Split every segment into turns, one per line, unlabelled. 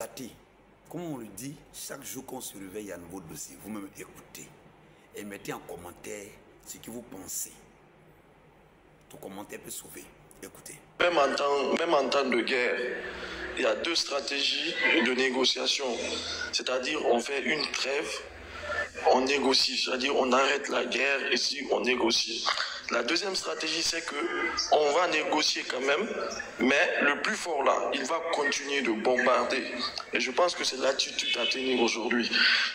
Tati, comme on le dit, chaque jour qu'on se réveille, il y a un nouveau dossier. Vous me écoutez et mettez en commentaire ce que vous pensez. Tout commentaire peut sauver. Écoutez.
Même en temps de guerre, il y a deux stratégies de négociation. C'est-à-dire, on fait une trêve, on négocie. C'est-à-dire, on arrête la guerre et si on négocie. La deuxième stratégie, c'est que on va négocier quand même, mais le plus fort là, il va continuer de bombarder. Et je pense que c'est l'attitude à tenir aujourd'hui.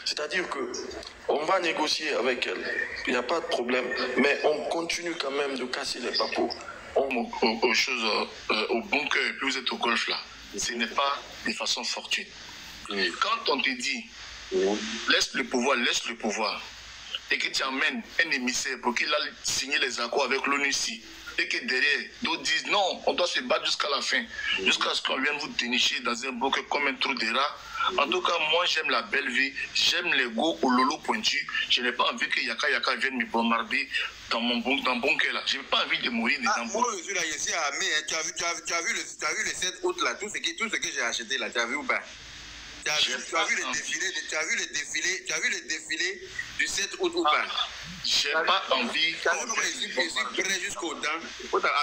C'est-à-dire que on va négocier avec elle, il n'y a pas de problème, mais on continue quand même de casser les papos.
Aux choses, au bunker, et puis vous êtes au golf là, ce n'est pas de façon fortuite. Quand on te dit, laisse le pouvoir, et que tu amènes un émissaire pour qu'il aille signer les accords avec l'ONU-CI, et que derrière, d'autres disent non, on doit se battre jusqu'à la fin, jusqu'à ce qu'on vienne vous dénicher dans un bunker comme un trou de rat. En tout cas, moi j'aime la belle vie, j'aime les go au lolo pointu. Je n'ai pas envie que Yaka vienne me bombarder dans mon bunker là. Je n'ai pas envie de mourir dedans.
Moi je suis là, je suis à Amé, tu as vu le 7 août là, tout ce que j'ai acheté là, tu as vu ou pas? Tu as vu le défilé du 7 août ou pas?
J'ai pas envie.
Je suis prêt jusqu'au temps.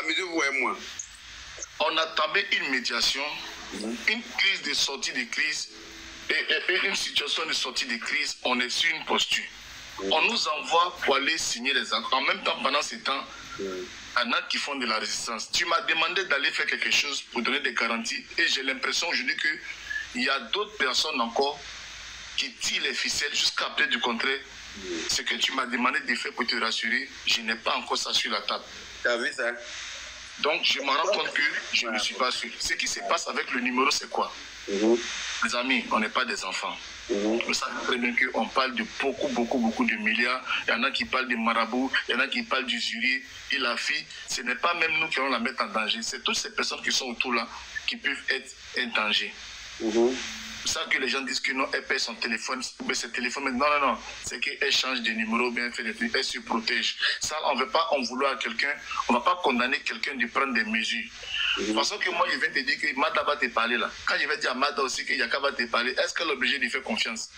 Amusez-vous et moi.
On attendait une médiation, une crise de sortie de crise et une situation de sortie de crise. On est sur une posture. On nous envoie pour aller signer les accords. En même temps, pendant ce temps, il y en a qui font de la résistance. Tu m'as demandé d'aller faire quelque chose pour donner des garanties et j'ai l'impression aujourd'hui qu'il y a d'autres personnes encore qui tirent les ficelles jusqu'à après du contraire. Ce que tu m'as demandé de faire pour te rassurer, je n'ai pas encore ça sur la table.
Tu as vu ça?
Donc, je me rends compte que je ne suis pas sûr. Ce qui se passe avec le numéro, c'est quoi? Les amis, on n'est pas des enfants. Vous savez très bien qu'on parle de beaucoup de milliards. Il y en a qui parlent de marabouts, il y en a qui parlent d'usurier. Et la fille, ce n'est pas même nous qui allons la mettre en danger. C'est toutes ces personnes qui sont autour là qui peuvent être un danger. C'est ça que les gens disent que non, elle paye son téléphone, mais ses téléphones, mais non, c'est qu'elle change de numéro, bien fait des trucs, elle se protège. Ça, on ne veut pas en vouloir à quelqu'un, on ne va pas condamner quelqu'un de prendre des mesures. De toute façon que moi, je viens te dire que Mada va te parler là. Quand je vais dire à Mada aussi que Yaka va te parler, est-ce qu'elle est obligée de faire confiance?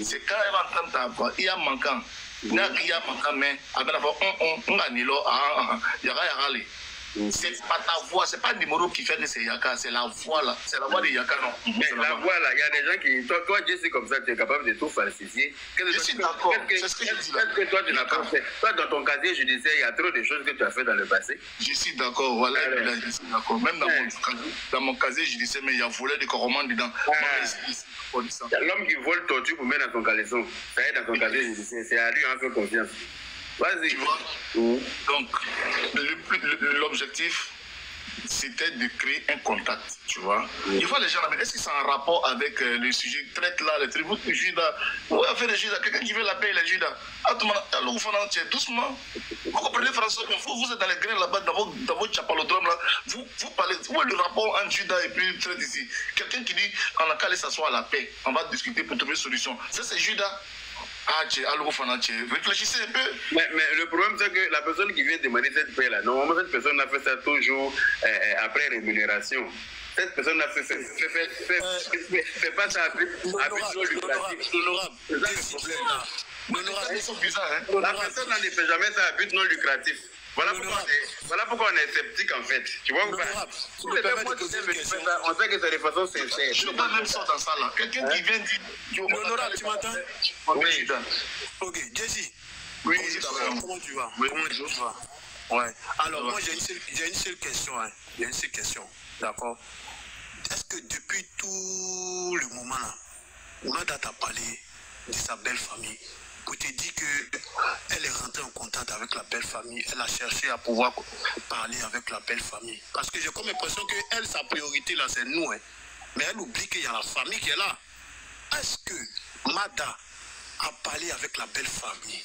C'est quand elle va entendre ta voix, il y a manquant. Il y a manquant, mais après la fois, on a nilo, Yaka. C'est pas ta voix, c'est pas le numéro qui fait que c'est Yaka, c'est la voix là, c'est la voix de Yaka, non.
Mais la voix là, il y a des gens qui. Toi, Jesse, comme ça, tu es capable de tout falsifier.
Je suis d'accord, c'est ce que je dis là.
Qu'est-ce que toi, tu n'as pas fait? Toi, dans ton casier judiciaire, il y a trop de choses que tu as fait dans le passé.
Je suis d'accord, voilà, je suis d'accord. Même dans mon casier judiciaire, mais il y a volé des corromans dedans.
L'homme qui vole tortue pour mettre dans son caleçon, ça est dans ton casier judiciaire, c'est à lui, on fait confiance. Vas-y.
Tu vois? Donc, l'objectif, c'était de créer un contact, tu vois. Il faut les gens là, mais est-ce que c'est en rapport avec le sujet traite là, les tribunaux de Judas? Où a fait les Judas? Quelqu'un qui veut la paix, les Judas? Alors, vous faites doucement. Vous comprenez, François, vous êtes dans les grains là-bas, dans votre chapalodrome là, vous parlez, où est le rapport entre Judas et puis traite ici? Quelqu'un qui dit, on a qu'à aller s'asseoir à la paix, on va discuter pour trouver une solution. Ça, c'est Judas. Réfléchissez un peu.
Mais le problème, c'est que la personne qui vient demander cette paix-là, normalement, cette personne a fait ça toujours après rémunération. Cette personne a fait pas ça à but non lucratif. C'est ça le problème. La personne ne fait jamais ça à but non lucratif. Voilà pourquoi on est sceptique en fait. Tu vois ou pas? On sait que c'est de façon sincère.
Je ne peux pas même ça dans ça là. Quelqu'un qui vient dire.
Honorable, tu m'entends?
Oui.
Ok, Jesse.
Oui,
comment tu vas?
Oui, bonjour.
Ouais. Alors, moi, j'ai une seule question. Hein. Il y a une seule question. D'accord? Est-ce que depuis tout le moment là, Mada t'a parlé de sa belle famille? Pour te dire qu'elle est rentrée en contact avec la belle famille, elle a cherché à pouvoir parler avec la belle famille. Parce que j'ai comme l'impression qu'elle, sa priorité là, c'est nous. Hein. Mais elle oublie qu'il y a la famille qui est là. Est-ce que Mada a parlé avec la belle famille?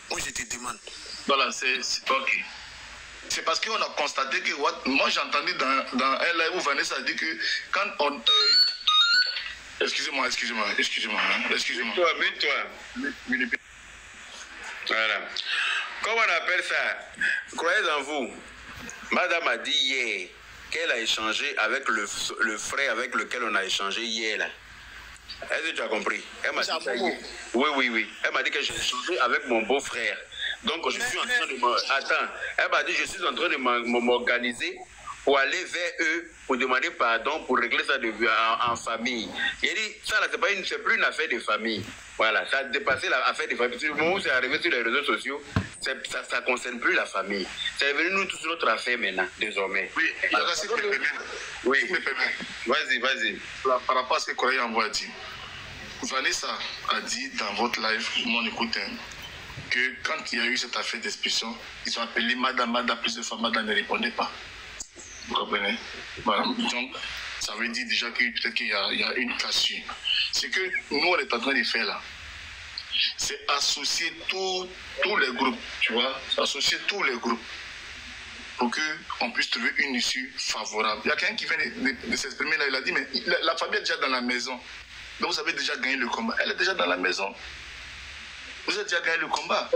Moi, je te demande.
Voilà, c'est ok. C'est parce qu'on a constaté que, moi j'ai entendu dans un live où Vanessa a dit que quand on... Excusez-moi.
Mets-toi. Voilà. Comment on appelle ça? Croyez en vous. Madame a dit hier qu'elle a échangé avec le frère avec lequel on a échangé hier là. Est-ce que tu as compris? Elle m'a dit ça hier. Oui. Elle m'a dit que j'ai échangé avec mon beau-frère. Donc je suis en train de Attends. Elle m'a dit je suis en train de m'organiser pour aller vers eux, pour demander pardon, pour régler ça en famille. Il dit, ça là, c'est plus une affaire de famille. Voilà, ça a dépassé l'affaire de famille. Du moment où c'est arrivé sur les réseaux sociaux, ça ne concerne plus la famille. C'est devenu nous tous notre affaire maintenant, désormais.
Oui,
oui. Vas-y.
Par rapport à ce que Koya envoie dit, Vanessa a dit dans votre live, mon écoute, que quand il y a eu cette affaire d'expulsion, ils ont appelé Madame plusieurs fois, Madame ne répondait pas. Vous comprenez? Voilà. Donc, ça veut dire déjà que peut-être qu'il y a une cassure. Ce que nous, on est en train de faire là, c'est associer tous les groupes, tu vois, associer tous les groupes pour qu'on puisse trouver une issue favorable. Il y a quelqu'un qui vient de s'exprimer là, il a dit, mais la famille est déjà dans la maison. Donc, vous avez déjà gagné le combat. Elle est déjà dans la maison. Vous avez déjà gagné le combat.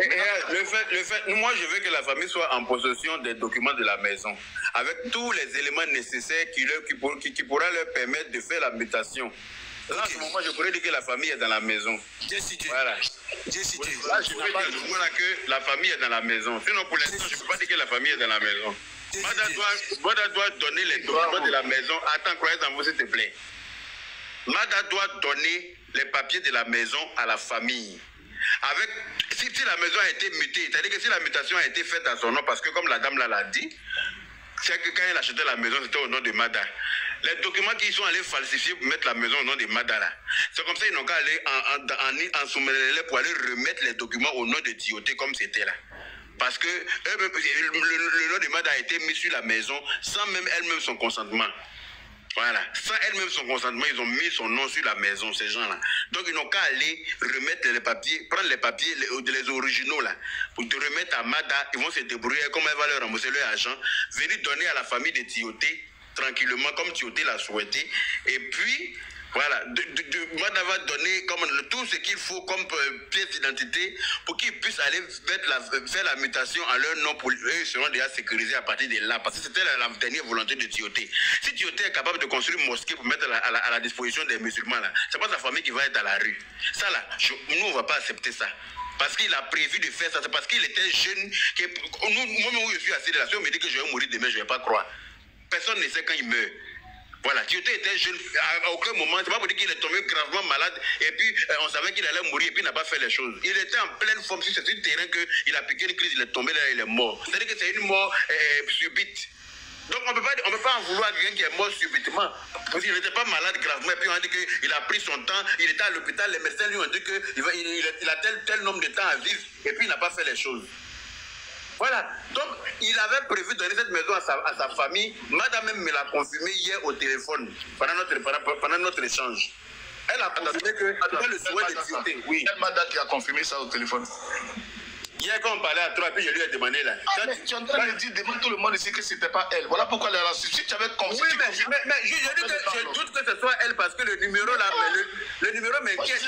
Moi, je veux que la famille soit en possession des documents de la maison, avec tous les éléments nécessaires qui pourra leur permettre de faire la mutation. Là, en ce moment, je pourrais dire que la famille est dans la maison. Voilà. Là, je peux dire que la famille est dans la maison. Sinon, pour l'instant, je ne peux pas dire que la famille est dans la maison. Mada doit donner les documents de la maison. Attends, croyez en vous, s'il te plaît. Mada doit donner les papiers de la maison à la famille. Si la maison a été mutée, c'est-à-dire que si la mutation a été faite à son nom, parce que comme la dame l'a dit, c'est que quand elle achetait la maison, c'était au nom de Mada. Les documents qu'ils sont allés falsifier pour mettre la maison au nom de Mada là, c'est comme ça qu'ils n'ont qu'à aller en Soumelele pour aller remettre les documents au nom de Tioté comme c'était là. Parce que le nom de Mada a été mis sur la maison sans même elle-même son consentement. Voilà, sans elle-même son consentement, ils ont mis son nom sur la maison, ces gens-là. Donc, ils n'ont qu'à aller remettre les papiers, prendre les papiers, les originaux, là, pour te remettre à Mada. Ils vont se débrouiller, comme elle va leur rembourser leur argent, venir donner à la famille de Tioté, tranquillement, comme Tioté l'a souhaité. Et puis, voilà, Mada va donner comme tout ce qu'il faut comme pièce d'identité pour qu'ils puissent aller faire la mutation à leur nom pour eux, ils seront déjà sécurisés à partir de là. Parce que c'était la dernière volonté de Tioté. Si Tioté est capable de construire une mosquée pour mettre à la disposition des musulmans, là, c'est pas sa famille qui va être à la rue. Ça là, nous on va pas accepter ça. Parce qu'il a prévu de faire ça, c'est parce qu'il était jeune. Moi-même où je suis assis là, si on me dit que je vais mourir demain, je ne vais pas croire. Personne ne sait quand il meurt. Voilà, Tioté était jeune, à aucun moment, c'est pas pour dire qu'il est tombé gravement malade et puis on savait qu'il allait mourir et puis il n'a pas fait les choses. Il était en pleine forme, si c'est sur le terrain qu'il a piqué une crise, il est tombé là, il est mort. C'est-à-dire que c'est une mort subite. Donc on ne peut pas en vouloir à quelqu'un qui est mort subitement. Parce qu'il n'était pas malade gravement et puis on a dit qu'il a pris son temps, il était à l'hôpital, les médecins lui ont dit qu'il a tel nombre de temps à vivre et puis il n'a pas fait les choses. Voilà, donc il avait prévu de donner cette maison à sa famille. Madame même me l'a confirmé hier au téléphone, pendant notre échange. Elle a confirmé que c'était le souhait de Tioté. Oui.
Quelle madame qui a confirmé ça au téléphone?
Hier, quand on parlait à toi, puis je lui ai demandé là.
Mais tu es en train de dire, demande tout le monde ici que ce n'était pas elle. Voilà pourquoi elle a reçu. Si tu avais confirmé.
Oui, mais je doute que ce soit elle parce que le numéro là, le numéro m'inquiète.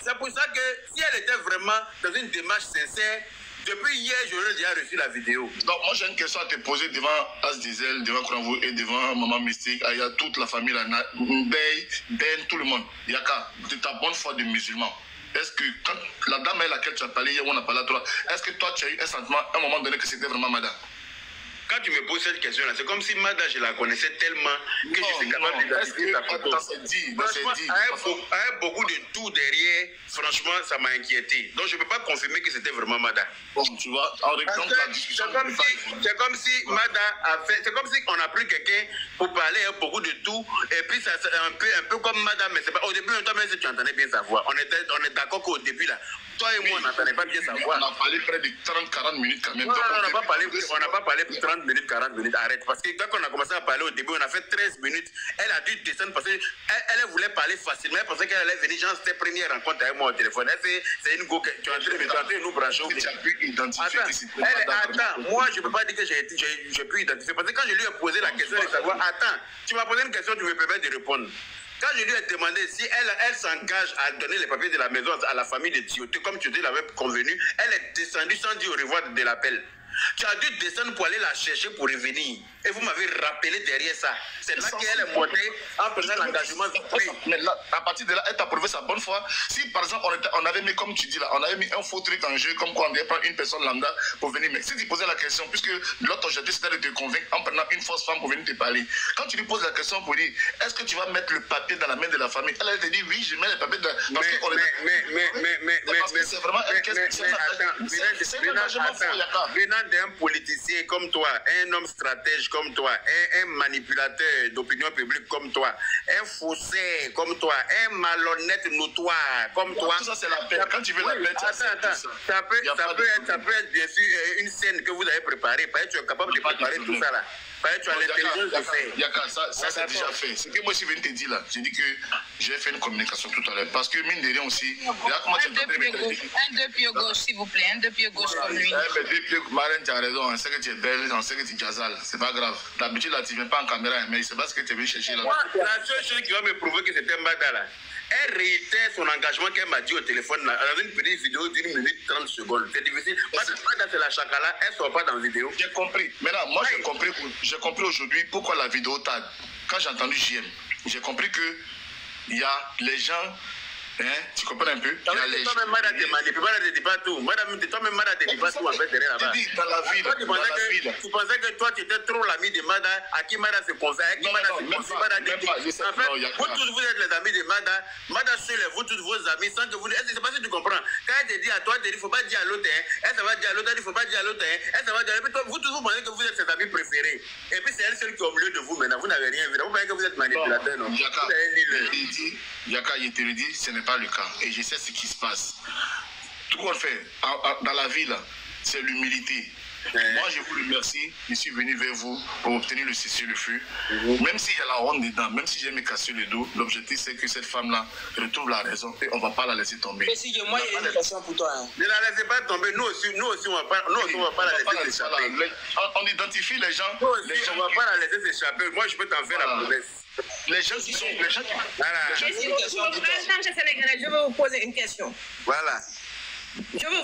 C'est pour ça que si elle était vraiment dans une démarche sincère, depuis hier, j'aurais déjà reçu la vidéo. Donc,
moi, j'ai une question à te poser devant As Diesel, devant Kranvou et devant Maman Mystique. Il y a toute la famille là, Ben, tout le monde. Il y a qu'à de ta bonne foi de musulman. Est-ce que quand la dame à laquelle tu as parlé hier, on a parlé à toi, est-ce que toi, tu as eu un sentiment à un moment donné que c'était vraiment Mada?
Quand tu me poses cette question-là, c'est comme si Mada, je la connaissais tellement que je suis capable d'identifier sa photo. Avec beaucoup de tout derrière, franchement, ça m'a inquiété. Donc, je ne peux pas confirmer que c'était vraiment Mada.
Bon, tu vois, en réponse à la discussion.
C'est comme si Mada a fait. C'est comme si on a pris quelqu'un pour parler beaucoup de tout. Et puis, c'est un peu comme Mada, mais c'est pas. Au début, toi, même si tu entendais bien sa voix, on est d'accord qu'au début, là, toi et moi, on n'entendait pas bien sa voix.
On a parlé près de 30-40 minutes quand même.
Non, on n'a pas parlé pour 30 minutes, 40 minutes, arrête. Parce que quand on a commencé à parler au début, on a fait 13 minutes. Elle a dû descendre parce qu'elle voulait parler facilement. Elle pensait qu'elle allait venir, genre, c'était première rencontre avec moi au téléphone. C'est une go que tu es en train de nous brancher.
Tu as pu identifier que c'était
attends, moi, je ne peux pas dire que j'ai pu identifier. Parce que quand je lui ai posé la question de savoir, attends, tu m'as posé une question, tu me permets de répondre. Quand je lui ai demandé si elle s'engage à donner les papiers de la maison à la famille de Tioté, comme Tioté l'avait convenu, elle est descendue sans dire au revoir de l'appel. Tu as dû descendre pour aller la chercher pour revenir. Et vous m'avez rappelé derrière ça. C'est là qu'elle est montée en prenant l'engagement.
Mais là, à partir de là, elle t'a prouvé sa bonne foi. Si par exemple, on avait mis, comme tu dis là, on avait mis un faux truc en jeu, comme quoi on devait prendre une personne lambda pour venir. Mais si tu posais la question, puisque l'autre objectif c'était de te convaincre en prenant une fausse femme pour venir te parler, quand tu lui poses la question pour dire, est-ce que tu vas mettre le papier dans la main de la famille, elle te dit oui, je mets le papier dans parce que c'est vraiment c'est un engagement faux, Yaka.
Venant d'un politicien comme toi, un homme stratège comme toi, un manipulateur d'opinion publique comme toi, un faussaire comme toi, un malhonnête notoire comme toi.
Tout ça, c'est la paix. Quand tu veux la paix,
ça peut être bien sûr une scène que vous avez préparée. Parce que tu es capable de préparer tout ça là. Parce que tu as l'intelligence de faire.
Yaka, ça c'est déjà fait. Ce que moi je suis venu te dire là, j'ai dit que j'ai fait une communication tout à l'heure. Parce que mine de rien aussi.
Un deux pieds gauche, s'il vous plaît. Un deux pieds gauche comme lui.
Deux pieds, Marine, tu as raison. On sait que tu es belle, on sait que tu es jazzal. C'est pas grave. D'habitude là, tu viens pas en caméra, mais c'est pas ce que tu es venu chercher là.
La seule chose qui va me prouver que c'était Mbada là. Elle réitère son engagement qu'elle m'a dit au téléphone là, dans une petite vidéo d'1 minute 30 secondes. C'est difficile. Madame, c'est la chakala, elle ne sort pas dans la vidéo.
J'ai compris. Maintenant, moi, j'ai compris aujourd'hui pourquoi la vidéo t'a. Quand j'ai entendu JM, j'ai compris que il y a les gens. Hein, tu comprends un peu?
Toi-même, Madame, tu ne dis pas tout. Madame, toi-même, Madame, tu ne dis pas tout en fait derrière là-bas.
Dans la ville.
Tu pensais que toi, tu étais trop l'ami de Madame, à qui Madame se conseille, à qui Madame se conseille. En fait, vous tous, vous êtes les amis de Madame. Madame seul est vous tous vos amis sans que vous. C'est pas si tu comprends. Quand elle te dit à toi, elle te dit, il ne faut pas dire à l'autre. Elle, ça va dire à l'autre, il ne faut pas dire à l'autre. Elle, ça va dire à l'autre. Vous tous, vous pensez que vous êtes ses amis préférés. Et puis, c'est elle seule qui est au milieu de vous maintenant. Vous n'avez rien vu. Vous pensez que vous êtes manipulateur, non?
Yaka, il te le dit, ce n'est pas le cas. Et je sais ce qui se passe. Tout qu'on fait dans la vie, c'est l'humilité. Moi, je vous remercie. Je suis venu vers vous pour obtenir le cessez-le-feu. Même s'il y a la honte dedans, même si j'ai me cassé le dos, l'objectif, c'est que cette femme-là retrouve la raison et on ne va pas la laisser tomber.
Mais si moi, il y a une question pour toi. Hein.
Ne la laissez pas tomber. Nous aussi, on ne va pas la laisser s'échapper.
On identifie les gens.
On ne va pas la laisser s'échapper. Moi, je peux t'en faire la promesse.
Les gens qui sont.
Voilà.
Je veux vous poser une question.
Voilà.
Je veux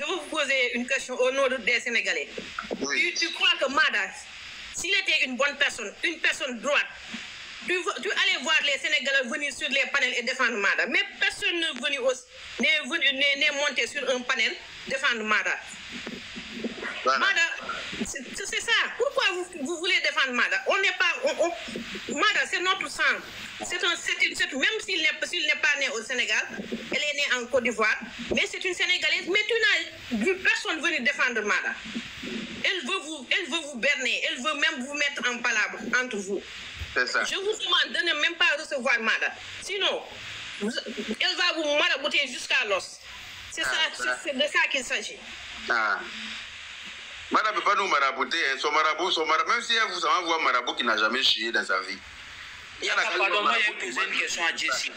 vous poser une question au nom des Sénégalais.
Oui.
Tu crois que Mada, s'il était une bonne personne, une personne droite, tu allais voir les Sénégalais venir sur les panels et défendre Mada. Mais personne n'est monté sur un panel défendre Mada.
Voilà.
Mada, c'est ça. Pourquoi vous voulez défendre Mada? On n'est pas. Mada, c'est notre sang. Même s'il n'est pas né au Sénégal, elle est née en Côte d'Ivoire, mais c'est une Sénégalaise. Mais tu n'as vu personne venir défendre Mada. Elle veut vous berner, elle veut même vous mettre en palabre entre vous.
C'est ça.
Je vous demande de ne même pas recevoir Mada. Sinon, elle va vous marabouter jusqu'à l'os. C'est de ça qu'il s'agit.
Madame ne peut pas nous marabouter. Son marabout, même si elle vous envoie un marabout qui n'a jamais chié dans sa vie.
Pardon, moi, j'ai posé une question à Jessie.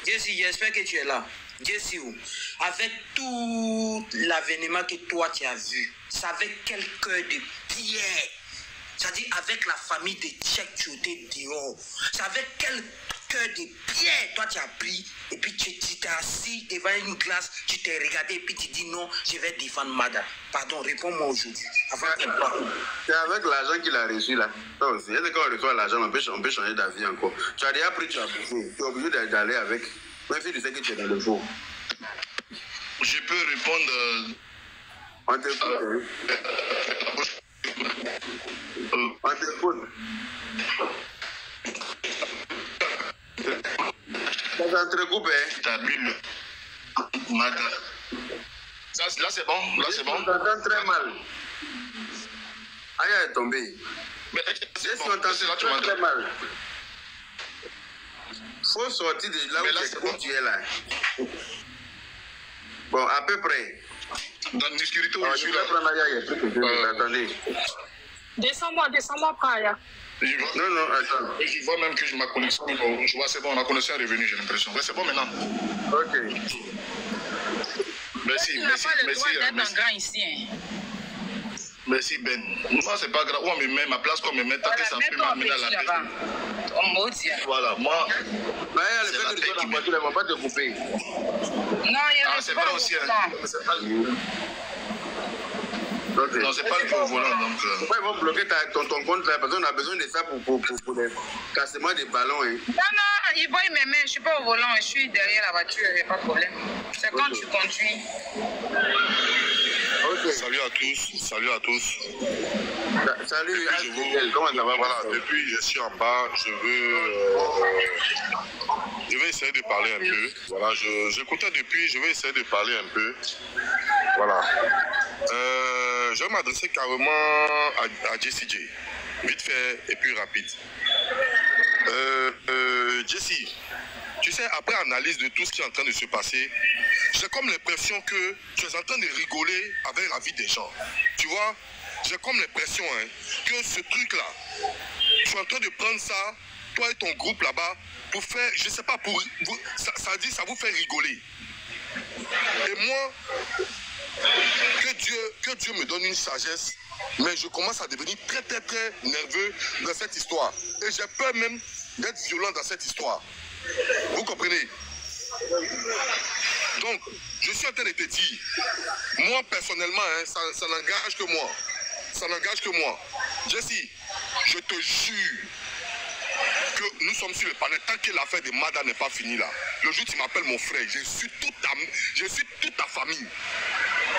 Jessie, j'espère que tu es là. Jessie, avec tout l'avènement que toi tu as vu, c'est avec quel cœur de pierre, c'est-à-dire avec la famille de Tchèque, tu étais dehors, c'est avec quel cœur de pierre toi tu as pris, et puis tu t'es assis devant une glace, tu t'es regardé, et puis tu dis non, je vais défendre Mada. Pardon, réponds-moi aujourd'hui.
C'est avec l'argent qu'il a reçu là. Toi aussi, est-ce qu'on reçoit l'argent, on peut changer d'avis encore. Tu as déjà pris, tu as bouffé. Tu es obligé d'aller avec. Même si tu sais que tu es dans le faux.
Je peux répondre.
On t'écoute. On t'écoute. Ça s'entrecoupe, hein?
Ta bulle. Mada. Là, c'est bon. Là, c'est bon.
On t'entend très mal. Aïe, elle est tombée.
Mais
c'est bon. On t'entend très mal. Faut sortir de là où tu es là. Bon, à peu près.
Dans l'obscurité où je suis là.
Attendez.
Descends-moi, Kaya.
Non, attends.
Je vois même que ma connexion, je vois, c'est bon, ma connexion est revenue, j'ai l'impression. Ouais, c'est bon maintenant.
Ok.
Merci. Merci Ben. Moi, c'est pas grave. Où on me met ma place, qu'on me met, tant que ça peut m'amener à la paix. Voilà, moi.
Mais le fait que tu sois la voiture, elle ne va pas te couper.
Non, il y a
c'est vrai aussi. Non, c'est pas le au volant. Donc,
pourquoi ils vont bloquer ton compte là? Parce qu'on a besoin de ça pour les cassements des ballons. Hein.
Non, ils voient mes mains, je ne suis pas au volant, je suis derrière la voiture, il n'y a pas de problème. C'est quand tu conduis.
Okay. Salut à tous.
Salut,
comment ça va? Voilà, depuis je suis en bas, je vais essayer de parler un peu. Voilà, j'écoutais depuis, je vais essayer de parler un peu. Voilà. Je vais m'adresser carrément à Jessie J. Vite fait et puis rapide. Jessie, tu sais, après analyse de tout ce qui est en train de se passer, j'ai comme l'impression que tu es en train de rigoler avec la vie des gens. Tu vois, j'ai comme l'impression que ce truc-là, tu es en train de prendre ça, toi et ton groupe là-bas, pour faire, je sais pas, ça vous fait rigoler. Et moi, que Dieu me donne une sagesse, mais je commence à devenir très nerveux dans cette histoire. Et j'ai peur même d'être violent dans cette histoire. Vous comprenez? Donc, je suis en train de te dire, moi personnellement, ça n'engage que moi. Ça n'engage que moi. Jessie, je te jure que nous sommes sur le panel. Tant que l'affaire de Mada n'est pas finie là, le jour où tu m'appelles mon frère, je suis toute ta famille.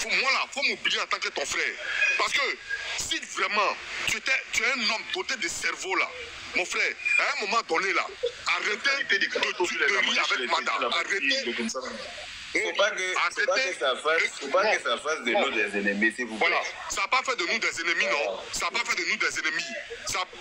Moi là, faut m'oublier en tant que ton frère. Parce que si vraiment tu es un homme doté de cerveau là, mon frère, à un moment donné là, arrêtez de rire avec Mada. Arrêtez.
Faut pas que ça fasse de nous des ennemis, s'il vous plaît.
Voilà, ça n'a pas fait de nous des ennemis, non. Ça n'a pas fait de nous des ennemis.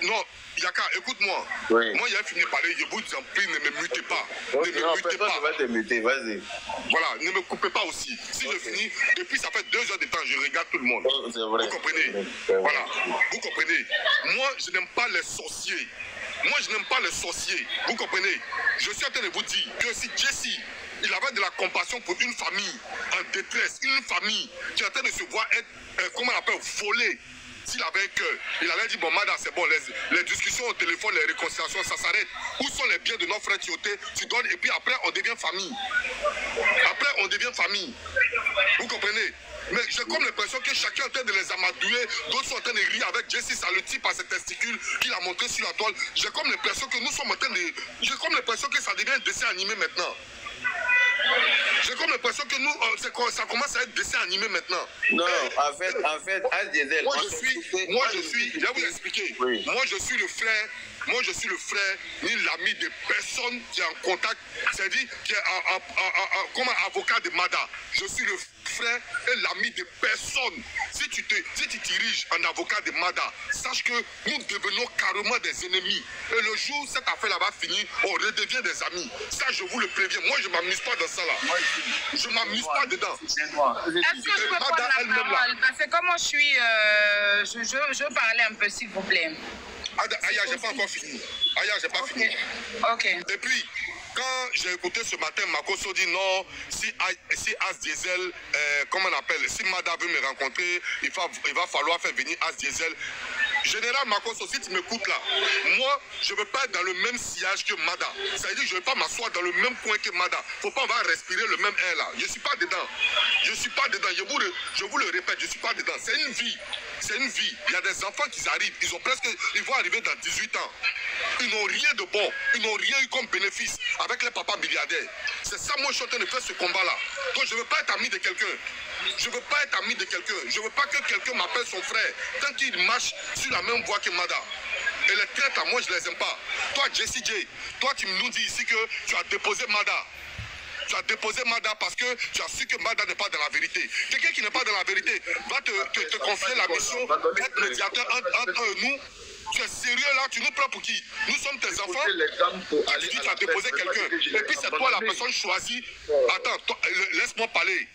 Non, Yaka, écoute-moi.
Oui.
Moi, il a fini de parler, je vous en prie, ne me mutez pas.
Okay, ne me mutez pas. Va te muter, vas-y.
Voilà, ne me coupez pas aussi. Si je finis, depuis ça fait 2 heures de temps, je regarde tout le monde.
C'est vrai.
Vous comprenez? Voilà, vous comprenez? Moi, je n'aime pas les sorciers. Vous comprenez? Je suis en train de vous dire que si Jessie, il avait de la compassion pour une famille en détresse, une famille qui est en train de se voir être, comment on appelle, volée. S'il avait un cœur, il allait dire, bon, Mada, c'est bon, les discussions au téléphone, les réconciliations, ça s'arrête. Où sont les biens de nos frères Tioté? Tu donnes, et puis après, on devient famille. Vous comprenez? Mais j'ai comme l'impression que chacun est en train de les amadouer, d'autres sont en train de rire avec Jessie, ça le tire par ses testicules qu'il a montré sur la toile. J'ai comme l'impression que nous sommes en train de... J'ai comme l'impression que ça devient un dessin animé maintenant. J'ai comme l'impression que nous, ça commence à être dessin animé maintenant.
Non, en fait, As-Diesel.
Moi je suis, je vais vous expliquer.
Oui.
Moi je suis le frère, ni l'ami de personne qui est en contact, c'est-à-dire qui est comme un avocat de Mada. Je suis le frère et l'ami de personne. Si tu diriges un avocat de Mada, sache que nous devenons carrément des ennemis. Et le jour où cette affaire-là va finir, on redevient des amis. Ça, je vous le préviens. Moi, je ne m'amuse pas dans ça là. Je ne m'amuse pas dedans.
Est-ce que je peux prendre la parole? Parce que comme moi je suis, je veux parler un peu, s'il vous plaît.
Aya, j'ai pas encore fini. Fini.
Ok.
Et puis, quand j'ai écouté ce matin, Makoso dit non, si As-Diesel, comment on appelle, si Mada veut me rencontrer, il va falloir faire venir As-Diesel. Général Makoso, si tu m'écoutes là, moi, je ne veux pas être dans le même sillage que Mada. Ça veut dire que je ne veux pas m'asseoir dans le même coin que Mada. Faut pas, on va respirer le même air là. Je ne suis pas dedans. Je vous le répète, je ne suis pas dedans. C'est une vie. Il y a des enfants qui arrivent, ils vont arriver dans 18 ans. Ils n'ont rien de bon. Ils n'ont rien eu comme bénéfice avec les papas milliardaires. C'est ça, moi, je suis en train de faire ce combat-là. Donc, je ne veux pas être ami de quelqu'un. Je ne veux pas que quelqu'un m'appelle son frère tant qu'il marche sur la même voie que Mada. Et les traîtres, moi, je ne les aime pas. Toi, Jessie J, toi, tu nous dis ici que tu as déposé Mada. Tu as déposé Mada parce que tu as su que Mada n'est pas dans la vérité. Quelqu'un qui n'est pas dans la vérité va te confier la mission d'être médiateur entre nous. Tu es sérieux là? Tu nous prends pour qui? Nous sommes tes enfants. Tu dis que tu as déposé quelqu'un. Et puis c'est toi la personne choisie. Attends, laisse-moi parler.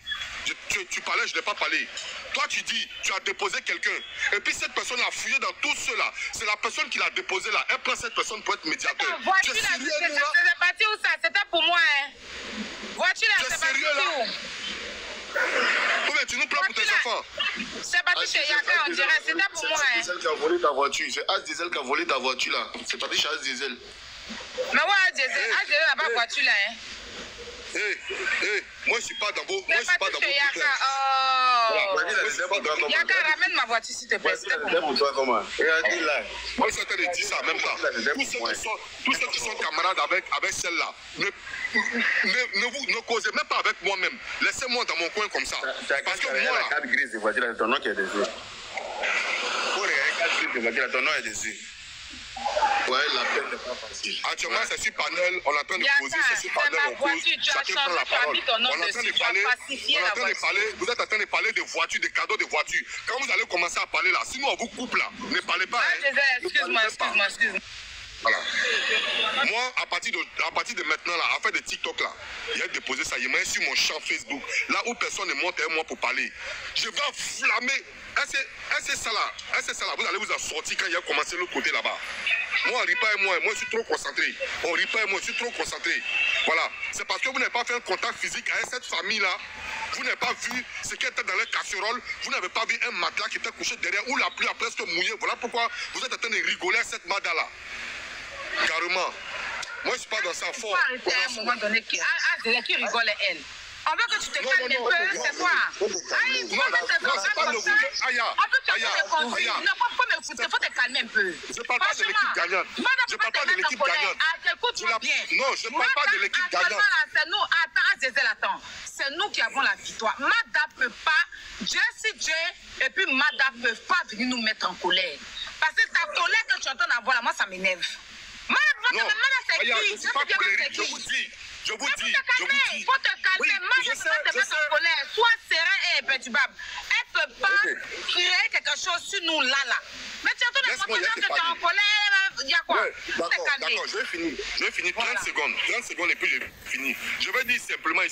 Tu parlais, je n'ai pas parlé. Toi, tu dis, tu as déposé quelqu'un. Et puis cette personne a fouillé dans tout cela. C'est la personne qui l'a déposé là. Elle prend cette personne pour être médiateur.
Tu es sérieux, nous là? C'est parti où ça? C'était pour moi, hein? Vois-tu là? C'est parti où?
Oui, mais tu nous prends pour tes enfants.
C'est parti chez Yaka, on dirait. C'était pour moi, hein?
C'est As-Diesel qui a volé ta voiture. C'est As-Diesel qui a volé ta voiture là. C'est parti chez As-Diesel.
Mais ouais, As-Diesel n'a pas de voiture là, hein?
Moi je suis pas dans vos. Moi je suis pas dans vos.
Yaka, ramène ma voiture s'il te plaît.
C'est pour toi comment? Regarde là.
Moi, je te dis ça, même pas. Tous ceux qui sont camarades avec celle-là, ne causez même pas avec moi-même. Laissez-moi dans mon coin comme ça. Parce que moi,
la carte grise de voiture, c'est ton nom qui est dessus. Pour regarder la carte grise de voiture, ton nom est dessus. Ouais, la peine n'est pas facile.
Actuellement, c'est sur panel, on est en train de poser, c'est sur panel, on pose, chacun prend la parole. On est en train de parler, vous êtes en train de parler de voitures, de cadeaux de voitures. Quand vous allez commencer à parler là, sinon on vous coupe là, ne parlez pas.
Excuse-moi.
Voilà. Moi, à partir de maintenant, là, à faire des TikTok là, il a déposé ça, il m'a sur mon champ Facebook, là où personne ne monte avec moi pour parler. Je vais enflammer. C'est ça là, vous allez vous en sortir quand il a commencé l'autre côté là-bas. Moi, on rit pas et moi je suis trop concentré. On rit pas et moi je suis trop concentré. Voilà. C'est parce que vous n'avez pas fait un contact physique avec cette famille-là. Vous n'avez pas vu ce qui était dans les casseroles. Vous n'avez pas vu un matelas qui était couché derrière où la pluie a presque mouillé. Voilà pourquoi vous êtes en train de rigoler à cette mada-là. Carrément. Moi, je suis pas dans sa forme.
Il faut arrêter à un moment donné qui rigole elle. On veut que tu te calmes un peu, c'est quoi? Aïe, il faut que tu te calmes comme ça. On peut te faire des conseils. Non, il faut te calmer un peu.
Je ne parle pas de l'équipe gagnante. Je ne parle pas de l'équipe gagnante.
Écoute-moi bien.
Non, je ne parle pas de l'équipe gagnante.
C'est nous, attends. C'est nous qui avons la victoire. Mada ne peut pas, Jessie J et puis Mada ne peuvent pas venir nous mettre en colère. Parce que ta colère que tu entends avoir là, moi, ça m'énerve. Mada, c'est qui?
Je ne suis pas colérique, je vous dis.
Il faut te calmer. Moi, je ne peux pas te mettre en colère. Sois serein et imperturbable. Elle ne peut pas créer quelque chose sur nous là. Mais tu entends que tu es en colère. Il y a quoi?
D'accord, je vais finir 30 secondes et puis je finis. Je vais dire simplement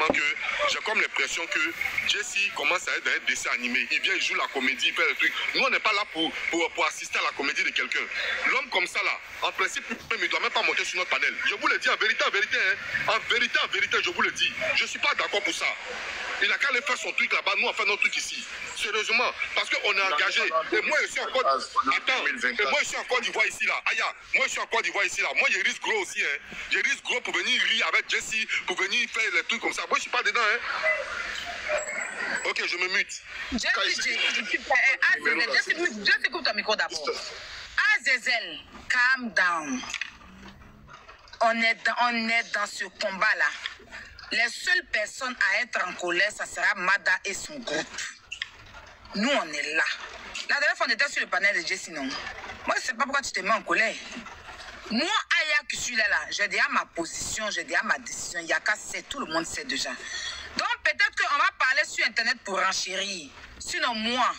que j'ai comme l'impression que Jessie commence à être dans un dessin animé. Il vient, il joue la comédie, il fait le truc. Nous, on n'est pas là pour assister à la comédie de quelqu'un. L'homme comme ça là, en principe, il ne doit même pas monter sur notre panel. Je vous le dis en vérité, en vérité, je vous le dis. Je ne suis pas d'accord pour ça. Il a qu'à aller faire son truc là-bas, nous on fait notre truc ici. Sérieusement, parce qu'on est engagé. Et moi je suis encore. Attends, et moi je suis en Côte d'Ivoire ici là. Aya, moi je suis en Côte d'Ivoire ici là. Moi je risque gros aussi. Je risque gros pour venir rire avec Jessie, pour venir faire les trucs comme ça. Moi je suis pas dedans. Ok, je me mute.
Jessie, coupe ton micro d'abord. Azazel, calm down. On est dans ce combat là. Les seules personnes à être en colère, ça sera Mada et son groupe. Nous, on est là. La dernière fois, on était sur le panel de Jessie, non? Moi, je ne sais pas pourquoi tu te mets en colère. Moi, Aya, qui suis là, j'ai déjà ma position, j'ai déjà ma décision. Yaka sait, tout le monde sait déjà. Donc, peut-être qu'on va parler sur Internet pour renchérir. Sinon, moi,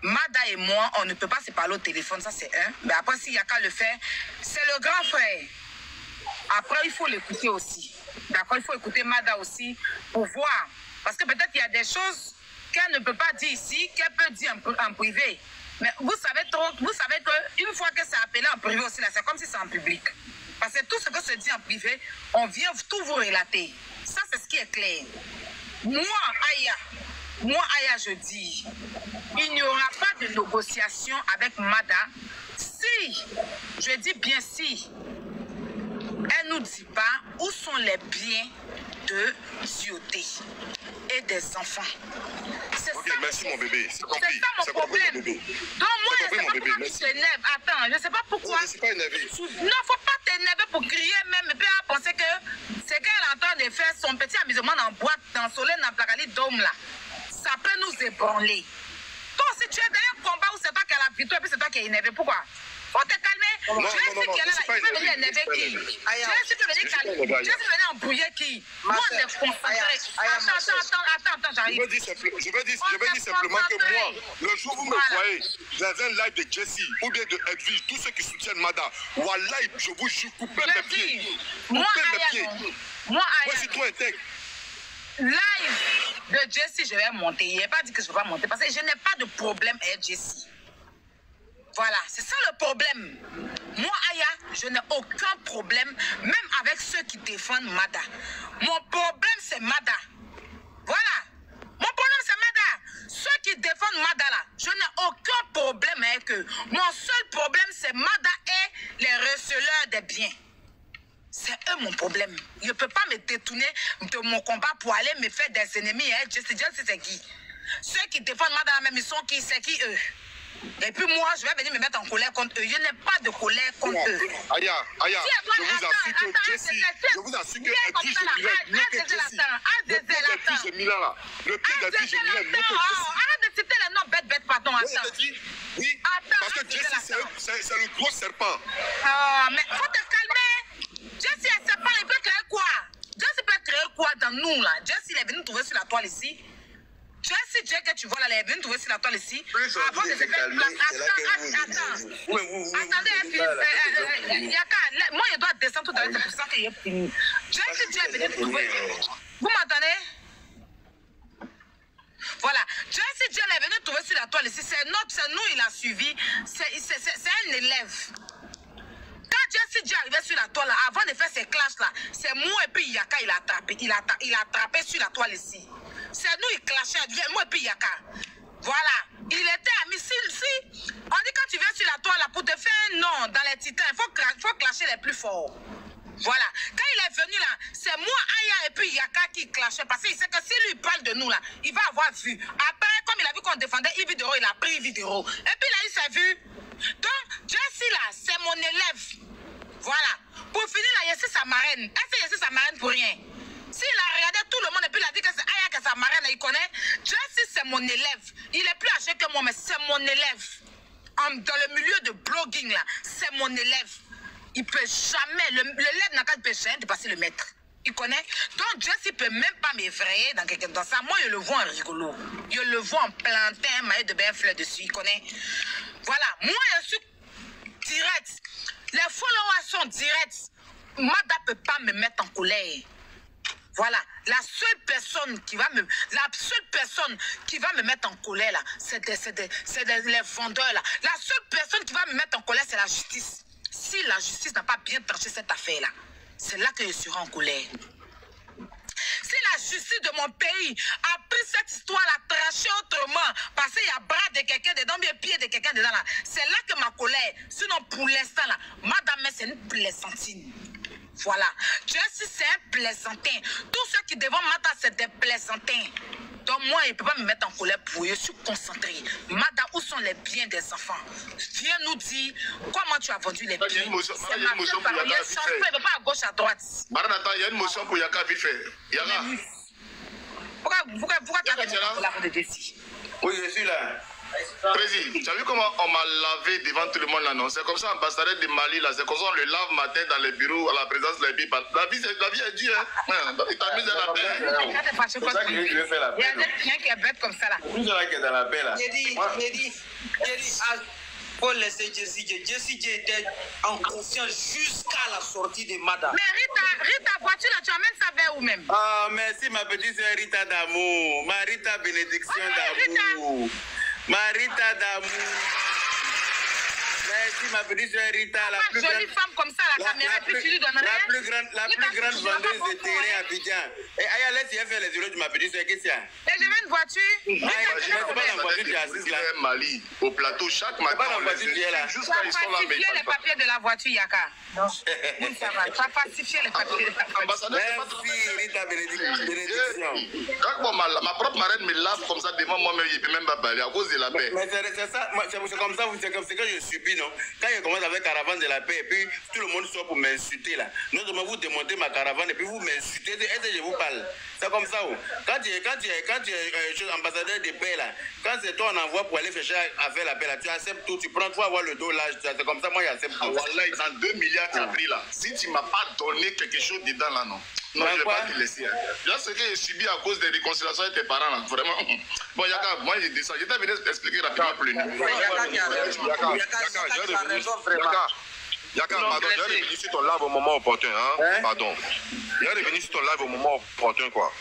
Mada et moi, on ne peut pas se parler au téléphone, ça c'est un. Mais après, si Yaka le fait, c'est le grand frère. Après, il faut l'écouter aussi. D'accord, il faut écouter Mada aussi pour voir. Parce que peut-être il y a des choses qu'elle ne peut pas dire ici, qu'elle peut dire en privé. Mais vous savez qu'une fois que c'est appelé en privé aussi, là, c'est comme si c'est en public. Parce que tout ce que se dit en privé, on vient tout vous relater. Ça, c'est ce qui est clair. Moi, Aya, je dis, il n'y aura pas de négociation avec Mada si, je dis bien si, elle ne nous dit pas où sont les biens de Dioté et des enfants.
Ok, merci mon bébé. C'est compris.
C'est ça mon problème. Donc moi, je ne sais pas pourquoi tu t'énerves. Attends, je ne sais pas pourquoi.
Je ne suis pas énervé.
Non, il ne faut pas t'énerver pour crier même. Et puis elle penser que c'est qu'elle est en train de faire son petit amusement dans boîte, dans le soleil, dans la Placali Dôme là. Ça peut nous ébranler. Toi, si tu es dans un combat où c'est toi qui as la victoire et puis c'est toi qui es énervé, pourquoi? Faut te calmer. Je sais qu'il y a là, il peut venir énerver qui? Je sais qu'il peut venir calmer. Je sais venir embrouiller qui? Moi, on est concentré. Attends, j'arrive.
Je vais dire simplement que moi, le jour où vous me voyez dans un live de Jessie ou bien de Edwige, tous ceux qui soutiennent Mada, voilà, je vous jure, coupez mes pieds.
Moi,
je suis trop intègre.
Live de Jessie, je vais monter. Il n'a pas dit que je ne vais pas monter parce que je n'ai pas de problème avec Jessie. Voilà, c'est ça le problème. Moi, Aya, je n'ai aucun problème, même avec ceux qui défendent Mada. Mon problème, c'est Mada. Voilà. Mon problème, c'est Mada. Ceux qui défendent Mada, là, je n'ai aucun problème avec eux. Mon seul problème, c'est Mada et les receleurs des biens. C'est eux mon problème. Il ne peut pas me détourner de mon combat pour aller me faire des ennemis. Hein. Je sais c'est qui. Ceux qui défendent madame, ils sont qui? C'est qui eux? Et puis moi, je vais venir me mettre en colère contre eux. Je n'ai pas de colère contre eux.
Aya, je vous assure que Jessie, je vous assure que Edwige Milan, mieux que Jessie. Le pied d'Edwige Milan là. Le pied d'Edwige Milan, mieux que Jessie.
Arrête de citer les noms bête, pardon. Attends.
Oui, parce que Jessie, c'est le gros serpent.
Ah, mais faut te calmer. Jessie, un serpent, il peut créer quoi? Jessie peut créer quoi dans nous là? Jessie, il est venu trouver sur la toile ici. Jessie, Dieu que tu vois là, elle est venue trouver sur la toile ici. Avant de se faire une place. Attendez, Yaka, moi je dois descendre tout à l'heure, c'est pour ça qu'il est fini. Jessie, Dieu est venu trouver. Vous m'entendez? Voilà, Jessie, Dieu est venu trouver sur la toile ici. C'est nous, il a suivi. C'est un élève. Quand Jessie Dieu arrivait sur la toile là, avant de faire ses clashs là, c'est moi et puis Yaka, il a attrapé. Il a attrapé sur la toile ici. C'est nous, il clashait, moi et puis Yaka. Voilà. Il était ami. Si, on dit quand tu viens sur la toile là, pour te faire un nom dans les titans, il faut clasher les plus forts. Voilà. Quand il est venu là, c'est moi, Aya et puis Yaka qui clashaient. Parce qu'il sait que si lui parle de nous là, il va avoir vu. Après, comme il a vu qu'on défendait Ividero, il a pris Ividero. Et puis là, il s'est vu. Donc, Jessie là, c'est mon élève. Voilà. Pour finir là, Jessie sa marraine. Est-ce que Jessie sa marraine pour rien? S'il a regardé tout le monde et puis il a dit que c'est Aya que sa marraine, il connaît. Jessie, c'est mon élève. Il est plus âgé que moi, mais c'est mon élève. Dans le milieu de blogging, là, c'est mon élève. Il peut jamais, l'élève n'a qu'à jamais dépasser le maître. Il connaît. Donc, Jessie ne peut même pas m'effrayer dans ça. Moi, je le vois en rigolo. Je le vois en plantain, un maillot de bain fleur dessus. Il connaît. Voilà. Moi, je suis direct. Les followers sont directs. Mada ne peut pas me mettre en colère. Voilà, la seule personne qui va me mettre en colère là, c'est les vendeurs là. La seule personne qui va me mettre en colère, c'est la justice. Si la justice n'a pas bien tranché cette affaire là, c'est là que je serai en colère. Si la justice de mon pays a pris cette histoire là, tranché autrement, parce qu'il y a bras de quelqu'un dedans, bien pied de quelqu'un dedans là, c'est là que ma colère. Sinon pour l'instant là, madame c'est une plaisantine. Voilà. Jessie, c'est un plaisantin. Tous ceux qui devant Mata, c'est des plaisantins. Donc moi, il ne peut pas me mettre en colère pour eux. Je suis concentré. Madame, où sont les biens des enfants? Viens nous dire comment tu as vendu les biens. C'est ma seule parole. Il ne va pas à gauche, à droite.
Maranatha, il y a une motion pour Yaka vite fait. Yaka.
Pourquoi tu as fait la route de Jessie?
Oui, je suis là.
Président, tu as vu comment on m'a lavé devant tout le monde là, non? C'est comme ça, ambassadeur de Mali là, c'est comme ça on le lave matin dans les bureaux à la présence de la vie. La vie est dure, hein? Tu t'amuses à la paix.
C'est ça que je vais faire la paix.
Il y a des gens qui est bête comme ça là.
C'est ça qui est dans la paix là.
J'ai dit, faut laisser Jessie. Jessie était en conscience jusqu'à la sortie de Mada.
Mais Rita, voiture là, tu amènes ça vers où même?
Ah, merci ma petite soeur Rita d'amour. Ma Rita bénédiction d'amour. Marita d'amour. Merci ma petite soeur Rita, la plus
jolie femme comme ça, la caméra, puis tu lui donnes rien.
La plus grande vendeuse de terrain à Abidjan. Et Aya, laisse-moi faire les heureux de ma petite soeur. Qu'est-ce qu'il y a?
Et je veux une voiture.
Je ne sais pas dans la voiture, tu es assise là.
Mali, au plateau, chaque matin,
on les
juste quand ils sont là, mais
les papiers de la voiture, Yaka. Non, ça va. Tu as falsifié les papiers de la voiture.
Merci Rita bénédiction.
Quand ma propre marraine me lave comme ça devant moi-même, je ne peux même pas parler à cause de la paix.
Mais c'est ça, c'est comme ça, c'est comme ce que je subis, non? Quand je commence avec caravane de la paix, et puis tout le monde sort pour m'insulter là. Notamment vous démontez ma caravane et puis vous m'insultez. Est-ce que je vous parle? C'est comme ça. Quand tu es ambassadeur de paix là, quand c'est toi on envoie pour aller chercher à faire la paix là, tu acceptes tout, tu prends, tu vas avoir le dos là, c'est comme ça, moi j'accepte tout.
Voilà, ils ont 2 milliards qui a pris là. Si tu ne m'as pas donné quelque chose dedans là, non. Non, je ne vais pas te laisser. Là, ce que j'ai subi à cause des réconciliations avec tes parents là, vraiment. Bon, Yaka, moi j'ai descendu. Je t'ai venu expliquer rapidement pour le numéro. Yaka, pardon, je vais revenir sur ton live au moment opportun, hein. Pardon. Je vais revenir sur ton live au moment opportun, quoi.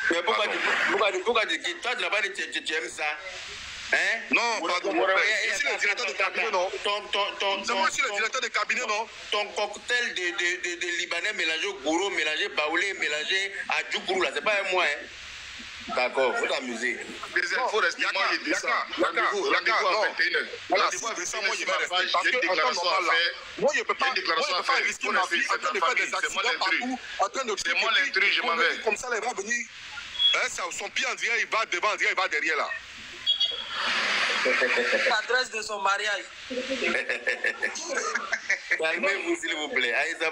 Mais pourquoi toi tu n'as pas dit que tu aimes ça? Hein?
Non, pardon. Je suis le directeur de cabinet, non? C'est moi, je suis le directeur de cabinet, non?
Ton cocktail de Libanais mélangé au gourou, mélangé baoulé, mélangé à djoukourou, là, c'est pas moi, hein? D'accord, faut t'amuser.
Il faut rester. Moi, il dit ça. Rendez-vous à 21h. Là, si c'est ça, moi, je vais rester. Parce que, en temps normal, là, moi, je ne peux pas risquer ma vie en train de faire des accidents partout, en train de...
C'est moi l'intrus, je m'en vais.
Comme ça, il va venir... Son pied, on dirait, il va devant, on dirait, il va derrière, là.
L'adresse de son mariage.
Calmez-vous, s'il vous plaît. Aïe, on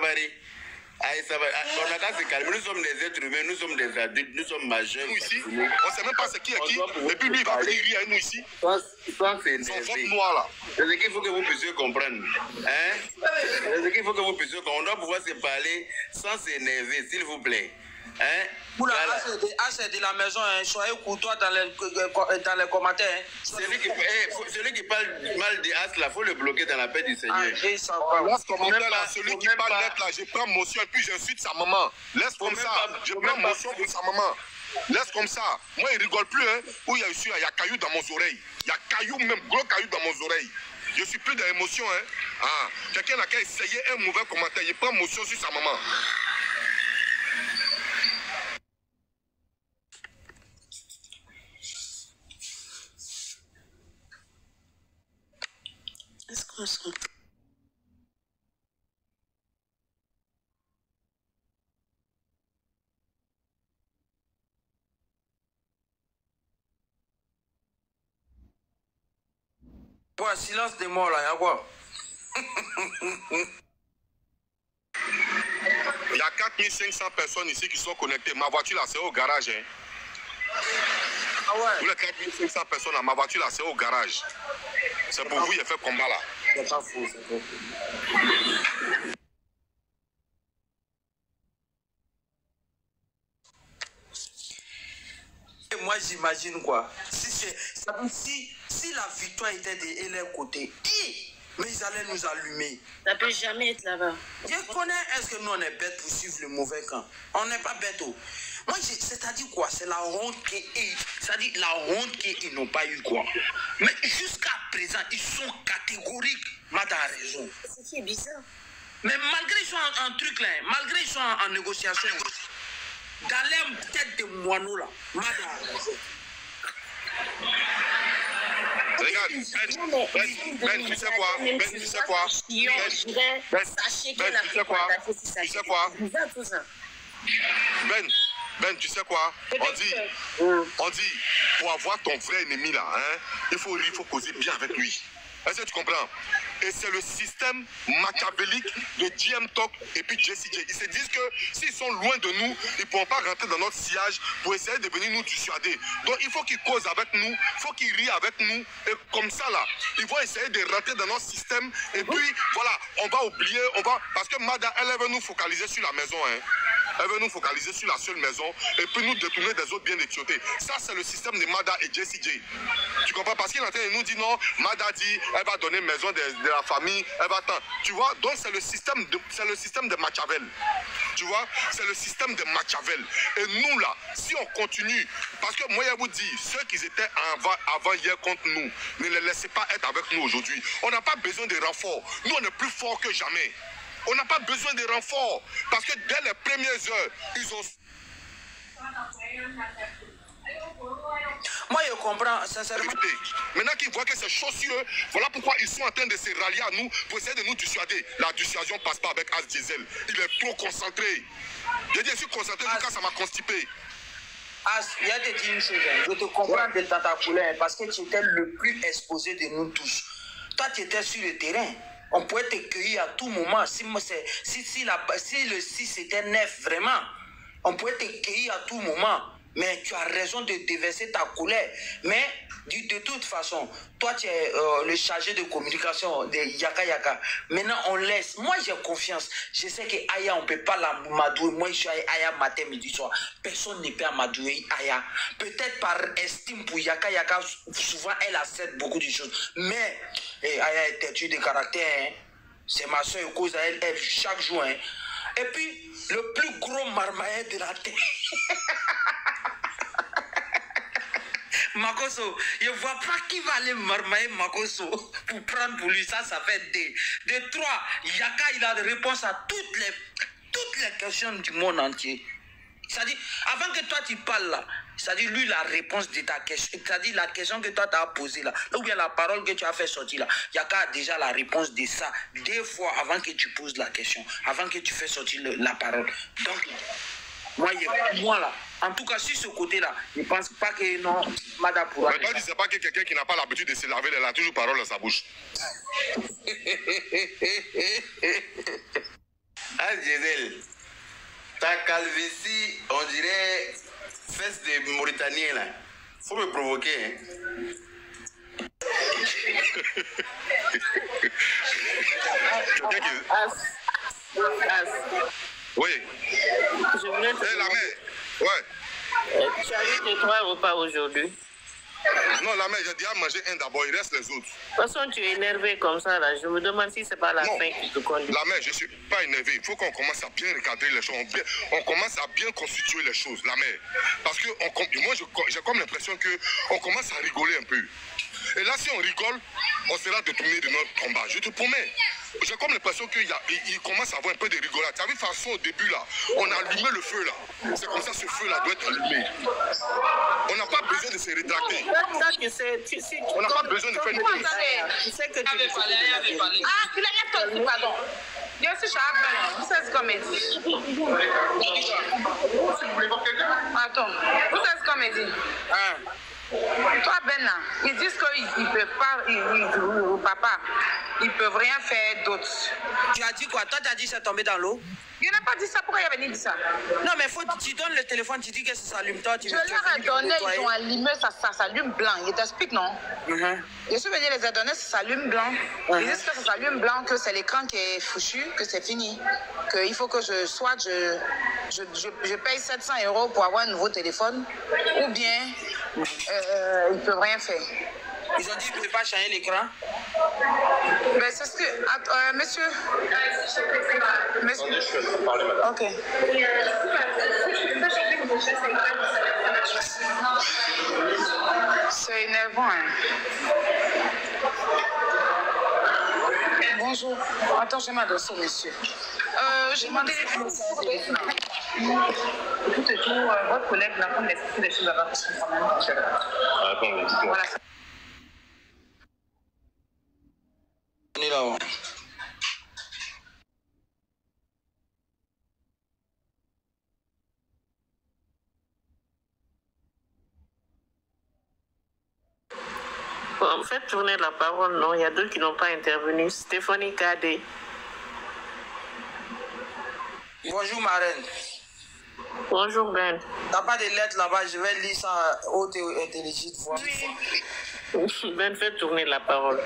n'a qu'à se calmer. Nous sommes des êtres humains, nous sommes des adultes, nous sommes majeurs.
Nous ici, on ne sait même pas c'est qui est qui. Et puis lui, il va venir rire à nous ici.
Sans
Son vote noir là.
C'est ce qu'il faut que vous puissiez comprendre. Hein? C'est ce qu'il faut que vous puissiez comprendre. On doit pouvoir se parler sans s'énerver, s'il vous plaît. Hein?
Pour la AC de la maison, hein, soyez courtois dans les commentaires. Hein.
Celui qui parle mal de As, il faut le bloquer dans la paix du Seigneur.
Laisse commentaire là, celui qui parle net là, je prends motion et puis j'insulte sa maman. Laisse comme ça, je prends motion pour sa maman. Laisse comme ça. Moi, il rigole plus, hein. Où il y a caillou dans mon oreille. Il y a caillou, même gros caillou dans mon oreille. Je suis plus dans l'émotion, hein. Ah, quelqu'un n'a qu'à essayer un mauvais commentaire. Il prend motion sur sa maman.
Est-ce qu'on se... Quoi, silence des morts là, y'a quoi?
Il y a 4500 personnes ici qui sont connectées. Ma voiture là, c'est au garage, hein.
Ah ouais?
Tous les 4500 personnes là, ma voiture là, c'est au garage. C'est pour vous, il a fait combat là.
C'est pas faux, c'est pas faux. Et moi j'imagine quoi? Si la victoire était de leur côté, mais ils allaient nous allumer.
Ça peut jamais être là-bas.
Je connais, est-ce que nous on est bêtes pour suivre le mauvais camp? On n'est pas bêtes. Moi, c'est-à-dire quoi? C'est la honte c'est-à-dire la honte qu'ils n'ont pas eu quoi. Mais jusqu'à présent, ils sont catégoriques. Madame a raison.
C'est qui est bizarre.
Mais malgré ils sont en truc là, malgré ils sont en négociation, dans leur tête de moineaux là, Madame a raison.
Regarde, Ben, tu sais quoi? Ben, tu sais quoi? Ben, tu sais quoi? On dit, pour avoir ton vrai ennemi là, hein, il faut causer bien avec lui. Est-ce que tu comprends? Et c'est le système machiavélique de GM Talk et puis Jessie J. Ils se disent que s'ils sont loin de nous, ils ne pourront pas rentrer dans notre sillage pour essayer de venir nous dissuader. Donc il faut qu'ils causent avec nous, il faut qu'ils rient avec nous. Et comme ça là, ils vont essayer de rentrer dans notre système. Et puis voilà, on va oublier, parce que Mada, elle veut nous focaliser sur la maison. Hein. Elle veut nous focaliser sur la seule maison et puis nous détourner des autres bien étiotés. Ça, c'est le système de Mada et Jessie J. Tu comprends? Parce qu'il est en train de nous dire non, Mada dit, elle va donner maison de la famille, elle va attendre. Tu vois? Donc, c'est le système de Machiavel. Tu vois? C'est le système de Machiavel. Et nous, là, si on continue, parce que moi, je vous dis, ceux qui étaient avant hier contre nous, ne les laissez pas être avec nous aujourd'hui. On n'a pas besoin de renforts. Nous, on est plus forts que jamais. On n'a pas besoin de renforts. Parce que dès les premières heures, ils ont...
Moi, je comprends, sincèrement.
Maintenant qu'ils voient que c'est chaud sur eux, voilà pourquoi ils sont en train de se rallier à nous pour essayer de nous dissuader. La dissuasion ne passe pas avec As Diesel. Il est trop concentré. J'ai dit, je suis concentré jusqu'à ça m'a constipé.
As, il y a te dire une chose. Je te comprends de Tata Coulin parce que tu étais le plus exposé de nous tous. Toi, tu étais sur le terrain. On pouvait te cueillir à tout moment. Si le 6 était neuf, vraiment, on pouvait te cueillir à tout moment. Mais tu as raison de déverser ta colère. Mais de toute façon, toi, tu es le chargé de communication de Yaka Yaka. Maintenant, on laisse. Moi, j'ai confiance. Je sais que Aya, on ne peut pas la madouer. Moi, je suis Aya matin, midi, soir. Personne ne peut madouer Aya. Peut-être par estime pour Yaka Yaka, souvent, elle accepte beaucoup de choses. Mais Aya est têtue de caractère. Hein. C'est ma soeur cause à elle chaque jour. Hein. Et puis, le plus gros marmailleur de la terre. Makoso, je ne vois pas qui va aller marmailler Makoso pour prendre pour lui. Ça fait des 3. Yaka, il a des réponses à toutes les questions du monde entier. C'est-à-dire, avant que toi tu parles là, C'est-à-dire, lui, la réponse de ta question, c'est-à-dire la question que toi, tu as posée là, ou bien la parole que tu as fait sortir là, il y a déjà la réponse de ça, 2 fois avant que tu poses la question, avant que tu fais sortir la parole. Donc, moi là, en tout cas, sur ce côté-là, je ne pense pas que non, madame pourra.
Mais toi, tu ne sais pas que quelqu'un qui n'a pas l'habitude de se laver, il a toujours parole dans sa bouche.
Ah, Gisèle, ta calvitie, on dirait fesse de Mauritanien là. Faut me provoquer, hein.
Oui.
Je voulais te
la mère. Ouais.
Tu as eu tes 3 repas aujourd'hui?
Non, la mère, j'ai déjà mangé un d'abord, il reste les autres.
De toute façon, tu es énervé comme ça là. Je me demande si c'est pas la faim qui te conduit.
La mère, je ne suis pas énervé. Il faut qu'on commence à bien recadrer les choses. On commence à bien constituer les choses, la mère. Parce que moi, j'ai comme l'impression qu'on commence à rigoler un peu. Et là, si on rigole, on sera détourné de notre combat. Je te promets. J'ai comme l'impression qu'il commence à avoir un peu de rigolade. Tu as vu, de toute façon, au début, là, on a allumé le feu, là. C'est comme ça, ce feu-là doit être allumé. On n'a pas besoin de se rétracter. On n'a pas besoin de faire une chose.
Tu sais que tu
Ah, tu l'as mis pardon. Yo aussi, je suis à vous savez ce qu'on m'a dit. Attends, vous savez ce qu'on m'a dit. Toi, Ben, là, ils disent qu'ils ne peuvent pas, papa, ils ne peuvent rien faire d'autre.
Tu as dit quoi? Toi, tu as dit que c'est tombé dans l'eau?
Il n'a pas dit ça, pourquoi il est venu dire ça?
Non, mais tu donnes le téléphone, tu dis que ça s'allume. Toi,
je leur ai donné, ils ont allumé, ça s'allume blanc. Ils t'expliquent, non? Je suis venu les ai donné, ça s'allume blanc. Ils disent que ça s'allume blanc, que c'est l'écran qui est fouchu, que c'est fini. Qu'il faut que je paye 700 € pour avoir un nouveau téléphone. Ou bien, ils ne peuvent rien faire.
Ils ont dit qu'ils ne peuvent pas changer l'écran?
Ben, c'est ce que... monsieur... Monsieur... Ok. C'est énervant, hein. Bonjour. Attends, je vais m'adresser au monsieur. J'ai mon téléphone. Écoutez tout, votre collègue n'a pas laissé des choses là-bas.
Attends, dites-moi. Voilà.
On est là-haut.
En fait, tourner la parole, non, il y a 2 qui n'ont pas intervenu. Stéphanie Kadé.
Bonjour, ma reine.
Bonjour, Ben.
T'as pas de lettres là-bas, je vais lire ça haute et intelligente.
Oui. Ben, fais tourner la parole.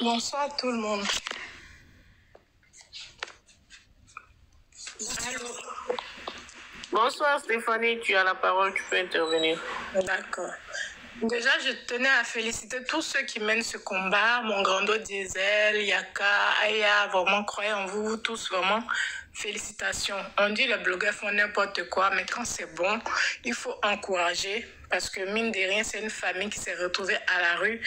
Bonsoir tout le monde.
Allô. Bonsoir Stéphanie, tu as la parole, tu peux intervenir.
D'accord. Déjà, je tenais à féliciter tous ceux qui mènent ce combat, mon grand-do Diesel, Yaka, Aya, vraiment, croyez en vous tous, vraiment, félicitations. On dit les blogueurs font n'importe quoi, mais quand c'est bon, il faut encourager, parce que mine de rien, c'est une famille qui s'est retrouvée à la rue,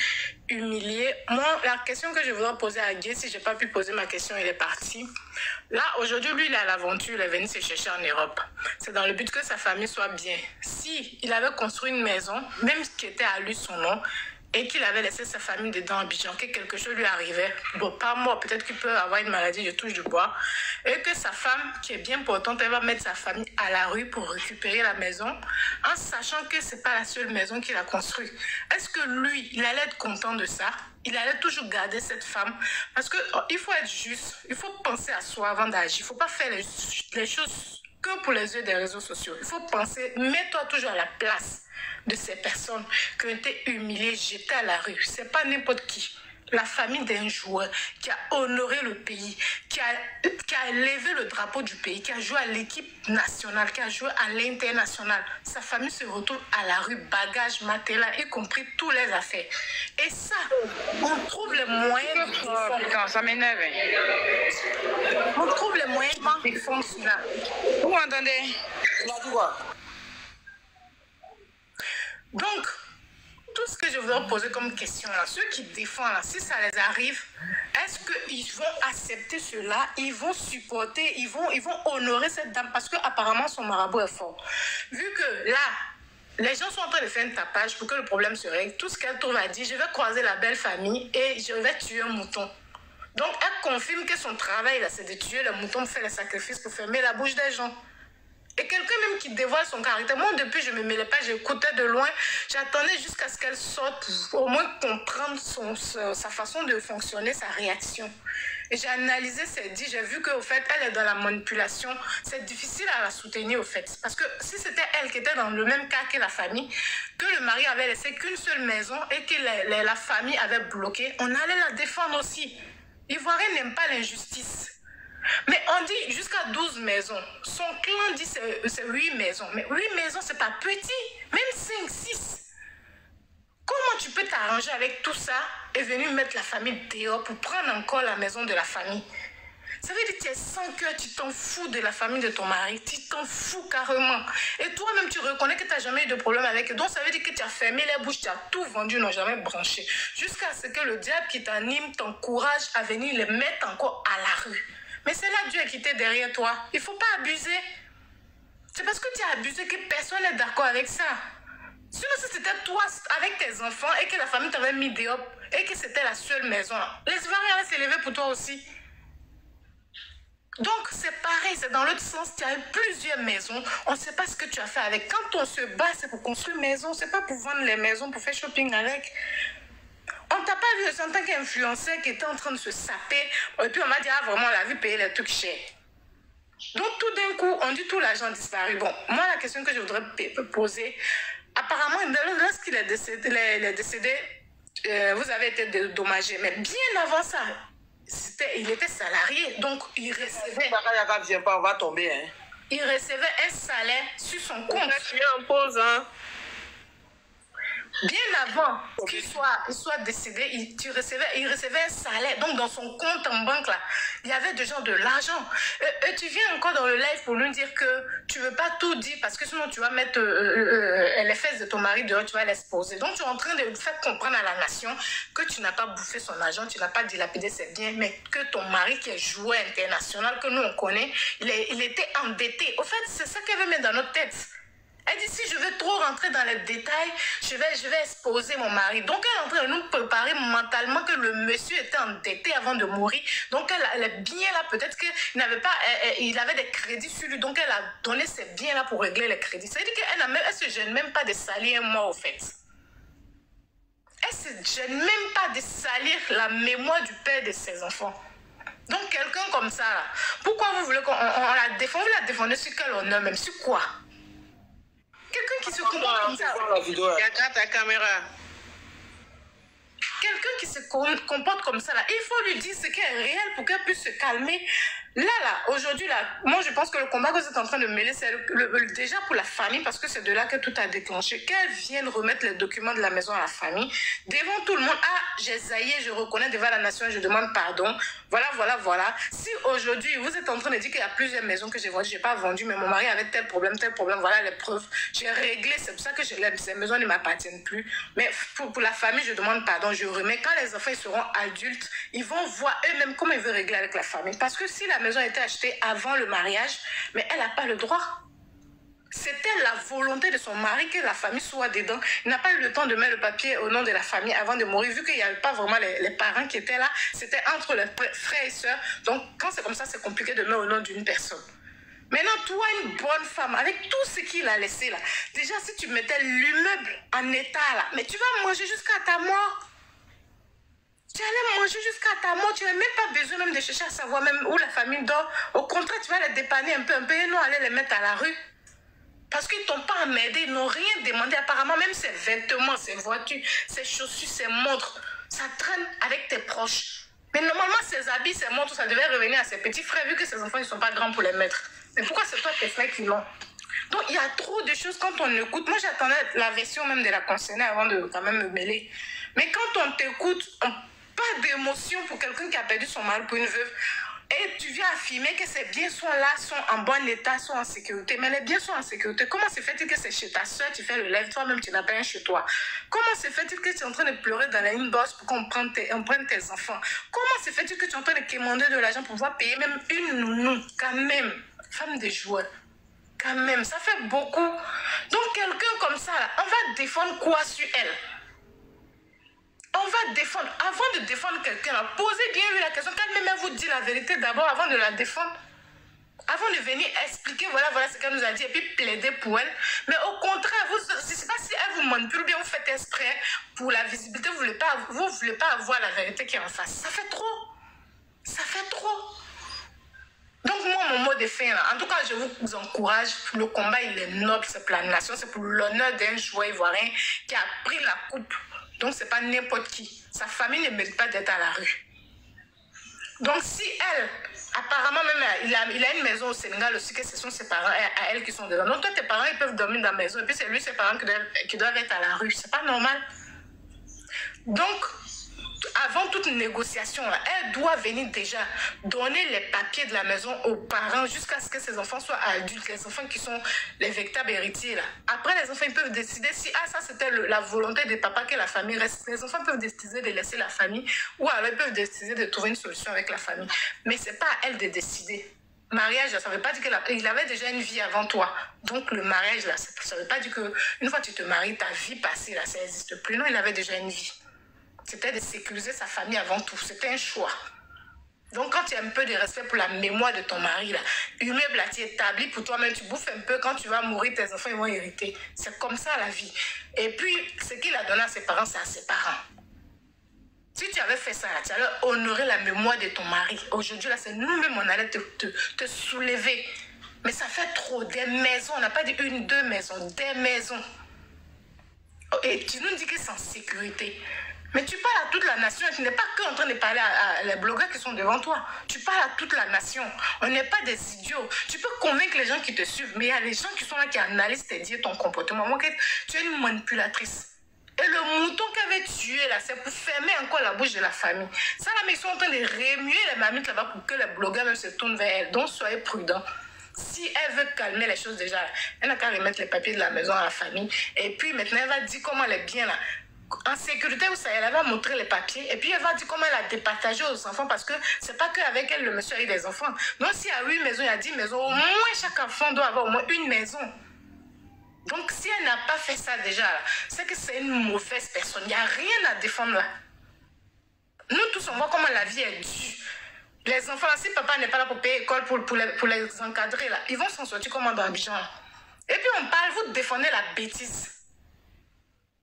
humiliée. Moi, la question que je voudrais poser à Guy, si je n'ai pas pu poser ma question, il est parti. Là, aujourd'hui, lui, il est à l'aventure, il est venu se chercher en Europe. C'est dans le but que sa famille soit bien. Si il avait construit une maison, même qui était à lui son nom, et qu'il avait laissé sa famille dedans à Abidjan, que quelque chose lui arrivait, bon, pas mort, peut-être qu'il peut avoir une maladie, je touche du bois, et que sa femme, qui est bien portante, elle va mettre sa famille à la rue pour récupérer la maison, en sachant que c'est pas la seule maison qu'il a construite. Est-ce que lui, il allait être content de ça? Il allait toujours garder cette femme? Parce que il faut être juste, il faut penser à soi avant d'agir, il faut pas faire les choses que pour les yeux des réseaux sociaux. Il faut penser, mets-toi toujours à la place de ces personnes qui ont été humiliées, jetées à la rue. C'est pas n'importe qui. La famille d'un joueur qui a honoré le pays, qui a élevé le drapeau du pays, qui a joué à l'équipe nationale, qui a joué à l'international. Sa famille se retrouve à la rue, bagages, matelas, y compris tous les affaires. Et ça, on trouve les moyens de défendre.
Putain, ça m'énerve.
On trouve les moyens de défendre cela.
Vous m'entendez?
Il a dit quoi?
Donc, tout ce que je voudrais poser comme question, là, ceux qui défendent, là, si ça les arrive, est-ce qu'ils vont accepter cela? Ils vont supporter, ils vont honorer cette dame parce qu'apparemment son marabout est fort. Vu que là, les gens sont en train de faire un tapage pour que le problème se règle. Tout ce qu'elle trouve à dire, je vais croiser la belle famille et je vais tuer un mouton. Donc, elle confirme que son travail, là, c'est de tuer le mouton, faire les sacrifices pour fermer la bouche des gens. Et quelqu'un même qui dévoile son caractère. Moi, depuis, je ne me mêlais pas, j'écoutais de loin. J'attendais jusqu'à ce qu'elle sorte pour au moins comprendre sa façon de fonctionner, sa réaction. Et j'ai analysé ses dits, j'ai vu qu'au fait, elle est dans la manipulation. C'est difficile à la soutenir, au fait. Parce que si c'était elle qui était dans le même cas que la famille, que le mari avait laissé qu'une seule maison et que la famille avait bloqué, on allait la défendre aussi. Ivoirien n'aime pas l'injustice. Mais on dit jusqu'à 12 maisons. Son clan dit c'est 8 maisons. Mais 8 maisons, c'est pas petit. Même 5, 6. Comment tu peux t'arranger avec tout ça et venir mettre la famille dehors pour prendre encore la maison de la famille? Ça veut dire que tu es sans cœur, tu t'en fous de la famille de ton mari. Tu t'en fous carrément. Et toi-même, tu reconnais que tu n'as jamais eu de problème avec eux. Donc, ça veut dire que tu as fermé les bouches, tu as tout vendu, n'ont jamais branché. Jusqu'à ce que le diable qui t'anime t'encourage à venir les mettre encore à la rue. Mais c'est là Dieu qui était derrière toi. Il ne faut pas abuser. C'est parce que tu as abusé que personne n'est d'accord avec ça. Sinon, si c'était toi avec tes enfants et que la famille t'avait mis dehors et que c'était la seule maison, les Ivoiriens allaient s'élever pour toi aussi. Donc, c'est pareil, c'est dans l'autre sens. Tu as eu plusieurs maisons. On ne sait pas ce que tu as fait avec. Quand on se bat, c'est pour construire une maison. Ce n'est pas pour vendre les maisons, pour faire shopping avec. On t'a pas vu en tant qu'influenceur qui était en train de se saper. Et puis on m'a dit, ah vraiment, on l'a vu payer les trucs chers. Donc tout d'un coup, on dit tout l'argent disparu. Bon, moi la question que je voudrais poser, apparemment, lorsqu'il est décédé, vous avez été dédommagé. Mais bien avant ça, il était salarié. Donc il recevait...
on va tomber, hein.
Il recevait un salaire sur son compte.
Tu es en pause, hein.
Bien avant qu'il soit décédé, il recevait un salaire. Donc, dans son compte en banque, là, il y avait déjà de l'argent. Et tu viens encore dans le live pour lui dire que tu ne veux pas tout dire parce que sinon, tu vas mettre les fesses de ton mari dehors, tu vas l'exposer. Donc, tu es en train de faire comprendre à la nation que tu n'as pas bouffé son argent, tu n'as pas dilapidé ses biens, mais que ton mari qui est joueur international, que nous, on connaît, il était endetté. Au fait, c'est ça qu'elle veut mettre dans notre tête. Elle dit, si je veux trop rentrer dans les détails, je vais exposer mon mari. Donc, elle est en train de nous préparer mentalement que le monsieur était endetté avant de mourir. Donc, elle est bien là. Peut-être qu'il il avait des crédits sur lui. Donc, elle a donné ses biens là pour régler les crédits. Ça veut dire qu'elle ne se gêne même pas de salir un mort, au fait. Elle ne se gêne même pas de salir la mémoire du père de ses enfants. Donc, quelqu'un comme ça, là, pourquoi vous voulez qu'on la défende? Vous la défendez sur quel honneur, même sur quoi? Quelqu'un qui se comporte comme ça.
Regarde ta caméra.
Quelqu'un qui se comporte comme ça, là, il faut lui dire ce qui est réel pour qu'elle puisse se calmer. Là, aujourd'hui, là, moi, je pense que le combat que vous êtes en train de mêler, c'est déjà pour la famille, parce que c'est de là que tout a déclenché. Qu'elle vienne remettre les documents de la maison à la famille, devant tout le monde. Ah, j'ai zaillé, je reconnais devant la nation, je demande pardon. Voilà. Si aujourd'hui, vous êtes en train de dire qu'il y a plusieurs maisons que j'ai vendues, je n'ai pas vendu, mais mon mari avait tel problème, voilà les preuves. J'ai réglé, c'est pour ça que ces maisons ne m'appartiennent plus. Mais pour la famille, je demande pardon, je remets. Quand les enfants ils seront adultes, ils vont voir eux-mêmes comment ils veulent régler avec la famille. Parce que si la maison a été achetée avant le mariage, mais elle n'a pas le droit. C'était la volonté de son mari que la famille soit dedans. Il n'a pas eu le temps de mettre le papier au nom de la famille avant de mourir, vu qu'il n'y avait pas vraiment les parents qui étaient là. C'était entre les frères et sœurs. Donc, quand c'est comme ça, c'est compliqué de mettre au nom d'une personne. Maintenant, toi, une bonne femme, avec tout ce qu'il a laissé là, déjà, si tu mettais l'immeuble en état là, mais tu vas manger jusqu'à ta mort. Tu allais manger jusqu'à ta mort, tu n'as même pas besoin même de chercher à savoir même où la famille dort. Au contraire, tu vas les dépanner un peu, et non aller les mettre à la rue. Parce qu'ils ne t'ont pas emmerdé, ils n'ont rien demandé. Apparemment, même ses vêtements, ses voitures, ses chaussures, ses montres, ça traîne avec tes proches. Mais normalement, ses habits, ses montres, ça devait revenir à ses petits frères, vu que ses enfants ne sont pas grands pour les mettre. Mais pourquoi c'est toi tes frères qui l'ont? Donc, il y a trop de choses quand on écoute. Moi, j'attendais la version même de la concernée avant de quand même me mêler. Mais quand on t'écoute, pas d'émotion pour quelqu'un qui a perdu son mari, pour une veuve. Et tu viens affirmer que ces biens sont là, sont en bon état, sont en sécurité. Mais les biens sont en sécurité. Comment se fait-il que c'est chez ta soeur, tu fais le live, toi-même tu n'as pas un chez toi? Comment se fait-il que tu es en train de pleurer dans la inbox pour qu'on prenne tes enfants? Comment se fait-il que tu es en train de quémander de l'argent pour pouvoir payer même une nounou? Quand même, femme de joueur. Quand même, ça fait beaucoup. Donc quelqu'un comme ça, là, on va défendre quoi sur elle? On va défendre. Avant de défendre quelqu'un, posez bien lui la question. Quand même vous dit la vérité d'abord avant de la défendre. Avant de venir expliquer, voilà ce qu'elle nous a dit, et puis plaider pour elle. Mais au contraire, je ne sais pas si elle vous manipule bien, vous faites exprès pour la visibilité, vous ne voulez pas avoir la vérité qui est en face. Ça fait trop. Ça fait trop. Donc moi, mon mot de fin, là, en tout cas, je vous encourage. Le combat, il est noble, c'est pour la nation, c'est pour l'honneur d'un joueur ivoirien qui a pris la coupe. Donc, ce n'est pas n'importe qui. Sa famille ne mérite pas d'être à la rue. Donc, si elle, apparemment même, il a une maison au Sénégal aussi, que ce sont ses parents à elle qui sont dedans. Donc, toi, tes parents, ils peuvent dormir dans la maison. Et puis, c'est lui, ses parents qui doivent être à la rue. C'est pas normal. Donc, avant toute négociation, là, elle doit venir déjà donner les papiers de la maison aux parents jusqu'à ce que ces enfants soient adultes, les enfants qui sont les véritables héritiers. Là. Après, les enfants ils peuvent décider si ça c'était la volonté des papas que la famille reste. Les enfants peuvent décider de laisser la famille ou alors ils peuvent décider de trouver une solution avec la famille. Mais ce n'est pas à elle de décider. Mariage, ça ne veut pas dire qu'il avait déjà une vie avant toi. Donc le mariage, là, ça ne veut pas dire qu'une fois que tu te maries, ta vie passée, là, ça n'existe plus. Non, il avait déjà une vie. C'était de sécuriser sa famille avant tout. C'était un choix. Donc, quand tu as un peu de respect pour la mémoire de ton mari, là, immeuble, là, tu établis pour toi-même, tu bouffes un peu. Quand tu vas mourir, tes enfants ils vont hériter. C'est comme ça la vie. Et puis, ce qu'il a donné à ses parents, c'est à ses parents. Si tu avais fait ça, là, tu allais honorer la mémoire de ton mari. Aujourd'hui, là, c'est nous-mêmes, on allait te soulever. Mais ça fait trop. Des maisons, on n'a pas dit une, deux maisons, des maisons. Et tu nous dis que c'est en sécurité. Mais tu parles à toute la nation, tu n'es pas que en train de parler à les blogueurs qui sont devant toi. Tu parles à toute la nation. On n'est pas des idiots. Tu peux convaincre les gens qui te suivent, mais il y a les gens qui sont là qui analysent tes dires, ton comportement. Moi, tu es une manipulatrice. Et le mouton qu'avait tué là, c'est pour fermer encore la bouche de la famille. Ça là, mais ils sont en train de remuer les mamites là-bas pour que les blogueurs même se tournent vers elle. Donc soyez prudents. Si elle veut calmer les choses déjà, elle n'a qu'à remettre les papiers de la maison à la famille. Et puis maintenant, elle va dire comment elle est bien là. En sécurité, elle va montrer les papiers et puis elle va dire comment elle a départagé aux enfants parce que c'est pas qu'avec elle, le monsieur a eu des enfants. Donc, s'il y a 8 maisons, il y a 10 maisons, au moins chaque enfant doit avoir au moins une maison. Donc, si elle n'a pas fait ça déjà, c'est que c'est une mauvaise personne. Il n'y a rien à défendre là. Nous tous, on voit comment la vie est dure. Les enfants, là, si papa n'est pas là pour payer l'école, pour les encadrer, là, ils vont s'en sortir comme dans Abidjan. Et puis, on parle, vous défendez la bêtise.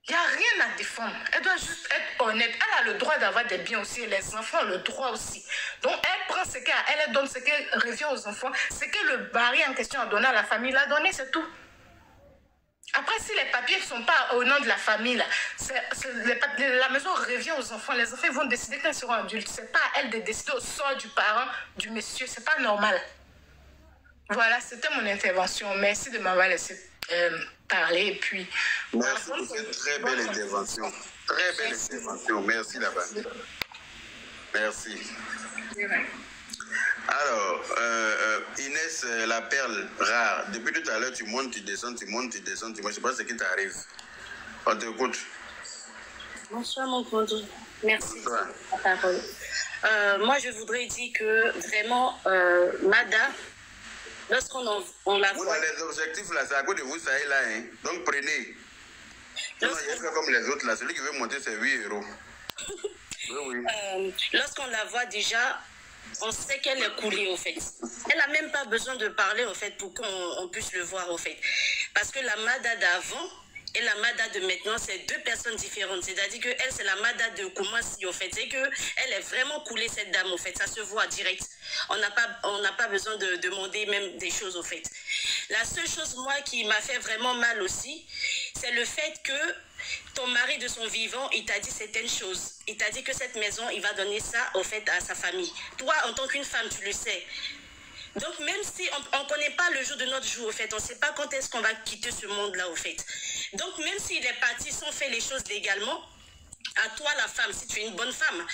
Il n'y a rien à défendre. Elle doit juste être honnête. Elle a le droit d'avoir des biens aussi. Et les enfants ont le droit aussi. Donc, elle prend ce qu'elle a. Elle donne ce qu'elle revient aux enfants. Ce que le baril en question a donné à la famille, l'a donné, c'est tout. Après, si les papiers ne sont pas au nom de la famille, là, la maison revient aux enfants. Les enfants vont décider quand ils seront adultes. Ce n'est pas à elle de décider au sort du parent, du monsieur. Ce n'est pas normal. Voilà, c'était mon intervention. Merci de m'avoir laissé parler. Et puis,
merci pour cette très belle intervention. Très belle intervention. Merci là-bas. Merci. Alors, Inès, la perle rare. Depuis tout à l'heure, tu montes, tu descends, tu montes, tu descends. Je ne sais pas ce qui t'arrive. On t'écoute.
Bonsoir, mon grand. Merci pour la parole. Moi, je voudrais dire que vraiment, Mada, lorsqu'on la voit...
Les objectifs, là, c'est à cause de vous, ça est là. Hein. Donc, prenez. Sinon, il y a comme les autres, là. Celui qui veut monter, c'est 8 €. Oui.
Lorsqu'on la voit déjà, on sait qu'elle est coulée, au fait. Elle n'a même pas besoin de parler, au fait, pour qu'on puisse le voir, au fait. Parce que la Mada d'avant et la Mada de maintenant, c'est deux personnes différentes. C'est-à-dire qu'elle, c'est la Mada de Koumassi, au fait. C'est qu'elle est vraiment coulée, cette dame, au fait. Ça se voit direct. On n'a pas besoin de demander même des choses, au fait. La seule chose, moi, qui m'a fait vraiment mal aussi, c'est le fait que ton mari de son vivant, il t'a dit certaines choses. Il t'a dit que cette maison, il va donner ça, au fait, à sa famille. Toi, en tant qu'une femme, tu le sais. Donc, même si on ne connaît pas le jour de notre jour, au fait, on ne sait pas quand est-ce qu'on va quitter ce monde-là, au fait. Donc, même s'il est parti sans faire les choses légalement, à toi, la femme, si tu es une bonne femme,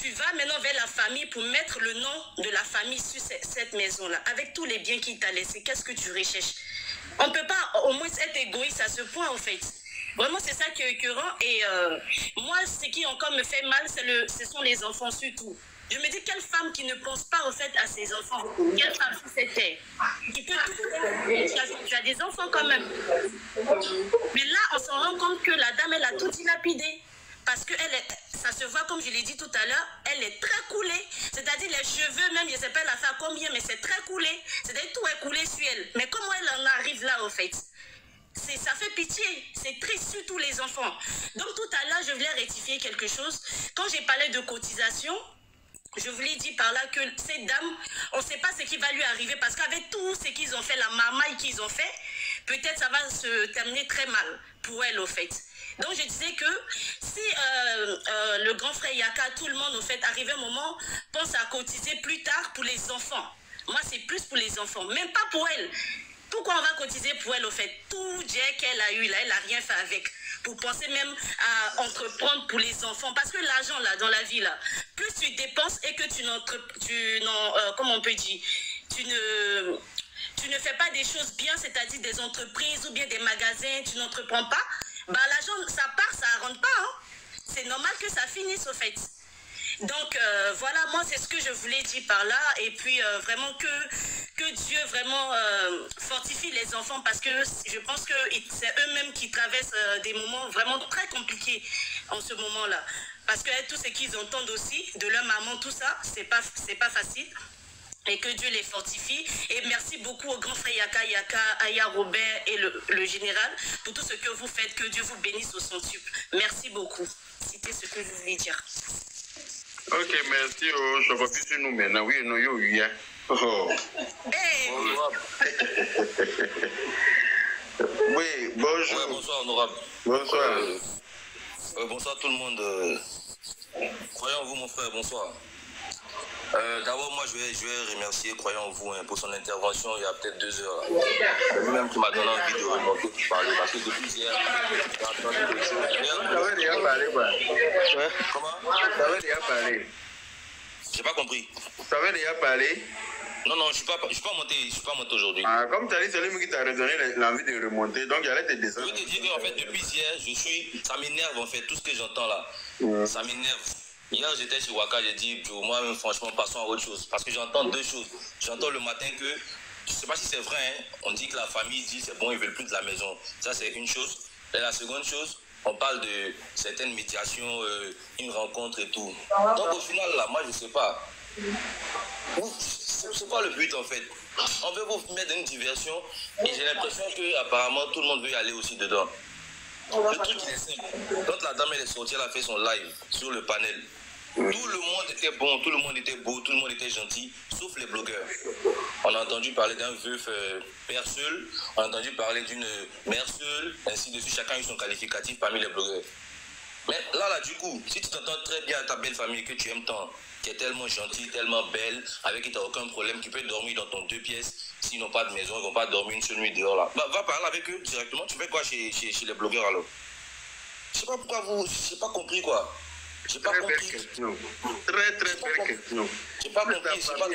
tu vas maintenant vers la famille pour mettre le nom de la famille sur cette maison-là, avec tous les biens qu'il t'a laissés. Qu'est-ce que tu recherches? On ne peut pas au moins être égoïste à ce point, en fait. Vraiment, c'est ça qui est écœurant. Et moi, ce qui encore me fait mal, ce sont les enfants surtout. Je me dis, quelle femme qui ne pense pas en fait à ses enfants? Quelle femme sur cette terre qui peut tout faire? Tu as des enfants quand même. Mais là, on s'en rend compte que la dame, elle a tout dilapidé. Parce que ça se voit, comme je l'ai dit tout à l'heure, elle est très coulée. C'est-à-dire les cheveux, même, je ne sais pas la faire combien, mais c'est très coulé. C'est-à-dire tout est coulé sur elle. Mais comment elle en arrive là, en fait? Ça fait pitié, c'est triste, surtout les enfants. Donc tout à l'heure, je voulais rectifier quelque chose. Quand j'ai parlé de cotisation, je vous l'ai dit par là que cette dame, on ne sait pas ce qui va lui arriver parce qu'avec tout ce qu'ils ont fait, la marmaille qu'ils ont fait, peut-être ça va se terminer très mal pour elle au fait. Donc je disais que si le grand frère Yaka, tout le monde au fait, arrive un moment, pense à cotiser plus tard pour les enfants. Moi c'est plus pour les enfants, même pas pour elle. Pourquoi on va cotiser pour elle au fait? Tout Dieu qu'elle a eu là, elle n'a rien fait avec. Pour penser même à entreprendre pour les enfants. Parce que l'argent là, dans la vie là, plus tu dépenses et que comment on peut dire, tu ne fais pas des choses bien, c'est-à-dire des entreprises ou bien des magasins, tu n'entreprends pas, bah l'argent ça part, ça ne rentre pas. Hein. C'est normal que ça finisse au fait. Donc voilà, moi c'est ce que je voulais dire par là. Et puis vraiment que Dieu vraiment fortifie les enfants parce que je pense que c'est eux-mêmes qui traversent des moments vraiment très compliqués en ce moment-là. Parce que tout ce qu'ils entendent aussi de leur maman, tout ça, c'est pas facile. Et que Dieu les fortifie. Et merci beaucoup au grand frère Yaka, Aya Robert et le général pour tout ce que vous faites. Que Dieu vous bénisse au centuple. Merci beaucoup. C'était ce que je voulais dire.
Ok, merci. Je reviens sur nous maintenant. Oui, non, yo, yeah. Oh.
Hey.
Oui, bonjour.
Ouais, bonsoir, honorable.
Bonsoir.
Bonsoir tout le monde. Croyez en vous, mon frère, bonsoir. D'abord, moi, je vais remercier Croyez en vous pour son intervention il y a peut-être 2 heures. C'est lui-même qui m'a donné envie de remonter pour parler. Parce que depuis hier, j'ai entendu des choses.
Tu avais déjà parlé, quoi.
Ouais. Comment?
Tu avais déjà parlé.
J'ai pas compris.
Tu avais déjà parlé?
Non, je suis pas monté aujourd'hui.
Ah, comme tu as dit, c'est lui qui t'a redonné l'envie de remonter, donc il allait te descendre.
Je veux te dire qu'en fait, depuis hier, ça m'énerve en fait, tout ce que j'entends là. Ça m'énerve. Hier, j'étais chez Waka, j'ai dit, moi, franchement, passons à autre chose. Parce que j'entends 2 choses. J'entends le matin que, je ne sais pas si c'est vrai, hein, on dit que la famille dit c'est bon, ils ne veulent plus de la maison. Ça, c'est une chose. Et la seconde chose, on parle de certaines médiations, une rencontre et tout. Donc, au final, là, moi, je ne sais pas. C'est pas le but, en fait. On veut vous mettre une diversion et j'ai l'impression qu'apparemment, tout le monde veut y aller aussi dedans. Le truc, il est simple. Quand la dame elle est sortie, elle a fait son live sur le panel. Tout le monde était bon, tout le monde était beau, tout le monde était gentil, sauf les blogueurs. On a entendu parler d'un veuf père seul, on a entendu parler d'une mère seule, ainsi de suite. Chacun a eu son qualificatif parmi les blogueurs. Mais là, du coup, si tu t'entends très bien à ta belle famille que tu aimes tant, qui est tellement gentille, tellement belle, avec qui tu n'as aucun problème, qui peut dormir dans ton 2 pièces, s'ils n'ont pas de maison, ils ne vont pas dormir une seule nuit dehors là. Bah, va parler avec eux directement. Tu fais quoi chez les blogueurs alors? Je sais pas pourquoi j'ai pas compris quoi. J'ai pas compris.
Belle question. Très belle question.
J'ai pas compris.
Qu'est-ce qu'on a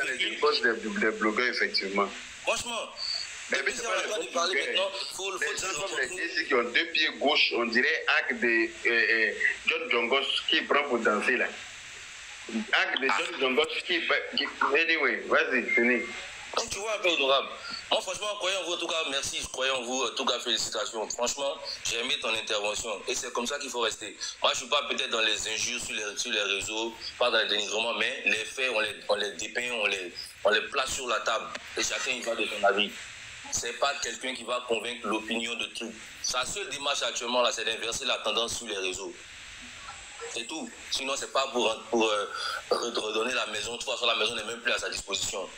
les poste des blogueurs effectivement?
Franchement.
Mais c'est pas le bon parler maintenant. Les gens comme les Jesse qui ont 2 pieds gauche, on dirait Hack de John Jongos qui prend pour danser là. Hack de John Jongos qui... Anyway, vas-y, finis.
Donc tu vois un peu honorable. Moi franchement, croyez en vous, en tout cas, merci, je croyais en vous, en tout cas, félicitations. Franchement, j'ai aimé ton intervention et c'est comme ça qu'il faut rester. Moi, je ne suis pas peut-être dans les injures sur les réseaux, pas dans les dénigrements, mais les faits, on les dépeint, on les place sur la table et chacun y va de son avis. C'est pas quelqu'un qui va convaincre l'opinion de tout. Sa seule démarche actuellement, là, c'est d'inverser la tendance sur les réseaux. C'est tout. Sinon, c'est pas pour redonner la maison. De toute façon, la maison n'est même plus à sa disposition.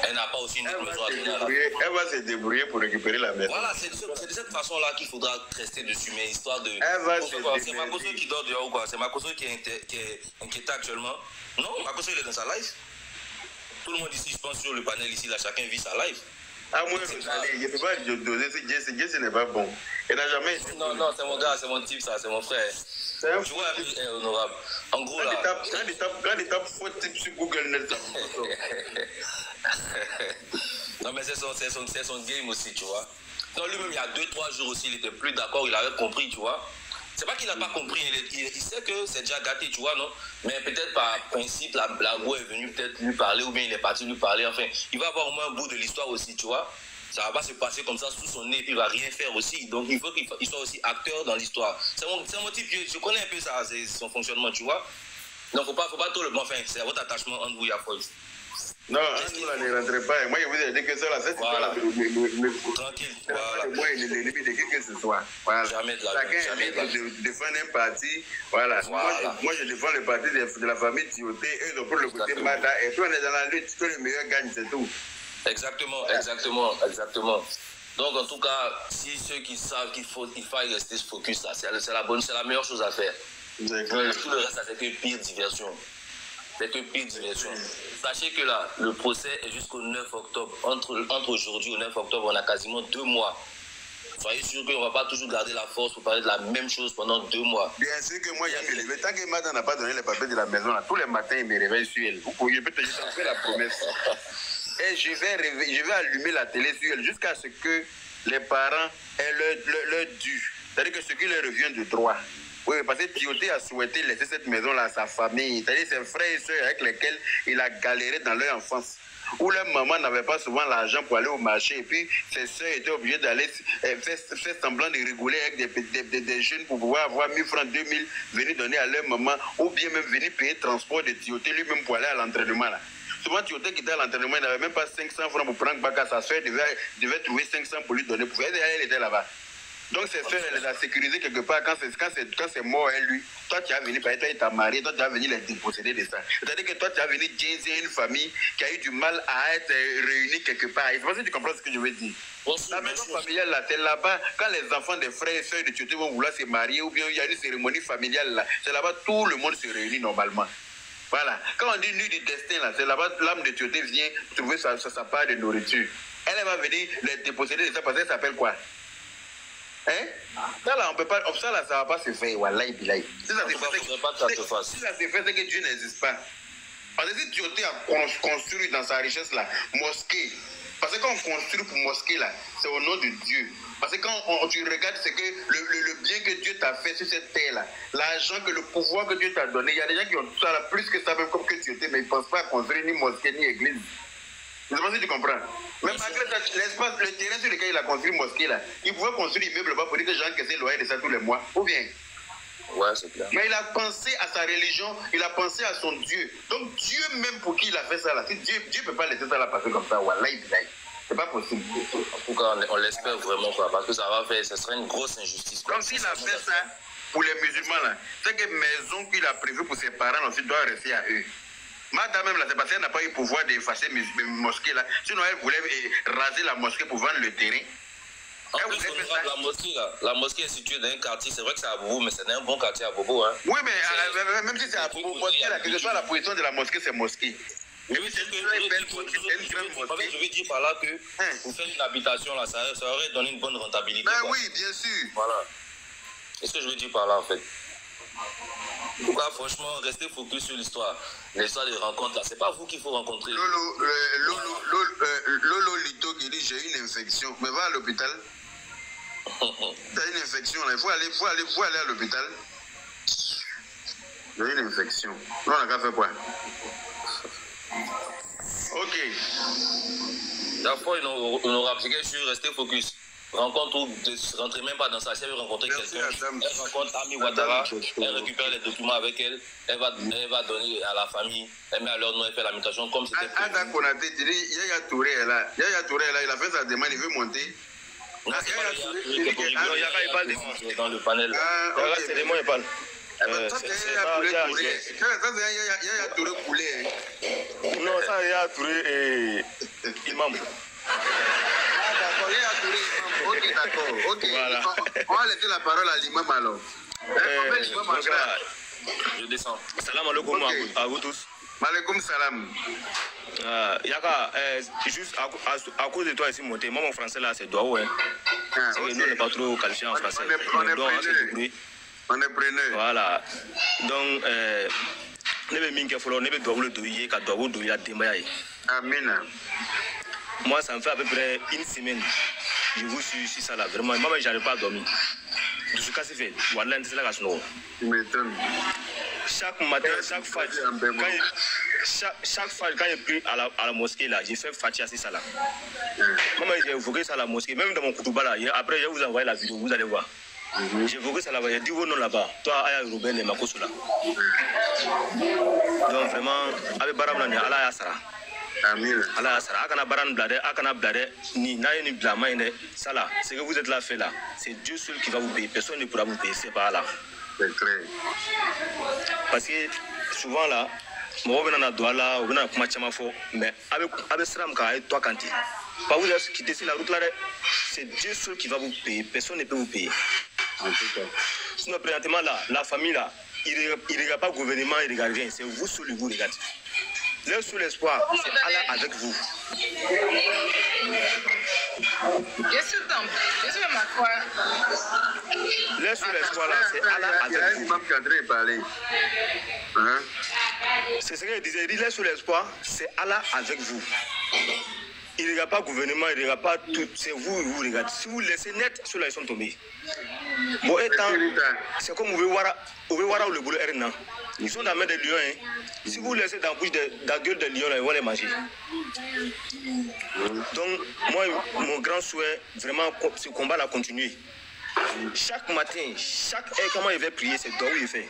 Elle n'a pas aussi une autre maison à donner.
Elle va se débrouiller pour récupérer la maison.
Voilà, c'est de cette façon-là qu'il faudra rester dessus. Mais histoire de... C'est Makoso qui dort dehors ou quoi? C'est Makoso qui est inquiété actuellement. Non, Makoso, il est dans sa live. Tout le monde ici, je pense, sur le panel ici, là, chacun vit sa life.
À moi, je ne peux pas doser, Jesse n'est pas bon. Il n'a jamais été.
Non, c'est mon gars, c'est mon type, ça, c'est mon frère. Tu vois, honorable. En gros, là.
Quand il tape faux type sur Google Net, ça.
Non, mais c'est son game aussi, tu vois. Non, lui-même, il y a 2-3 jours aussi, il était plus d'accord, il avait compris, tu vois. C'est pas qu'il n'a pas compris, il sait que c'est déjà gâté, tu vois, non? Mais peut-être par principe, la go est venue peut-être lui parler, ou bien il est parti lui parler, enfin, il va avoir au moins un bout de l'histoire aussi, tu vois. Ça va pas se passer comme ça sous son nez, et puis il va rien faire aussi. Donc il faut qu'il soit aussi acteur dans l'histoire. C'est mon type, je connais un peu ça, son fonctionnement, tu vois. Donc faut pas trop le bon, enfin, c'est votre attachement entre vous et Afroïs.
Non, nous là, ne rentrez pas. Moi, je vous ai dit que ça, là, c'est
voilà.
Tranquille. Voilà. Moi, il est limité de qui que ce soit. Voilà.
Jamais de la
chacun défend un parti. Voilà. Moi, je défends le parti de la famille Tioté. Eux, ils ont pour le côté Mada. Et puis, on est dans la lutte. Que le meilleur gagne, c'est tout.
Exactement. Donc, en tout cas, si ceux qui savent qu'il faille rester focus, là, c'est la meilleure chose à faire. Tout le reste, c'est que pire diversion. C'est que pire diversion. Sachez que là, le procès est jusqu'au 9 octobre. Entre aujourd'hui et le 9 octobre, on a quasiment 2 mois. Soyez sûr qu'on ne va pas toujours garder la force pour parler de la même chose pendant 2 mois.
Bien sûr que moi, il me réveille. Tant que Madame n'a pas donné les papiers de la maison, là, tous les matins, il me réveille sur elle. Vous pourriez peut-être faire la promesse. Et je vais allumer la télé sur elle jusqu'à ce que les parents aient leur dû. C'est-à-dire que ce qui leur revient de droit. Oui, parce que Tioté a souhaité laisser cette maison-là à sa famille. C'est-à-dire ses frères et soeurs avec lesquels il a galéré dans leur enfance. Où leur maman n'avait pas souvent l'argent pour aller au marché. Et puis, ses soeurs étaient obligées d'aller faire semblant de rigoler avec des jeunes pour pouvoir avoir 1000 francs, 2000, venir donner à leur maman. Ou bien même venir payer le transport de Tioté lui-même pour aller à l'entraînement. Là. Souvent, Tioté qui était à l'entraînement, il n'avait même pas 500 francs pour prendre bac à sa soeur. Devait trouver 500 pour lui donner. Elle était là-bas. Donc, ses soeurs, elle les a sécurisées quelque part. Quand c'est mort, elle, lui, toi, tu as venu, toi, il t'a marié, toi, tu as venu les déposséder de ça. C'est-à-dire que toi, tu as venu jaiser une famille qui a eu du mal à être réunie quelque part. Je pense que tu comprends ce que je veux dire. La maison familiale, là, c'est là-bas, quand les enfants des frères et soeurs de Tioté vont vouloir se marier, ou bien il y a une cérémonie familiale, là, c'est là-bas, tout le monde se réunit normalement. Voilà. Quand on dit nuit du destin, là, c'est là-bas, l'âme de Tioté vient trouver sa part de nourriture. Elle va venir les déposséder de ça parce qu'elle s'appelle quoi? Hein? Ça là, on peut pas, ça là, ça va pas se faire. Wallahi billahi. Si ça se fait, c'est que Dieu n'existe pas. Parce que si Tioté a construit dans sa richesse là, mosquée. Parce que quand on construit pour mosquée là, c'est au nom de Dieu. Parce que quand tu regardes, c'est que le bien que Dieu t'a fait sur cette terre là, l'argent, que le pouvoir que Dieu t'a donné, il y a des gens qui ont tout ça là, plus que ça, même comme que Tioté, mais ils ne pensent pas à construire ni mosquée ni église. Je ne sais pas si tu comprends. Mais malgré ça, l'espace, le terrain sur lequel il a construit une mosquée là, il pouvait construire immeuble là-bas pour dire que j'ai encaissé le loyer de ça tous les mois. Ou bien.
Ouais, c'est clair.
Mais il a pensé à sa religion, il a pensé à son Dieu. Donc Dieu même pour qui il a fait ça là, Dieu ne peut pas laisser ça là passer comme ça. Wallahi billahi. C'est pas possible.
En tout cas, on l'espère vraiment quoi, parce que ça va faire, ce serait une grosse injustice.
Comme s'il a fait ça pour les musulmans là, c'est que maison qu'il a prévue pour ses parents aussi doit rester à eux. Madame même là, c'est parce qu'elle n'a pas eu le pouvoir d'effacer les mosquées là. Sinon, elle voulait raser la mosquée pour vendre le terrain.
En plus, la mosquée est située dans un quartier, c'est vrai que c'est à Bobo, mais c'est un bon quartier à Bobo. Hein.
Oui, mais même si c'est à Bobo, mosquée là, que ce soit la position de la mosquée, c'est mosquée.
Oui, c'est que je veux dire par là que pour faire une habitation là, ça aurait donné une bonne rentabilité.
Ben oui, bien sûr.
Voilà. C'est ce que je veux dire par là en fait. En tout cas, franchement, restez focus sur l'histoire. L'histoire des rencontres là, c'est pas vous qu'il faut rencontrer.
Lolo Lito qui dit j'ai une infection, mais va à l'hôpital. T'as une infection là, il faut aller à l'hôpital. J'ai une infection. Non, on a qu'à faire quoi? Ok.
D'abord, honorable, c'est que je suis resté focus. Rencontre ou ne rentrez même pas dans ça. Si elle veut rencontrer quelqu'un, elle rencontre Ami Ouattara, elle récupère les documents avec elle, elle va donner à la famille, elle met à leur nom, elle fait la mutation comme c'était prévu.
Ada Konaté, tu dis, Yaya Touré est là. Yaya Touré est là, il a fait sa demande, il veut monter.
Non, c'est pas Yaya, il parle dans le panel.
Yaya,
c'est des mots, il parle.
Ça, c'est Yaya Touré coulé.
Non, ça, Yaya Touré et Imam.
Ok, d'accord. Ok. Voilà. On va laisser la parole à l'imam alors.
Je descends. Salam alaikum à vous tous.
Malekoum salam.
Yaka, juste à cause de toi ici monté, moi mon français là c'est doigt, ouais. C'est que nous on n'est pas trop qualifiés en français.
On est preneur.
Voilà. Donc, ne be min kɛ fɔlɔ ne be duwawu don I ye ka duwawu don I la denbaya ye.
Amina.
Moi ça me fait à peu près une semaine. Je vous suis sur ça là vraiment. Moi j'arrive pas à dormir. Dusukasi fait. Wallahi n tɛ se la ka sunɔgɔ.
Tu m'étonnes.
Chaque matin, chaque fois quand je prie à la mosquée là, j'ai fait Fatiha sur ça là. Moi j'ai évoqué ça à la mosquée, même dans mon Koutouba là. Après je vais vous envoyer la vidéo, vous allez voir. J'ai évoqué ça là-bas, j'ai dit vos noms là-bas. Toi, Aya Ruben et Makoso là. Donc vraiment, avec Baram là, Allah Yasara.
Amin.
Allah Yasara. Akana Baran Blade, Akana Blade, ni Naye ni Blamaine, ça là, ce que vous êtes là fait là, c'est Dieu seul qui va vous payer. Personne ne pourra vous payer, c'est pas là.
C'est clair.
Parce que souvent là, moi on a droit là, on a comment tu fort, mais avec Sram Ka et toi Kanti. Pas vous quitter sur la route là, c'est Dieu seul qui va vous payer. Personne ne peut vous payer. Sinon, présentement, là, la famille, là, il ne regarde pas le gouvernement, il ne regarde rien. C'est vous seul qui vous regardez. Leur seul espoir, c'est Allah avec vous. Leur seul espoir, là, c'est Allah avec vous. C'est ce que je disais. Leur seul espoir, c'est Allah avec vous. Il ne regarde pas le gouvernement, il ne regarde pas tout. C'est vous, vous regardez. Si vous laissez net, ceux-là, ils sont tombés. Bon, étant, c'est comme vous pouvez voir le boulot Erna. Ils sont dans la main des lions. Hein. Si vous laissez dans la bouche dans la gueule des lions, là, ils vont les manger. Donc, moi, mon grand souhait, vraiment, ce combat-là continue. Chaque matin, chaque heure, comment il va prier, c'est doigt où il fait.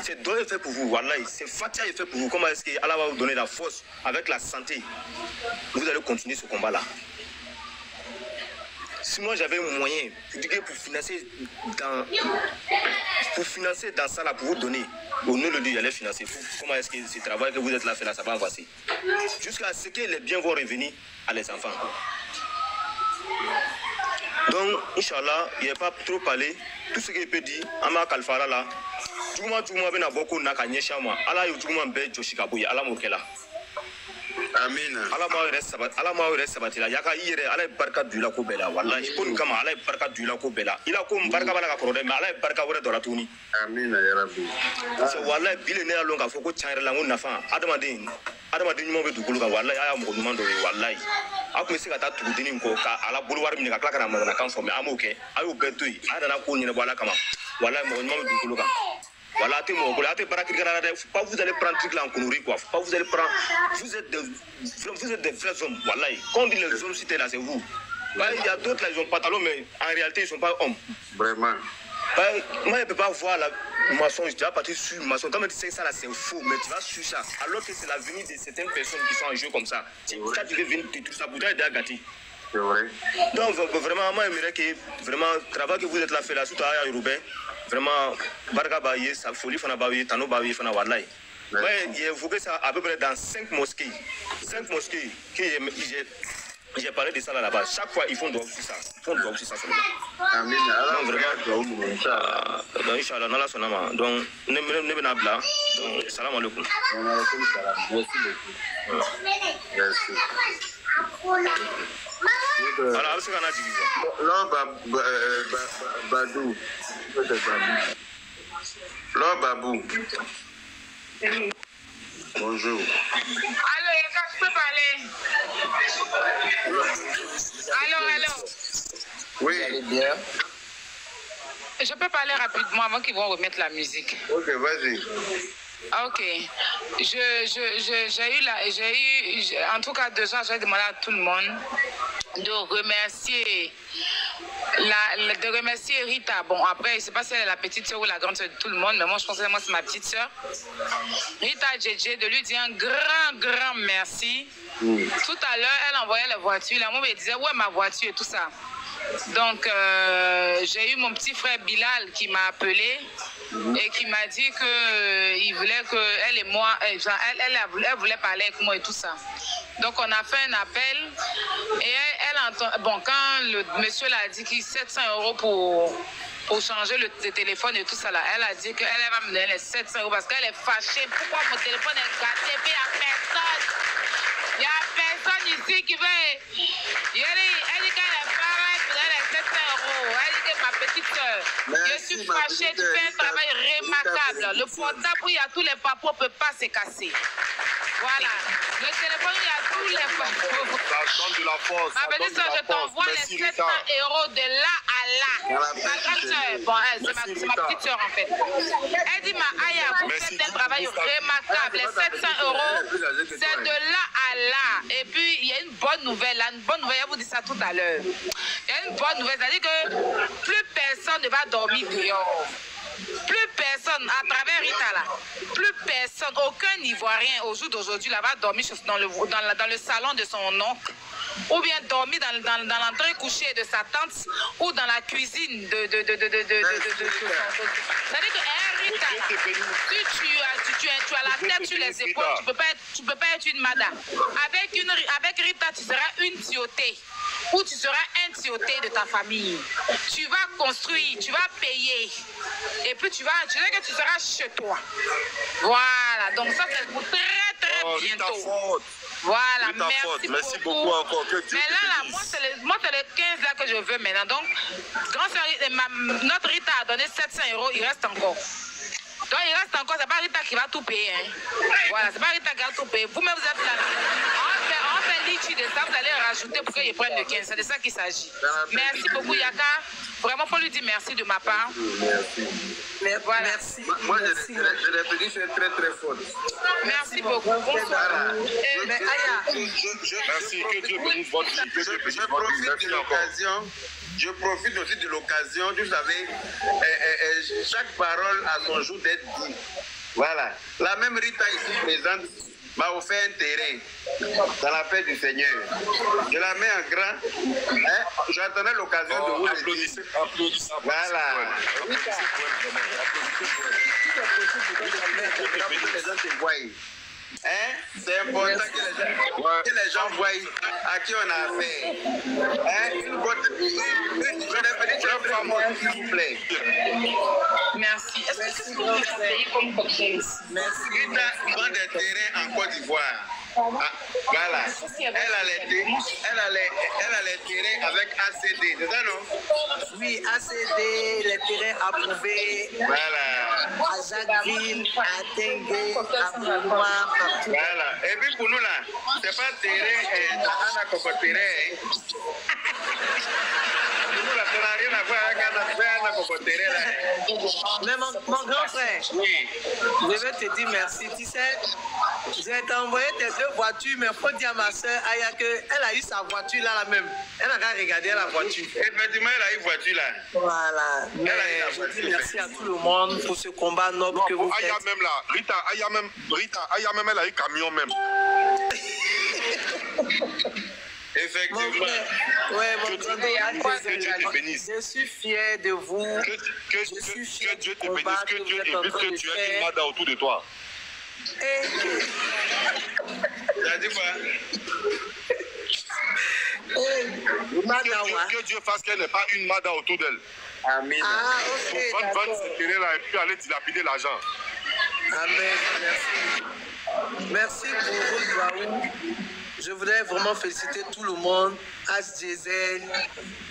C'est doigt fait pour vous, Wallahi. C'est Fatiha fait pour vous. Comment est-ce qu'Allah va vous donner la force avec la santé? Vous allez continuer ce combat-là. Si moi j'avais un moyen pour financer dans ça là, pour vous donner, au nom de Dieu, j'allais financer. Comment est-ce que ce travail que vous êtes là fait là, ça va avancer? Jusqu'à ce que les biens vont revenir à les enfants. Donc, Inch'Allah, il n'y a pas trop parlé. Tout ce qu'il peut dire, Ama Kalfara là, tout le monde a beaucoup de Kanyeshama. Allah est tout le monde bête, Joshikabu, Allah Mokela.
Amin.
Allah m'a reste sabati la. Yaka ire, Allah est barka du la Kobela. Wallahi, pour nous, Allah est barka du la Kobela. Il a comme barka bala problème, Allah est barka wala doratuni.
Amin, ya Rabbi.
So wallahi, billionaire longa foko changere la ngona fa. Adamadin mo be dugulu ka wallahi aya mo dumando wallahi. Aku se ka ta tugudini ko ka ala bulwar mi ka klaka na mo na kan fo me amoke. Ayo betoi, ada na ko ni wala kama. Wallahi mo dugulu ka. Voilà, pas vous allez prendre truc là en connerie quoi. Pas vous allez prendre. Vous êtes des vrais hommes. Voilà. Quand on dit les hommes cités là, c'est vous. Bah, il y a d'autres là, ils ont pantalon, mais en réalité, ils ne sont pas hommes.
Vraiment.
Bah, moi, je ne peux pas voir la maçon. Je dois partir sur le maçon. Quand tu sais ça là, c'est faux, mais tu vas sur ça. Alors que c'est l'avenir de certaines personnes qui sont en jeu comme ça. Ça, tu veux venir, tout ça, pour toi, il est gâté.
C'est vrai.
Donc, vraiment, moi, j'aimerais que vraiment, le travail que vous êtes là fait là, surtout à Yoruba. Vraiment, Barga Baye, sa folie fana Baye, Tano Baye fana Wallahi. Ouais, il faut que ça à peu près dans 5 mosquées. 5 mosquées que j'ai parlé de ça là-bas. Chaque fois, ils font droit sur ça. Ils font droit sur ça seulement.
Amin.
Donc vraiment, Inch'Allah, dans la sonama. Donc, ne venez pas. Donc, salam alaikum.
Merci beaucoup. Merci.
Alors, c'est qu'on a dit.
Non, Badou. Là, Babou. Bonjour.
Allô, je peux parler? Allô.
Oui.
Bien. Je peux parler rapidement avant qu'ils vont remettre la musique.
Ok, vas-y.
Ok. J'ai eu, en tout cas, 2 ans, j'ai demandé à tout le monde de remercier Rita. Bon, après, je ne sais pas si elle est la petite soeur ou la grande soeur de tout le monde, mais moi, je pense que c'est ma petite soeur. Rita Djedje, de lui dire un grand merci. Tout à l'heure, elle envoyait la voiture. La maman me disait, ouais, ma voiture et tout ça. Donc, j'ai eu mon petit frère Bilal qui m'a appelé et qui m'a dit qu'il voulait qu'elle et moi, elle voulait parler avec moi et tout ça. Donc, on a fait un appel et elle entend. Bon, quand le monsieur l'a dit qu'il 700 € pour changer le téléphone et tout ça là. Elle a dit qu'elle va me donner les 700 € parce qu'elle est fâchée. Pourquoi mon téléphone est gâté et puis il n'y a personne ici qui veut. Elle dit qu'elle est parée, elle donne les 700 €. Elle dit que ma petite soeur, je suis fâchée, tu fais un travail remarquable. Le portable où il y a tous les papiers ne peut pas se casser. Voilà. Le téléphone, il y a tous les papiers.
Ça donne de la force.
Ma petite soeur, je t'envoie les 700 € de là à là. Ma grande soeur, bon, c'est ma petite soeur en fait. Elle dit, ma Aya, vous faites un travail remarquable. Les 700 €, c'est de là à là. Et puis, il y a une bonne nouvelle. Une bonne nouvelle, je vous dis ça tout à l'heure. Il y a une bonne nouvelle, c'est-à-dire que plus personne ne va dormir dehors. Plus personne, à travers Rita là, plus personne, aucun Ivoirien au jour d'aujourd'hui là va dormir dans le salon de son oncle, ou bien dormir dans l'entrée couchée de sa tante, ou dans la cuisine de c'est-à-dire que Rita, si tu as la tête sur les épaules, tu peux pas être une madame. Avec Rita, tu seras une tiotée. Ou tu seras un tioté de ta famille. Tu vas construire, tu vas payer. Et puis tu sais que tu seras chez toi. Voilà, donc ça c'est pour très bientôt. Voilà, merci beaucoup encore. Mais là, moi c'est le 15 là que je veux maintenant. Donc, notre Rita a donné 700 €, il reste encore. Donc il reste encore, c'est pas Rita qui va tout payer. Hein. Voilà, c'est pas Rita qui va tout payer. Vous-même vous êtes là. On fait litchi de ça, vous allez rajouter pour qu'il prenne le 15. C'est de ça qu'il s'agit. Merci beaucoup Yaka. Vraiment, il faut lui dire merci de ma part.
Merci.
Voilà.
Merci. Moi, je l'ai dit, c'est très fort.
Merci beaucoup. Bonsoir.
Mais Aya,
merci, que Dieu bénisse votre vie.
Je profite de l'occasion. Je profite aussi de l'occasion, vous savez, chaque parole a son jour d'être dit. Voilà. La même Rita ici présente m'a offert un terrain dans la paix du Seigneur. Je la mets en grand. Hein? J'attendais l'occasion de vous le dire.
Applaudissez.
Voilà. Hein? C'est important que les gens voient à qui on a affaire. Hein? S'il vous plaît.
Merci. Est-ce que vous avez comme cocktail?
Merci. Rita vend des terrains en Côte d'Ivoire. Ah, voilà. Elle a les terrains avec ACD, c'est ça non?
Oui, ACD, les terrains approuvés.
Voilà.
À Jacquesville, à Tengue, à Bouloir, partout.
Voilà. Et puis pour nous là, c'est pas terrain dans un cocoterrain. Nous là, ça n'a rien à voir avec un cocoterrain là.
Mais mon grand frère,
oui.
Je vais te dire merci. Tu sais, je vais t'envoyer tes 2 voitures, mais il faut dire à ma soeur Aya qu'elle a eu sa voiture là même. Elle n'a qu'à regarder la voiture.
Effectivement, elle a eu voiture là.
Voilà. Mais je dis merci à tout le monde pour ce combat noble que vous faites.
Aya même là, Rita, Aya même, elle a eu camion même.
Effectivement.
Que Dieu te bénisse.
Je suis fier de vous.
Que Dieu te bénisse, que Dieu évite que tu aies une mada autour de toi.
T'as dit quoi?
Que Dieu fasse qu'elle n'ait pas une mada autour d'elle.
Amen.
Ah, ok.
Pour vendre ce terrain-là et puis aller dilapider l'argent.
Amen. Merci. Merci pour vos doigts. Je voudrais vraiment féliciter tout le monde. As Diesel,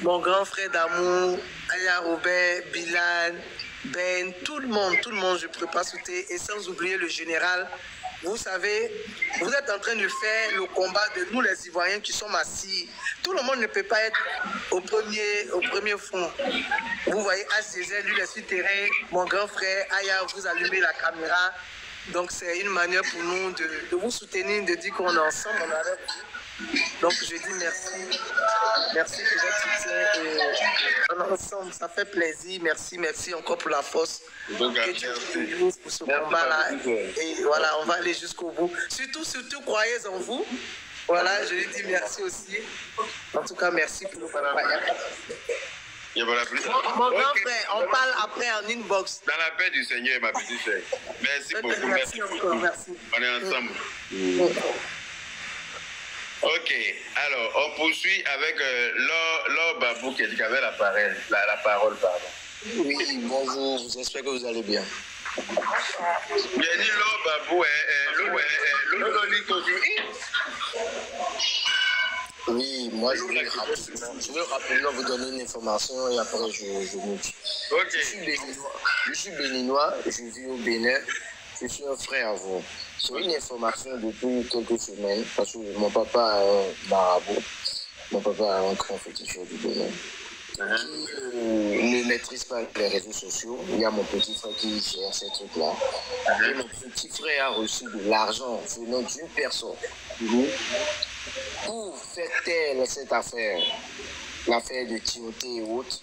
mon grand frère d'amour, Aya Robert, Bilal, Ben, tout le monde, je ne peux pas sauter. Et sans oublier le général. Vous savez, vous êtes en train de faire le combat de nous les Ivoiriens qui sommes assis. Tout le monde ne peut pas être au premier front. Vous voyez As Diesel, lui, les souterrains, mon grand frère, Aya, vous allumez la caméra. Donc c'est une manière pour nous de vous soutenir, de dire qu'on est ensemble, on est avec vous. Donc je dis merci. Merci pour votre soutien. Et on est ensemble, ça fait plaisir. Merci encore pour la force. Que Dieu vous bénisse pour ce combat-là. Et voilà, on va aller jusqu'au bout. Surtout, croyez en vous. Voilà, je lui dis merci aussi. En tout cas, merci pour le combat. Mon grand frère, on parle après en inbox.
Dans la paix du Seigneur, ma petite soeur. Merci beaucoup.
Merci encore, merci.
On est ensemble. Ok, alors on poursuit avec Laure Babou qui avait la parole.
Oui, bonjour, j'espère que vous allez bien.
J'ai dit l'eau, babou,
Oui, moi je veux rapidement vous donner une information et après je vous dis.
Okay.
Je suis béninois, je vis au Bénin, je suis un frère à vous. C'est une information depuis quelques semaines parce que mon papa est un marabout, mon papa est un grand féticheur du Bénin. Qui ne maîtrise pas les réseaux sociaux. Il y a mon petit frère qui gère ces trucs-là. Et mon petit frère a reçu de l'argent venant d'une personne pour faire taire cette affaire, l'affaire de Timothée et autres.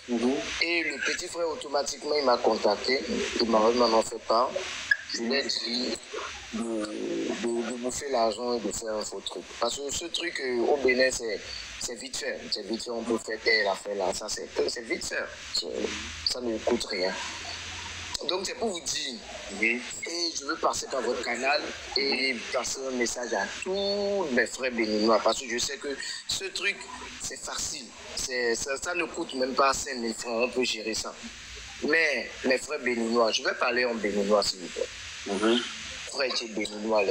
Et le petit frère, automatiquement, il m'a contacté. Il m'a vraiment fait part. Je lui ai dit de bouffer l'argent et de faire un faux truc. Parce que ce truc au Bénin, c'est vite fait. C'est vite fait, on peut faire telle affaire là. Ça, c'est vite fait. Ça ne coûte rien. Donc, c'est pour vous dire. Et je veux passer par votre canal et passer un message à tous mes frères béninois. Parce que je sais que ce truc, c'est facile. Ça ne coûte même pas 5 000 francs. On peut gérer ça. Mais mes frères béninois, je vais parler en béninois s'il vous plaît. Frère béninois,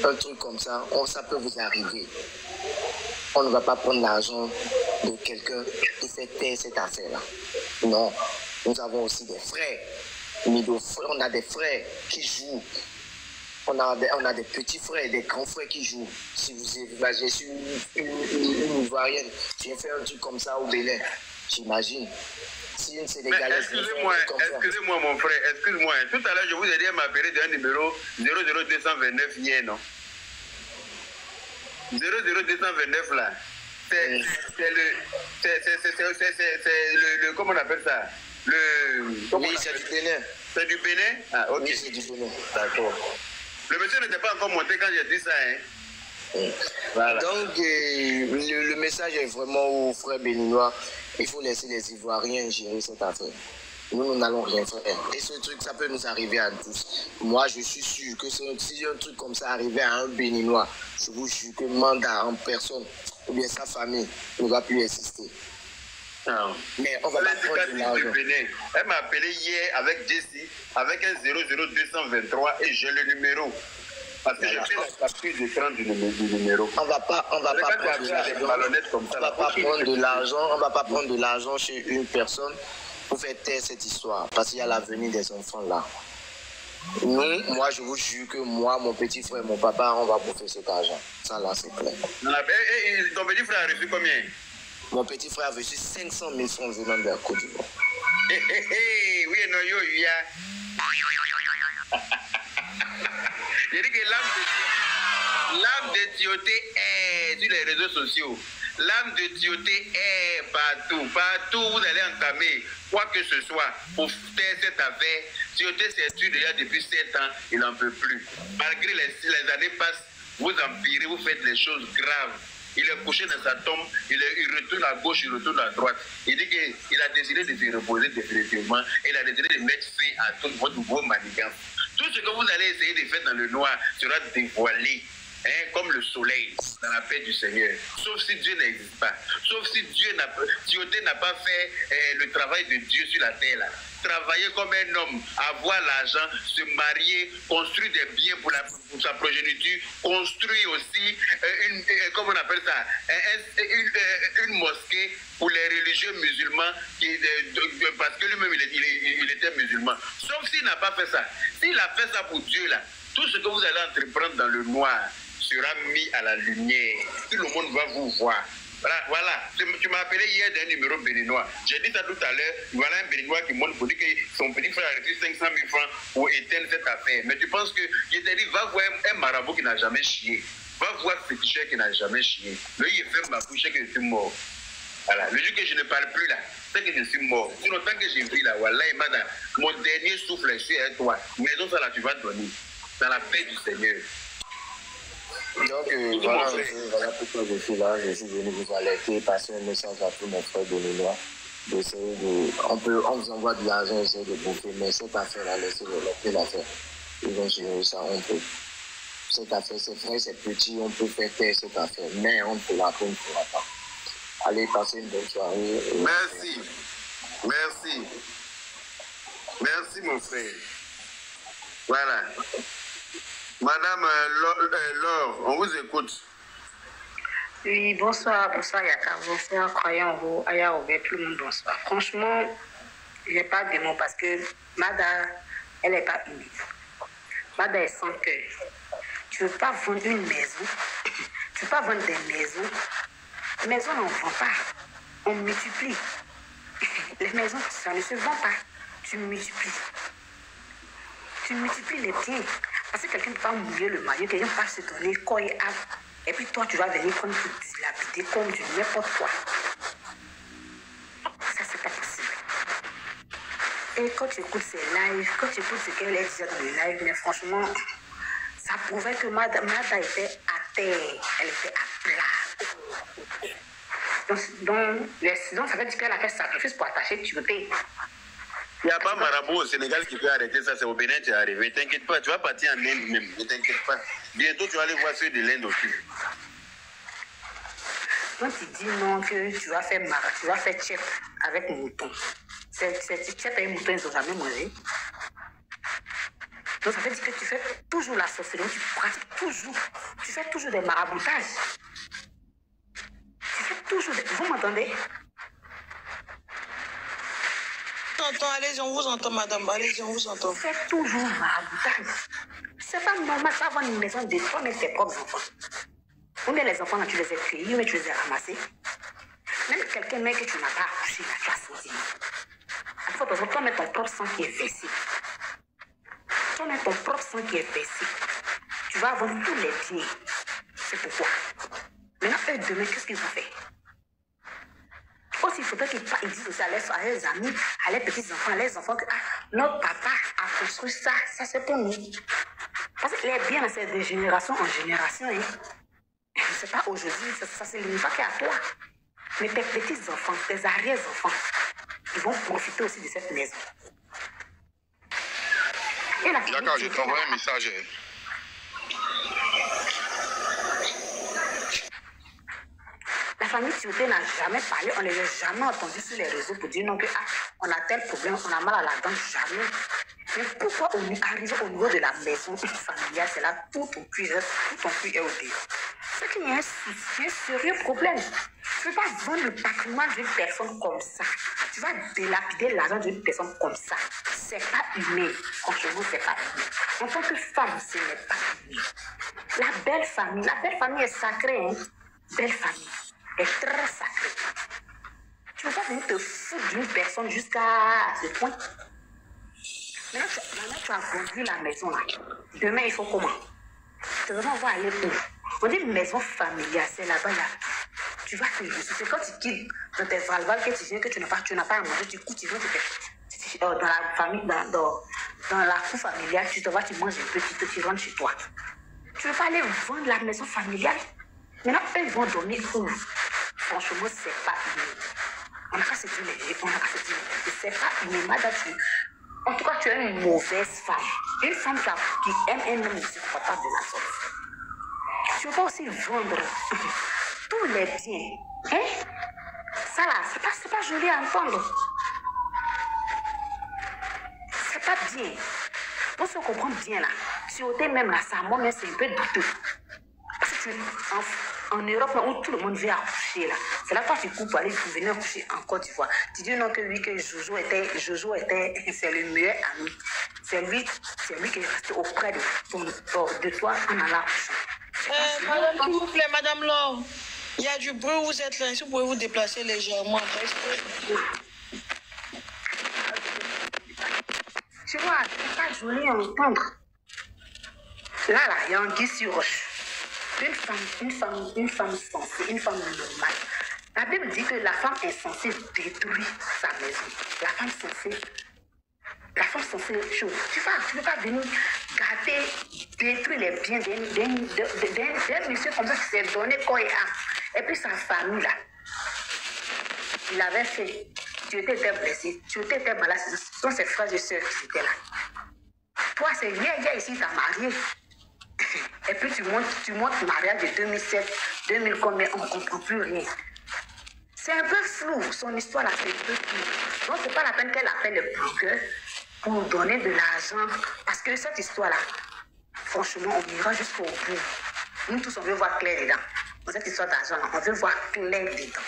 un truc comme ça, ça peut vous arriver. On ne va pas prendre l'argent de quelqu'un qui fait taire cette affaire-là. Non, nous avons aussi des frères. On a des frères qui jouent. On a des petits frères, des grands frères qui jouent. Si vous imaginez, je suis une Ivoirienne, j'ai fait un truc comme ça au Bénin, j'imagine. Si une Sénégalaise.
Excusez-moi mon frère, excuse-moi. Tout à l'heure, je vous ai dit à m'appeler d'un numéro 00229 hier, non? 00229 là, c'est le comment on appelle ça?
Oui, c'est du Bénin.
C'est du Bénin? Ah, ok.
Oui, c'est du Bénin.
D'accord. Le monsieur n'était pas encore monté quand j'ai dit ça, hein?
Voilà. Donc, le message est vraiment aux frères béninois. Il faut laisser les Ivoiriens gérer cette affaire. Nous n'allons rien faire. Et ce truc, ça peut nous arriver à tous. Moi, je suis sûr que si un truc comme ça arrivait à un Béninois, je vous jure que mandat en personne, ou bien sa famille, ne va plus exister.
Non.
Mais on va pas prendre de l'argent.
Elle m'a appelé hier avec Jessie, avec un 00223 et j'ai le numéro. Parce que j'ai fait la capture d'écran du numéro.
On va pas prendre de l'argent. On va pas prendre de l'argent chez une personne pour faire taire cette histoire. Parce qu'il y a l'avenir des enfants là. Moi, je vous jure que moi, mon petit frère, mon papa, on va bouffer cet argent. Ça là, c'est clair.
Et ton petit frère a reçu combien?
Mon petit frère a reçu 500 000 francs venant de la Côte d'Ivoire.
Oui, non, il y a. J'ai dit que l'âme de Timothée est sur les réseaux sociaux. L'âme de Timothée est partout. Partout où vous allez entamer quoi que ce soit pour faire cette affaire. Timothée s'est tué déjà depuis 7 ans, il n'en peut plus. Malgré les années passent, vous empirez, vous faites des choses graves. Il est couché dans sa tombe, il retourne à gauche, il retourne à droite. Il dit qu'il a décidé de se reposer définitivement et il a décidé de mettre fin à tout votre nouveau manigance. Tout ce que vous allez essayer de faire dans le noir sera dévoilé, hein, comme le soleil dans la paix du Seigneur. Sauf si Dieu n'existe pas. Sauf si Timothée n'a pas fait le travail de Dieu sur la terre là. Travailler comme un homme, avoir l'argent, se marier, construire des biens pour sa progéniture, construire aussi, comment on appelle ça, une mosquée pour les religieux musulmans, parce que lui-même il était musulman. Sauf s'il n'a pas fait ça. S'il a fait ça pour Dieu là, tout ce que vous allez entreprendre dans le noir sera mis à la lumière. Tout le monde va vous voir. Voilà. Tu m'as appelé hier d'un numéro béninois. J'ai dit ça tout à l'heure. Voilà un béninois qui montre pour dire que son petit frère a reçu 500 000 francs pour éteindre cette affaire. Mais tu penses que, je t'ai dit, va voir un marabout qui n'a jamais chié. Va voir ce féticheur qui n'a jamais chié. Lui, il ferme ma bouche et que je suis mort. Voilà. Le jour que je ne parle plus là, c'est que je suis mort. Tout le temps que j'ai vu là, voilà, mon dernier souffle est sur toi. Maison, ça là, tu vas donner. Dans la paix du Seigneur.
Donc voilà pourquoi je suis là, je suis venu vous alerter, passer un message à tous mes frères béninois, d'essayer on vous envoie de l'argent, essayer de bouffer, mais cette affaire-là, laissez la faire. Ils vont gérer ça, on peut. Cette affaire, c'est vrai, c'est petit, on peut faire taire cette affaire, mais on ne pourra pas. Allez, passez une bonne soirée.
Merci. Merci. Merci, mon frère. Voilà. Madame Laure, on vous écoute.
Oui, bonsoir, Yaka, bonsoir, croyant vous, Aya, tout le monde, bonsoir. Franchement, je n'ai pas de mots parce que Mada, elle n'est pas unique. Mada est sans cœur. Tu ne veux pas vendre une maison, tu ne veux pas vendre des maisons. Les maisons, on ne vend pas, on multiplie. Les maisons, ça ne se vend pas, tu multiplies. Tu multiplies les biens. Parce que quelqu'un ne peut pas mouiller le maillot, quelqu'un ne peut pas se donner corps et âme. Et puis toi, tu vas venir comme tu dilapider, comme du n'importe quoi. Ça, c'est pas possible. Et quand tu écoutes ses lives, quand tu écoutes ce qu'elle disait dans le live, mais franchement, ça prouvait que Mada était à terre. Elle était à plat. Donc ça veut dire qu'elle a fait sacrifice pour attacher Timothée.
Il n'y a pas marabout au Sénégal qui peut arrêter ça, c'est au Bénin qui est arrivé. Ne t'inquiète pas, tu vas partir en Inde même, ne t'inquiète pas. Bientôt, tu vas aller voir ceux de l'Inde aussi.
Quand tu dis non, que tu vas faire tchèp avec mouton. C'est tchèp et mouton, ils n'ont jamais mangé. Donc ça veut dire que tu fais toujours la sorcellerie, tu pratiques toujours, tu fais toujours des maraboutages. Tu fais toujours des... Vous m'entendez?
Allez-y, on vous entend, madame. Allez-y, on vous entend.
Fais toujours maraboutage. C'est pas normal, ça va une maison de toi, mais tes propres enfants. Ou bien les enfants, là, tu les as créés, mais tu les as ramassés. Même quelqu'un, mec, que tu n'as pas accouché, là, tu as senti. Il faut toi mettre ton propre sang qui est versé. Toi mettre ton propre sang qui est versé. Tu vas avoir tous les biens. C'est pourquoi. Maintenant, eux, demain, qu'est-ce qu'ils ont fait? Aussi, il faudrait qu'ils disent aussi à leurs amis, à leurs petits-enfants, à leurs enfants que notre papa a construit ça, ça c'est pour nous. Parce que les biens, c'est de génération en génération. Hein. C'est pas aujourd'hui, ça c'est limité qu'à toi. Mais tes petits-enfants, tes arrière-enfants, ils vont profiter aussi de cette maison.
D'accord, je t'envoie un message.
La famille Timothée n'a jamais parlé, on ne les a jamais entendus sur les réseaux pour dire non que on a tel problème, on a mal à la dent, jamais. Mais pourquoi on est arrivé au niveau de la maison familiale, c'est là tout ton cul est au dehors. C'est qu'il y a un sérieux problème. Tu ne peux pas vendre le patrimoine d'une personne comme ça. Tu vas délapider l'argent d'une personne comme ça. C'est pas humain. Franchement, c'est pas humain. En tant que femme, ce n'est pas humain. La belle famille est sacrée. Hein? Belle famille est très sacrée. Tu ne peux pas venir te foutre d'une personne jusqu'à ce point. Maintenant, tu as vendu la maison là. Demain, il faut comment? On va aller où? On dit une maison familiale, c'est là-bas là. Tu vas te juste. C'est quand tu quittes dans tes valvales que tu viens, que tu n'as pas à manger, tu cours, tu viens, dans la famille, dans la cour familiale, tu te vas, tu manges un peu, tu rentres chez toi. Tu ne veux pas aller vendre la maison familiale? Maintenant, eux, ils vont dormir où? Franchement, c'est pas humain. On n'a qu'à se dire les on n'a qu'à se dire c'est pas humain. Madame, en tout cas, tu es une mauvaise femme. Une femme qui aime un homme ne se croit pas de la sorte. Tu ne veux pas aussi vendre tous les biens. Hein? Ça là, c'est pas joli à entendre. C'est pas bien. Pour se comprendre bien là, sur tes même là, ça moi c'est un peu douteux. Parce que en Europe, où tout le monde vient accoucher, là, c'est là que tu coupes pour aller venir accoucher en Côte d'Ivoire. Tu dis non que oui, que Jojo était c'est le meilleur ami. C'est lui qui est resté auprès de toi en allant accoucher.
Madame, s'il vous plaît, Madame Laure, il y a du bruit, vous êtes là, si vous pouvez vous déplacer légèrement.
Tu vois, c'est pas joli à entendre. Là, il y a un guy sur roche. Une femme sensée, une femme normale. La Bible dit que la femme insensée détruit sa maison. La femme sensée, chose. Tu ne peux pas venir gâter, détruire les biens d'un monsieur comme ça qui s'est donné corps et âme. Et puis sa famille là, il avait fait. Tu étais blessé, tu étais malade. Ce sont ses frères et sœurs qui étaient là. Toi, c'est viens ici, t'as marié. Et puis tu montes mariage de 2007, 2000 combien, on ne comprend plus rien. C'est un peu flou, son histoire là, c'est un peu flou. Donc, c'est pas la peine qu'elle appelle le blogueur pour donner de l'argent. Parce que cette histoire-là, franchement, on ira jusqu'au bout. Nous tous, on veut voir clair dedans. Dans cette histoire d'argent-là, on veut voir clair dedans.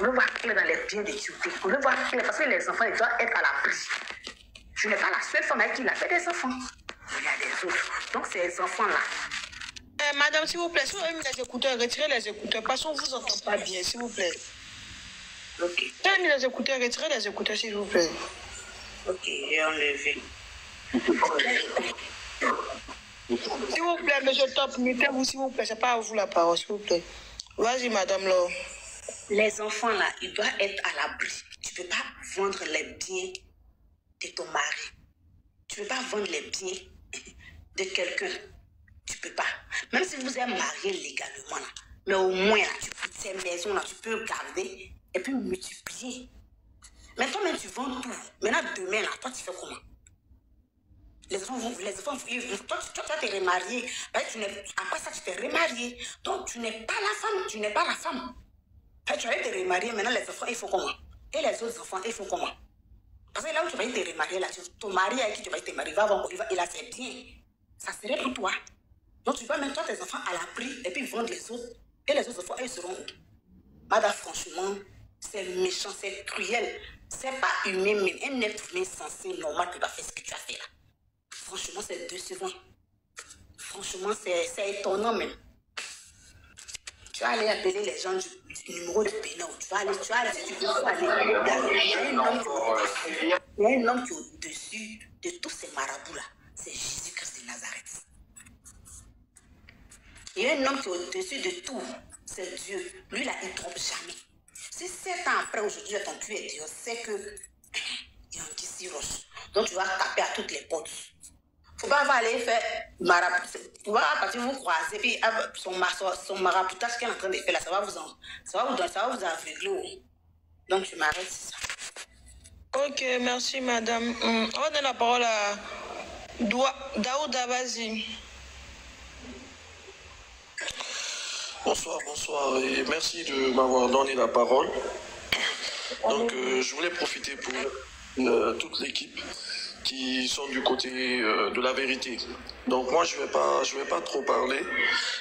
On veut voir clair dans les biens des tutés. On veut voir clair parce que les enfants, ils doivent être à l'abri. Je n'ai pas la seule femme avec qui il a fait des enfants. Il y a des autres. Donc, ces enfants-là.
Madame, s'il vous plaît, si vous avez mis les écouteurs, retirez les écouteurs. Parce qu'on ne vous entend pas bien, s'il vous plaît.
Ok.
Si vous avez mis les écouteurs, retirez les écouteurs, s'il vous plaît.
Ok, j'ai enlevé.
S'il vous plaît, monsieur Top, mettez-vous, s'il vous plaît. C'est pas à vous la parole, s'il vous plaît. Vas-y, madame, là.
Les enfants, là, ils doivent être à l'abri. Tu ne peux pas vendre les biens de ton mari. Tu ne peux pas vendre les biens de quelqu'un. Tu ne peux pas. Même si vous êtes mariés légalement, là, mais au moins, là, ces maisons-là, tu peux garder et puis multiplier. Mais toi-même, tu vends tout. Maintenant, demain, là, toi, tu fais comment? Les enfants, toi, tu vas te remarier. Après ça, tu t'es remarié. Donc, tu n'es pas la femme. Tu n'es pas la femme. Tu vas te remarier. Maintenant, les enfants, ils font comment? Et les autres enfants, ils font comment? Parce que là où tu vas te remarier, là, ton mari avec qui tu vas te marier, il a fait bien. Ça serait pour toi. Donc, tu vas mettre toi, tes enfants à l'abri et puis vendre les autres. Et les autres enfants, ils seront où? Madame, franchement, c'est méchant, c'est cruel. C'est pas humain, même un être humain sensé, normal, qui va faire ce que tu as fait là. Franchement, c'est décevant. Franchement, c'est étonnant même. Tu vas aller appeler les gens du numéro de Pénal. Tu vas aller, si tu veux aller. Il y a un homme qui est au-dessus de tous ces marabouts-là. C'est Jésus-Christ de Nazareth. Il y a un homme qui est au-dessus de tout. C'est Dieu. Lui, là, il ne trompe jamais. Si 7 ans après, aujourd'hui, ton cul est Dieu, c'est que il y a un petit roche. Donc, tu vas taper à toutes les portes. Il ne faut pas aller faire maraboutage. Tu vas partir vous croiser, puis son maraboutage qu'il est en train de faire là, ça va vous aveugler. Donc, je m'arrête, c'est ça.
Ok, merci madame. On va donner la parole à Daouda, vas-y.
Bonsoir et merci de m'avoir donné la parole. Donc je voulais profiter pour toute l'équipe qui sont du côté de la vérité. Donc moi je vais pas trop parler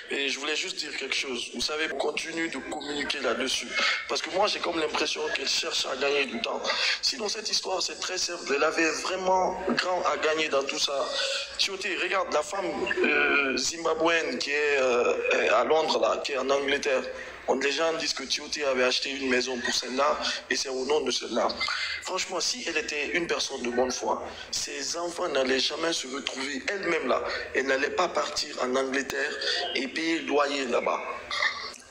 et je voulais juste dire quelque chose. Vous savez, on continue de communiquer là-dessus parce que moi j'ai comme l'impression qu'elle cherche à gagner du temps. Si dans cette histoire c'est très simple, elle avait vraiment grand à gagner dans tout ça. Tioté, regarde la femme zimbabwéenne qui est à Londres là, qui est en Angleterre. Les gens disent que Tioté avait acheté une maison pour celle-là et c'est au nom de celle-là. Franchement, si elle était une personne de bonne foi, ses enfants n'allaient jamais se retrouver elle-même là. Elle n'allait pas partir en Angleterre et payer le loyer là-bas.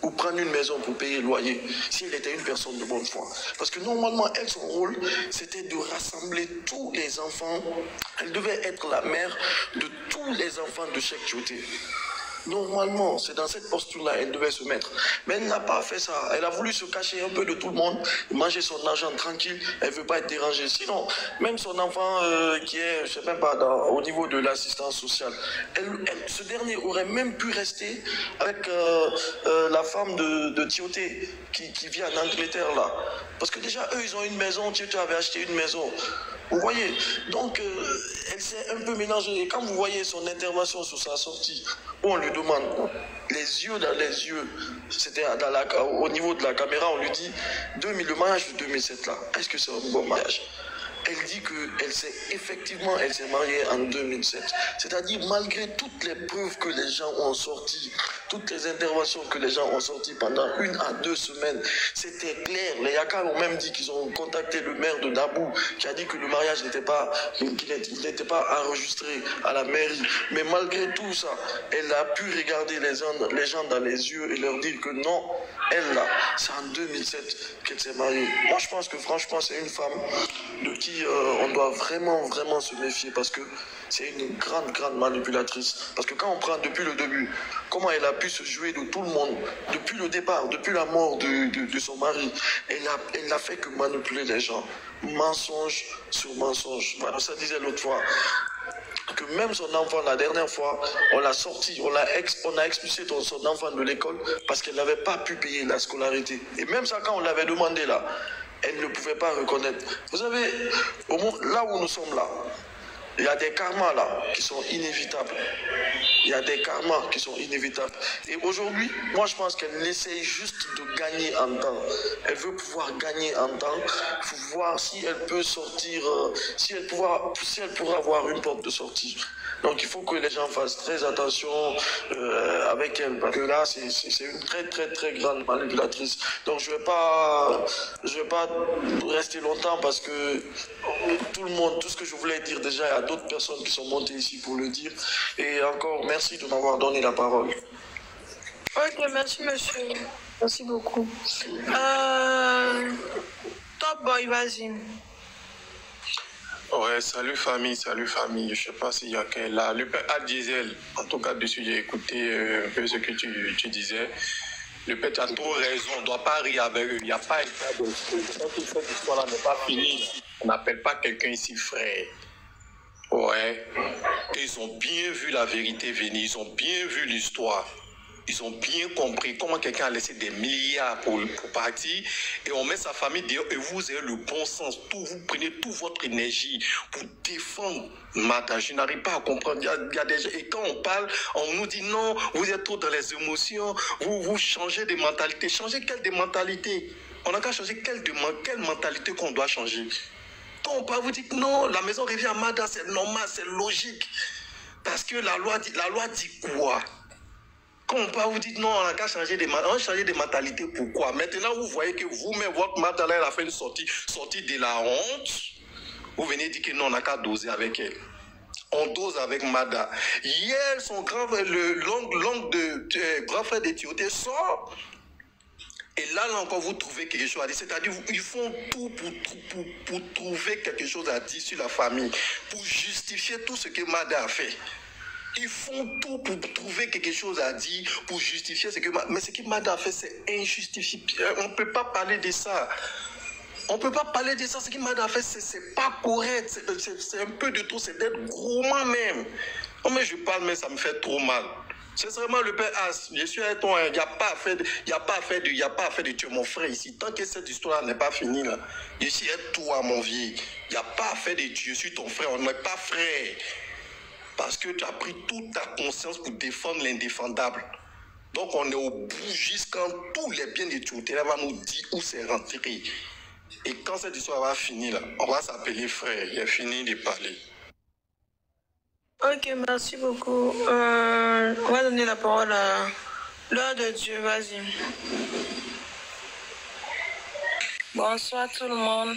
Ou prendre une maison pour payer le loyer, si elle était une personne de bonne foi. Parce que normalement, elle, son rôle, c'était de rassembler tous les enfants. Elle devait être la mère de tous les enfants de Cheikh Tioté. Normalement, c'est dans cette posture-là elle devait se mettre. Mais elle n'a pas fait ça. Elle a voulu se cacher un peu de tout le monde, manger son argent tranquille. Elle ne veut pas être dérangée. Sinon, même son enfant qui est, je ne sais même pas, au niveau de l'assistance sociale, ce dernier aurait même pu rester avec la femme de Tioté qui vit en Angleterre là. Parce que déjà, eux, ils ont une maison. Tioté avait acheté une maison. Vous voyez, donc elle s'est un peu mélangée. Et quand vous voyez son intervention sur sa sortie, où on lui demande, les yeux dans les yeux, c'était au niveau de la caméra, on lui dit, le mariage de 2007 là, est-ce que c'est un bon mariage? Elle dit qu'elle s'est mariée en 2007. C'est-à-dire, malgré toutes les preuves que les gens ont sorties, toutes les interventions que les gens ont sorties pendant 1 à 2 semaines, c'était clair. Les Yaka ont même dit qu'ils ont contacté le maire de Dabou, qui a dit que le mariage n'était pas enregistré à la mairie. Mais malgré tout ça, elle a pu regarder les gens dans les yeux et leur dire que non, elle là, c'est en 2007 qu'elle s'est mariée. Moi, je pense que franchement, c'est une femme de qui on doit vraiment se méfier parce que c'est une grande manipulatrice. Parce que quand on prend depuis le début, comment elle a pu se jouer de tout le monde, depuis le départ, depuis la mort de son mari, elle n'a fait que manipuler les gens. Mensonge sur mensonge. Voilà, ça disait l'autre fois. Que même son enfant, la dernière fois, on l'a sorti, on a expulsé son enfant de l'école parce qu'elle n'avait pas pu payer la scolarité. Et même ça, quand on l'avait demandé là, elle ne pouvait pas reconnaître. Vous savez, là où nous sommes là, il y a des karmas là qui sont inévitables. Il y a des karmas qui sont inévitables. Et aujourd'hui, moi je pense qu'elle essaye juste de gagner en temps. Elle veut pouvoir gagner en temps pour voir si elle peut sortir, si elle pourra avoir une porte de sortie. Donc il faut que les gens fassent très attention avec elle, parce que là c'est une très très très grande manipulatrice. Donc je vais pas rester longtemps parce que tout ce que je voulais dire déjà, il y a d'autres personnes qui sont montées ici pour le dire. Et encore merci de m'avoir donné la parole.
Ok, merci monsieur. Merci beaucoup. Top Boy, vas-y.
Ouais, salut famille. Je sais pas s'il y a quelqu'un là. Le père Diesel, en tout cas dessus, j'ai écouté un peu ce que tu disais. Le père, tu as trop raison, on ne doit pas rire avec eux. Il n'y a pas état de... Tant que cette histoire-là n'est pas finie, on n'appelle pas quelqu'un ici frère. Ouais. Et ils ont bien vu la vérité venir, ils ont bien vu l'histoire. Ils ont bien compris comment quelqu'un a laissé des milliards pour partir et on met sa famille dehors et vous avez le bon sens. Vous prenez toute votre énergie pour défendre Mada. Je n'arrive pas à comprendre. Il y a des gens, et quand on parle, on nous dit non, vous êtes trop dans les émotions, vous changez de mentalité. Changer quelle de mentalité? On n'a qu'à changer quelle mentalité qu'on doit changer. Quand on parle, vous dites non, la maison revient à Mada, c'est normal, c'est logique. Parce que la loi dit quoi? Quand on parle, vous dites non, on n'a qu'à changer de mentalité. Pourquoi? Maintenant, vous voyez que vous-même, votre Mada, elle a fait une sortie de la honte. Vous venez dire que non, on n'a qu'à doser avec elle. On dose avec Mada. Hier, son grand frère, grand frère de Timothée sort. Et là encore, vous trouvez quelque chose à dire. C'est-à-dire, ils font tout pour trouver quelque chose à dire sur la famille. Pour justifier tout ce que Mada a fait. Ils font tout pour trouver quelque chose à dire, pour justifier ce que... Mais ce que Mada a fait, c'est injustifié. On ne peut pas parler de ça. On ne peut pas parler de ça. Ce que Mada a fait, c'est pas correct. C'est un peu de trop. C'est d'être gros même. Oh, mais je parle, mais ça me fait trop mal. C'est vraiment le père As. Je suis avec toi. Il n'y a pas à faire de tu es mon frère ici. Tant que cette histoire n'est pas finie, là. Je suis avec toi, mon vieux. Il n'y a pas à faire de tu. Je suis ton frère. On n'est pas frère. Parce que tu as pris toute ta conscience pour défendre l'indéfendable. Donc on est au bout jusqu'à tous les biens de Timothée va nous dire où c'est rentré. Et quand cette histoire va finir, là, on va s'appeler frère. Il a fini de parler.
Ok, merci beaucoup. On va donner la parole à l'heure de Dieu, vas-y.
Bonsoir tout le monde.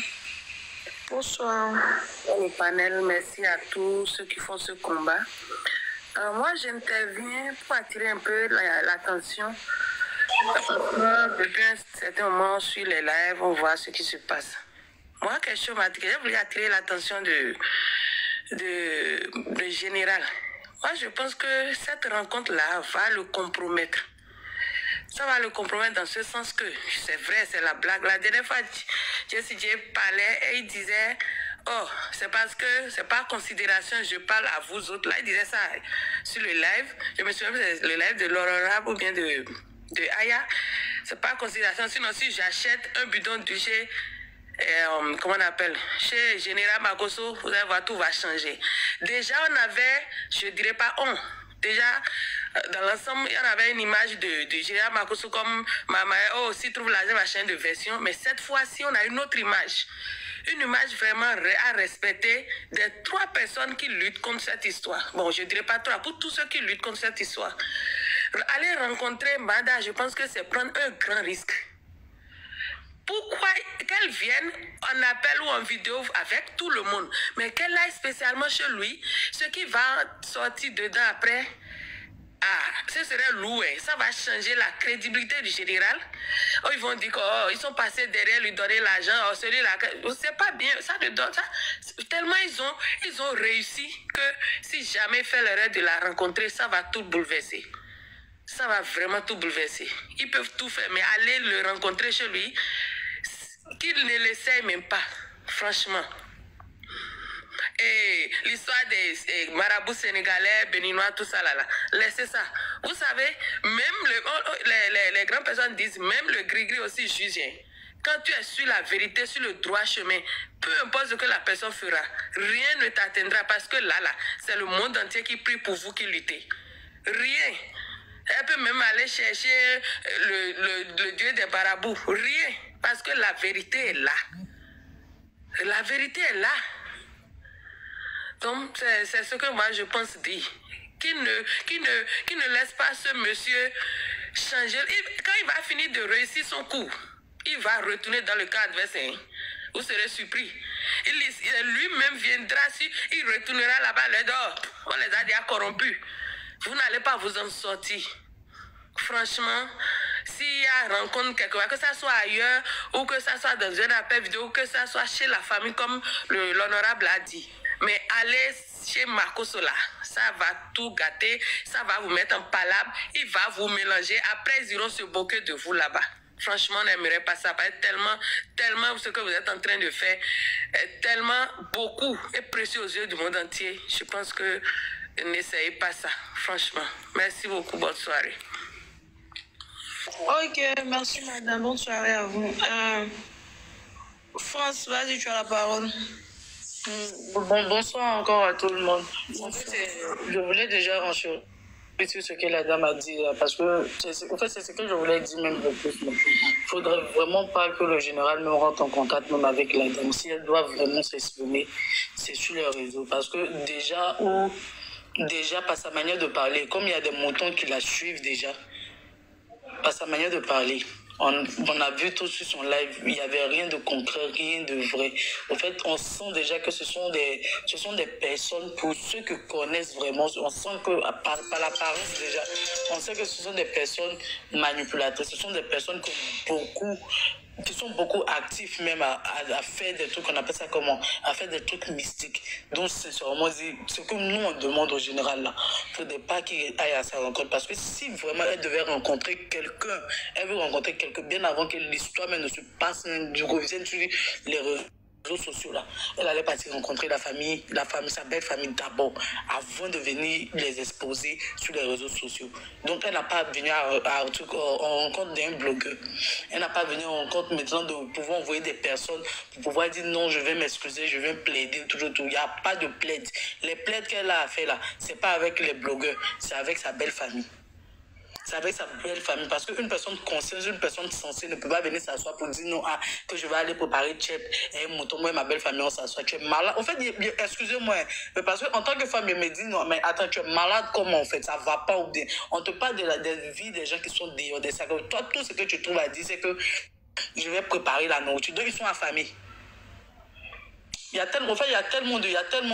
Bonsoir.
Le panel, merci à tous ceux qui font ce combat. Moi, j'interviens pour attirer un peu l'attention. Depuis un certain moment, sur les lives, on voit ce qui se passe. Moi, quelque chose m'a dit que je voulais attirer l'attention de général. Moi, je pense que cette rencontre-là va le compromettre. Ça va le compromettre dans ce sens que, c'est vrai, c'est la blague. La dernière fois, Jessie J parlait et il disait, oh, c'est parce que c'est pas considération, je parle à vous autres. Là, il disait ça sur le live. Je me souviens, c'est le live de l'Aurora ou bien de Aya. C'est pas considération. Sinon, si j'achète un bidon d'huile chez, comment on appelle, chez Général Makosso, vous allez voir, tout va changer. Déjà, on avait, je dirais pas on, déjà, dans l'ensemble, il y en avait une image de Général Makosso comme Maman, oh, s'il trouve l'argent, machin de version. Mais cette fois-ci, on a une autre image. Une image vraiment à respecter des 3 personnes qui luttent contre cette histoire. Bon, je ne dirais pas 3, pour tous ceux qui luttent contre cette histoire. Aller rencontrer Mada, je pense que c'est prendre un grand risque. Pourquoi qu'elle vienne en appel ou en vidéo avec tout le monde, mais qu'elle aille spécialement chez lui, ce qui va sortir dedans après, ce serait loué. Ça va changer la crédibilité du général. Oh, ils vont dire qu'ils sont passés derrière lui donner l'argent. Oh, celui-là, c'est pas bien. Ça ne donne ça. Tellement ils ont réussi que si jamais il fait l'erreur de la rencontrer, ça va tout bouleverser. Ça va vraiment tout bouleverser. Ils peuvent tout faire, mais aller le rencontrer chez lui, qu'il ne l'essaye même pas, franchement. Et l'histoire des marabouts sénégalais, béninois, tout ça là, laissez ça. Vous savez, même les grandes personnes disent, même le gris-gris aussi juge. quand tu es sur la vérité, sur le droit chemin, peu importe ce que la personne fera, rien ne t'atteindra parce que là, c'est le monde entier qui prie pour vous qui luttez. Rien. Elle peut même aller chercher le Dieu des marabouts. Rien. Parce que la vérité est là. La vérité est là. Donc, c'est ce que moi je pense dire. Qui ne laisse pas ce monsieur changer. Quand il va finir de réussir son coup, il va retourner dans le camp adversaire. Vous serez surpris. Lui-même viendra, il retournera là-bas, les dehors. On les a déjà corrompus. Vous n'allez pas vous en sortir. Franchement, s'il y a rencontre quelque part, que ça soit ailleurs, ou que ça soit dans un appel vidéo, ou que ça soit chez la famille, comme l'honorable a dit. Mais allez chez Marco Sola, ça va tout gâter, ça va vous mettre en palabre, il va vous mélanger. Après, ils iront se moquer de vous là-bas. Franchement, on n'aimerait pas ça. Parce que tellement ce que vous êtes en train de faire est tellement beaucoup et précieux aux yeux du monde entier. Je pense que n'essayez pas ça, franchement. Merci beaucoup, bonne soirée.
Ok, merci madame, bonne soirée à vous. France, vas-y, tu as la parole.
Bonsoir encore à tout le monde. En fait, je voulais déjà enchaîner sur ce que la dame a dit, parce que en fait, c'est ce que je voulais dire même le plus. Il ne faudrait vraiment pas que le général me rentre en contact même avec la dame. Si elle doit vraiment s'exprimer, c'est sur les réseaux. Parce que déjà, par sa manière de parler, comme il y a des moutons qui la suivent déjà, par sa manière de parler, on a vu tout sur son live, il n'y avait rien de concret, rien de vrai. En fait, on sent déjà que ce sont des personnes, pour ceux qui connaissent vraiment, on sent que par l'apparence déjà, on sait que ce sont des personnes manipulatrices, ce sont des personnes qui sont beaucoup actifs même à faire des trucs, on appelle ça comment, à faire des trucs mystiques. Donc sincèrement, ce que nous on demande au général là, il ne faudrait pas qu'il aille à sa rencontre, parce que si vraiment elle devait rencontrer quelqu'un, elle veut rencontrer quelqu'un bien avant que l'histoire même ne se passe, du revienne sur les réseaux sociaux là, elle allait partir rencontrer la famille, sa belle famille d'abord, avant de venir les exposer sur les réseaux sociaux. Donc elle n'a pas venu en rencontre d'un blogueur. Elle n'a pas venu en rencontre maintenant de pouvoir envoyer des personnes pour pouvoir dire non, je vais m'excuser, je vais plaider, tout. Il n'y a pas de plaide. Les plaides qu'elle a fait là, c'est pas avec les blogueurs, c'est avec sa belle famille. C'est avec sa belle famille, parce qu'une personne consciente, une personne sensée ne peut pas venir s'asseoir pour dire non, que je vais aller préparer Tchèp, et moi et ma belle famille, on s'assoit. Tu es malade. En fait, excusez-moi, mais parce qu'en tant que femme, elle me dit non, mais attends, tu es malade comment en fait, ça va pas ou bien. On te parle des vies des gens qui sont dehors, des sacs. Toi, tout ce que tu trouves à dire, c'est que je vais préparer la nourriture. Donc, ils sont affamés. Il y a tellement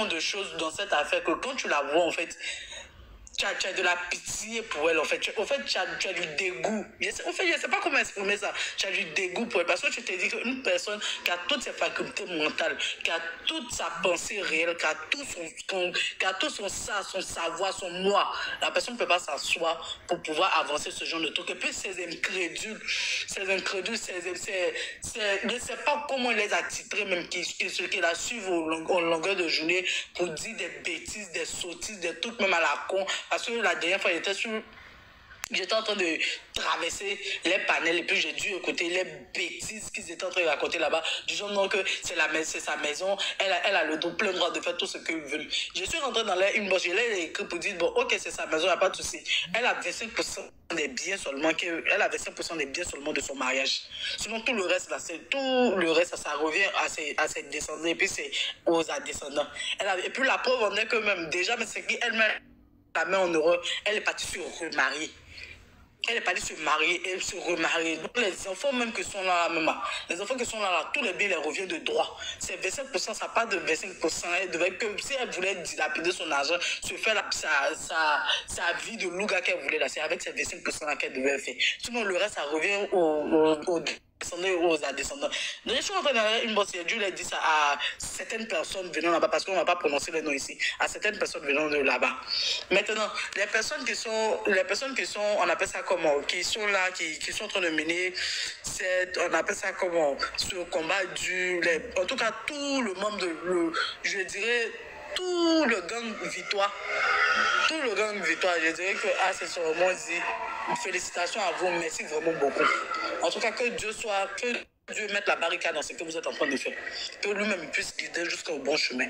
de choses dans cette affaire que quand tu la vois, en fait, tu as de la pitié pour elle, en fait. Tu as du dégoût. En fait, je ne sais pas comment exprimer ça. Tu as du dégoût pour elle. Parce que tu te dis qu'une personne qui a toutes ses facultés mentales, qui a toute sa pensée réelle, qui a tout son savoir, son moi, la personne ne peut pas s'asseoir pour pouvoir avancer ce genre de truc. Et puis, ces incrédules, je ne sais pas comment on les a titrés, même qui la suivent en longueur de journée pour dire des bêtises, des sottises, des trucs même à la con. Parce que la dernière fois, j'étais en train de traverser les panels et puis j'ai dû écouter les bêtises qu'ils étaient en train de raconter là-bas. Du genre, non, que c'est sa maison, elle a le plein droit de faire tout ce qu'ils veulent. Je suis rentré dans leur inbox, je l'ai écrit pour dire, bon, ok, c'est sa maison, il n'y a pas de souci. Elle a 25% des biens seulement, de son mariage. Sinon, tout le reste, ça revient à ses descendants et puis c'est aux descendants. Et puis la preuve en est que même, déjà, mais c'est qu'elle-même, la main en Europe, elle est partie se remarier. Elle est partie se marier et se remarier. Donc les enfants même qui sont là, tous les biens les reviennent de droit. C'est 25%, ça part de 25%. Elle devait si elle voulait dilapider son argent, se faire sa vie de louga qu'elle voulait là, c'est avec ces 25% là qu'elle devait faire. Sinon le reste, ça revient aux descendants. Donc, je suis en train d'aller une bosse, Dieu l'a dit ça à certaines personnes venant là-bas, parce qu'on ne va pas prononcer les noms ici, à certaines personnes venant de là-bas. Maintenant, les personnes qui sont, on appelle ça comment, qui sont là, qui sont en train de mener, on appelle ça comment, ce combat en tout cas, tout le membre je dirais, tout le gang Victoire, je dirais que c'est sûrement dit, félicitations à vous, merci vraiment beaucoup. En tout cas, que Dieu Dieu mette la barricade dans ce que vous êtes en train de faire. Que lui-même puisse guider jusqu'au bon chemin.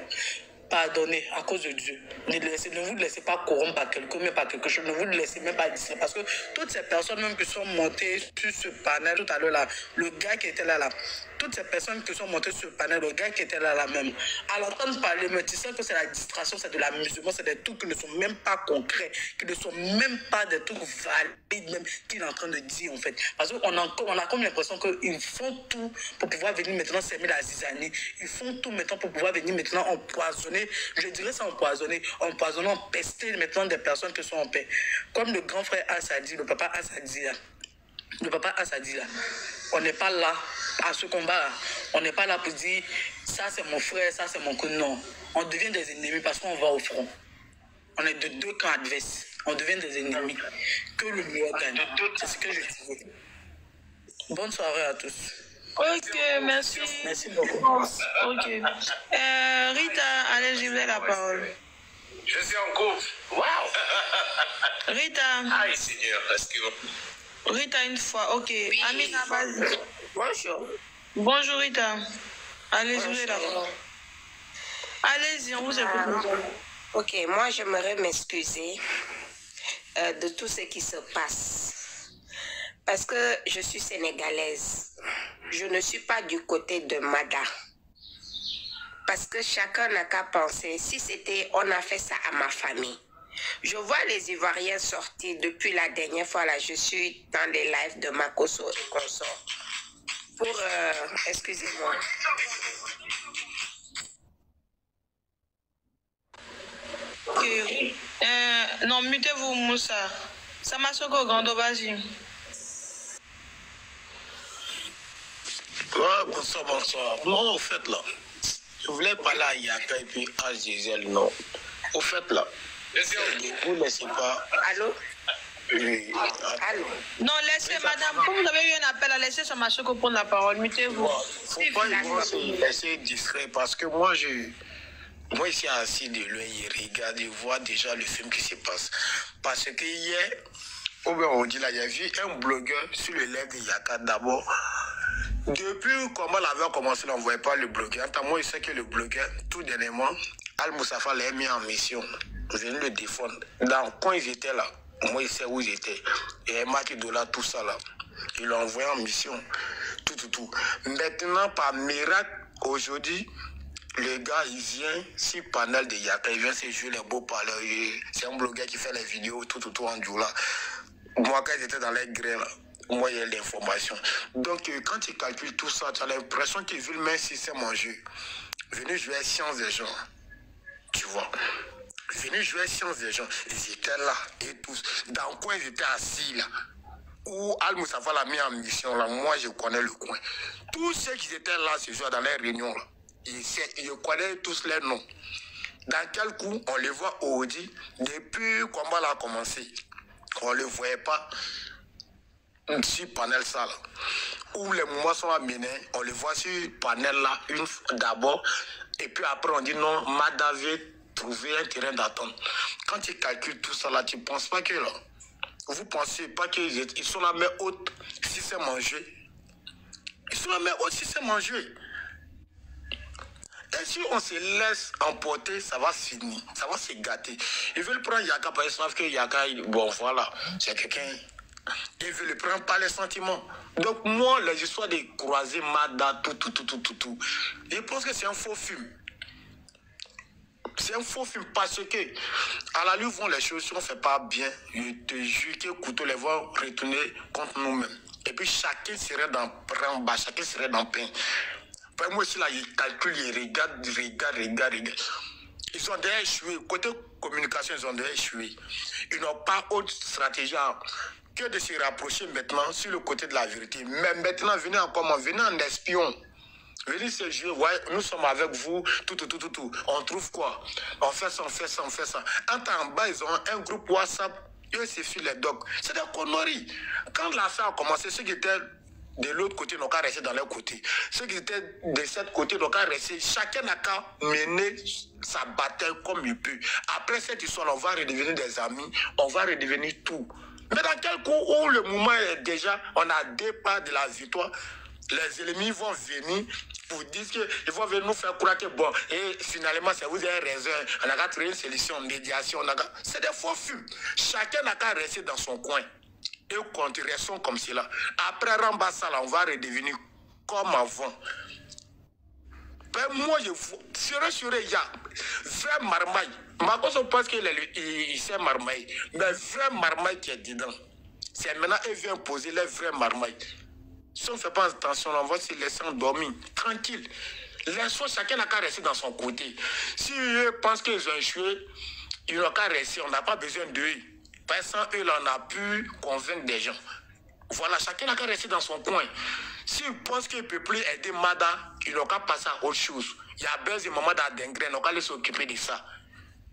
Pardonnez à cause de Dieu. Ne vous laissez pas corrompre par quelqu'un, mais par quelque chose. Ne vous laissez même pas distraire. Parce que toutes ces personnes même qui sont montées sur ce panel tout à l'heure là, le gars qui était là, toutes ces personnes qui sont montées sur le panel, le gars qui était là même, à l'entendre parler, me disant que c'est la distraction, c'est de l'amusement, c'est des trucs qui ne sont même pas concrets, qui ne sont même pas des trucs valides même qu'il est en train de dire en fait. Parce qu'on a comme l'impression qu'ils font tout pour pouvoir venir maintenant s'aimer la zizanie. Ils font tout maintenant pour pouvoir venir maintenant empoisonner, je dirais ça empoisonnant, pester maintenant des personnes qui sont en paix. Comme le grand frère Assadi, le papa Assadi là. On n'est pas là à ce combat. On n'est pas là pour dire ça c'est mon frère, ça c'est mon cousin. Non. On devient des ennemis parce qu'on va au front. On est de deux camps adverses. On devient des ennemis. Que le meilleur gagne. C'est ce que je dis. Bonne soirée à tous.
Ok, merci.
Merci beaucoup.
Ok. Rita, allez, je vous ai la parole.
Je suis en couple. Waouh.
Rita.
Aïe, Seigneur, excuse-moi.
Rita, une fois. Ok. Oui. Amina, vas-y.
Bonjour.
Bonjour, Rita. Allez, je vous ai la parole. Allez-y, on vous écoute.
Ok, moi, j'aimerais m'excuser de tout ce qui se passe. Parce que je suis sénégalaise. Je ne suis pas du côté de Mada. Parce que chacun n'a qu'à penser, si c'était, on a fait ça à ma famille. Je vois les Ivoiriens sortir depuis la dernière fois, là, je suis dans les lives de Makoso et consorts. Pour, excusez-moi.
Okay. Non, mutez-vous, Moussa. Samasoko Gando, vas-y.
Ouais, bonsoir. Non, au fait, là, je voulais parler à Yaka et puis à Gisèle, non. Au fait, là, vous ne laissez pas...
Allô?
Oui.
Allô?
Non, laissez, madame, comme vous avez eu un appel à laisser Samasoko prendre la parole, mutez-vous.
Faut pas se laisser distraire parce que moi, moi, ici, assis de loin, je regarde et vois déjà le film qui se passe. Parce que hier, on dit là, il y a vu un blogueur sur le live de Yaka d'abord. Depuis comment elle avait commencé, on ne voyait pas le blogueur. Moi, il sait que le blogueur, tout dernièrement, Al-Moussafa l'a mis en mission. Venu le défendre. Quand ils étaient là, moi, il sait où ils étaient. Et Maki Dola, tout ça là. Il l'a envoyé en mission. Tout. Maintenant, par miracle, aujourd'hui, le gars, il vient sur le panel de Yaka. Il vient se jouer les beaux parleurs. C'est un blogueur qui fait les vidéos, tout en Djoula. Moi, quand ils étaient dans les grès là, moi, il y a l'information. Donc, quand tu calcules tout ça, tu as l'impression qu'ils veulent même système en jeu. Venez jouer à science des gens. Tu vois. Venez jouer à science des gens. Ils étaient là, et tous. Dans quoi ils étaient assis là. Où Al-Moussafa l'a mis en mission là. Moi, je connais le coin. Tous ceux qui étaient là ce jour dans les réunions là, je connais tous les noms. Dans quel coup, on les voit au Audi. Depuis le combat a commencé, on ne le voyait pas. Sur le panel ça là, où les moments sont amenés, on les voit sur le panel là, une fois d'abord, et puis après on dit non, Mada avait trouvé un terrain d'attente. Quand tu calcules tout ça là, tu ne penses pas que là, vous pensez pas qu'ils sont la main haute si c'est mangé. Ils sont la main haute si c'est mangé. Et si on se laisse emporter, ça va se finir, ça va se gâter. Ils veulent prendre Yaka parce qu'ils savent que Yaka, bon voilà, c'est quelqu'un. Ils veulent prendre par les sentiments. Donc moi, les histoires de croiser Mada, tout. Je pense que c'est un faux film. C'est un faux film parce que à la lutte vont les choses, si on ne fait pas bien, je te jure que couteau les vont retourner contre nous-mêmes. Et puis chacun serait dans bas, chacun serait dans pain. Moi aussi là, ils calculent, ils regardent. Ils ont déjà échoué. Côté communication, ils ont déjà échoué. Ils n'ont pas autre stratégie que de se rapprocher maintenant sur le côté de la vérité. Mais maintenant, venez en espion. Venez se jouer, ouais, nous sommes avec vous, tout. On trouve quoi? On fait ça. En bas, ils ont un groupe WhatsApp, eux, c'est sur les docs. C'est des conneries. Quand l'affaire a commencé, ceux qui étaient de l'autre côté n'ont qu'à rester dans leur côté. Ceux qui étaient de cette côté n'ont qu'à rester. Chacun n'a qu'à mener sa bataille comme il peut. Après cette histoire, on va redevenir des amis, on va redevenir tout. Mais dans quel coup où le moment est déjà, on a deux pas de la victoire, les ennemis vont venir pour dire qu'ils vont venir nous faire croire que bon, et finalement, c'est vous avez raison, on a qu'à trouver une solution, médiation, c'est des faux fumes. Chacun n'a qu'à rester dans son coin. Et continuons comme cela. Après Rambassa, on va redevenir comme avant. Ben moi, il y a vrai marmaille. Je pense qu'il sait marmaille. Mais vrai marmaille qui est dedans. C'est maintenant qu'il vient poser les vrais marmailles. Si on ne fait pas attention, on va se laisser endormir. Tranquille. Laissons chacun n'a qu'à rester dans son côté. Si eux pensent qu'ils ont échoué, ils n'ont qu'à rester. On n'a pas besoin d'eux. Sans eux, on a pu convaincre des gens. Voilà, chacun n'a qu'à rester dans son coin. S'ils pensent qu'ils ne peuvent plus aider Mada, ils n'ont qu'à passer à autre chose. Il y a besoin de Maman d'Adengren, ils n'ont qu'à s'occuper de ça.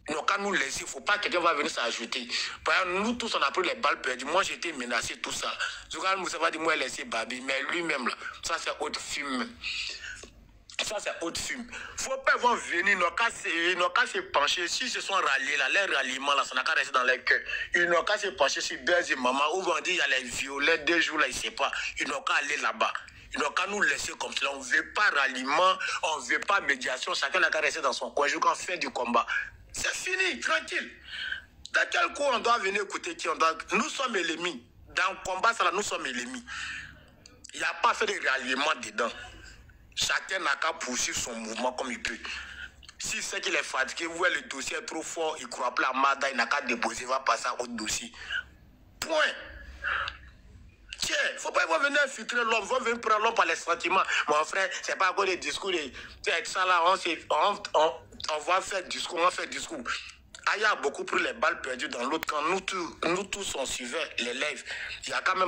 Ils n'ont qu'à nous laisser. Il ne faut pas que quelqu'un va venir s'ajouter. Par exemple, nous tous, on a pris les balles perdues. Moi, j'étais menacé, tout ça. Zoukal Moussa va dire, moi, laisser Babi. Mais lui-même, là, ça, c'est autre film. Ça, c'est autre film. Il ne faut pas venir, ils n'ont qu'à se pencher. Si se sont ralliés, là, les ralliements, là, ça n'a qu'à rester dans les cœurs. Ils n'ont qu'à se pencher sur Bez et Maman. Où on dit, il y a les violets, 2 jours, là, ils ne savent pas. Ils n'ont qu'à aller là-bas. Ils n'ont qu'à nous laisser comme cela. On ne veut pas ralliement, on ne veut pas médiation. Chacun n'a qu'à rester dans son coin jusqu'à fin du combat. C'est fini, tranquille. Dans quel coup on doit venir écouter qui on doit... Nous sommes ennemis. Dans le combat, ça, là, nous sommes ennemis. Il n'y a pas fait de ralliement dedans. Chacun n'a qu'à poursuivre son mouvement comme il peut. Si c'est qu'il est fatigué, vous voyez le dossier est trop fort, il ne croit plus à Mada, il n'a qu'à déposer, il va passer à autre dossier. Point. Tiens, il ne faut pas venir infiltrer l'homme, il faut venir prendre l'homme par les sentiments. Mon frère, ce n'est pas encore des discours. Ça là, on va faire discours, on va faire discours. Il y a beaucoup pris les balles perdues dans l'autre camp. Nous tous, on suivait l'élève. Il y a quand même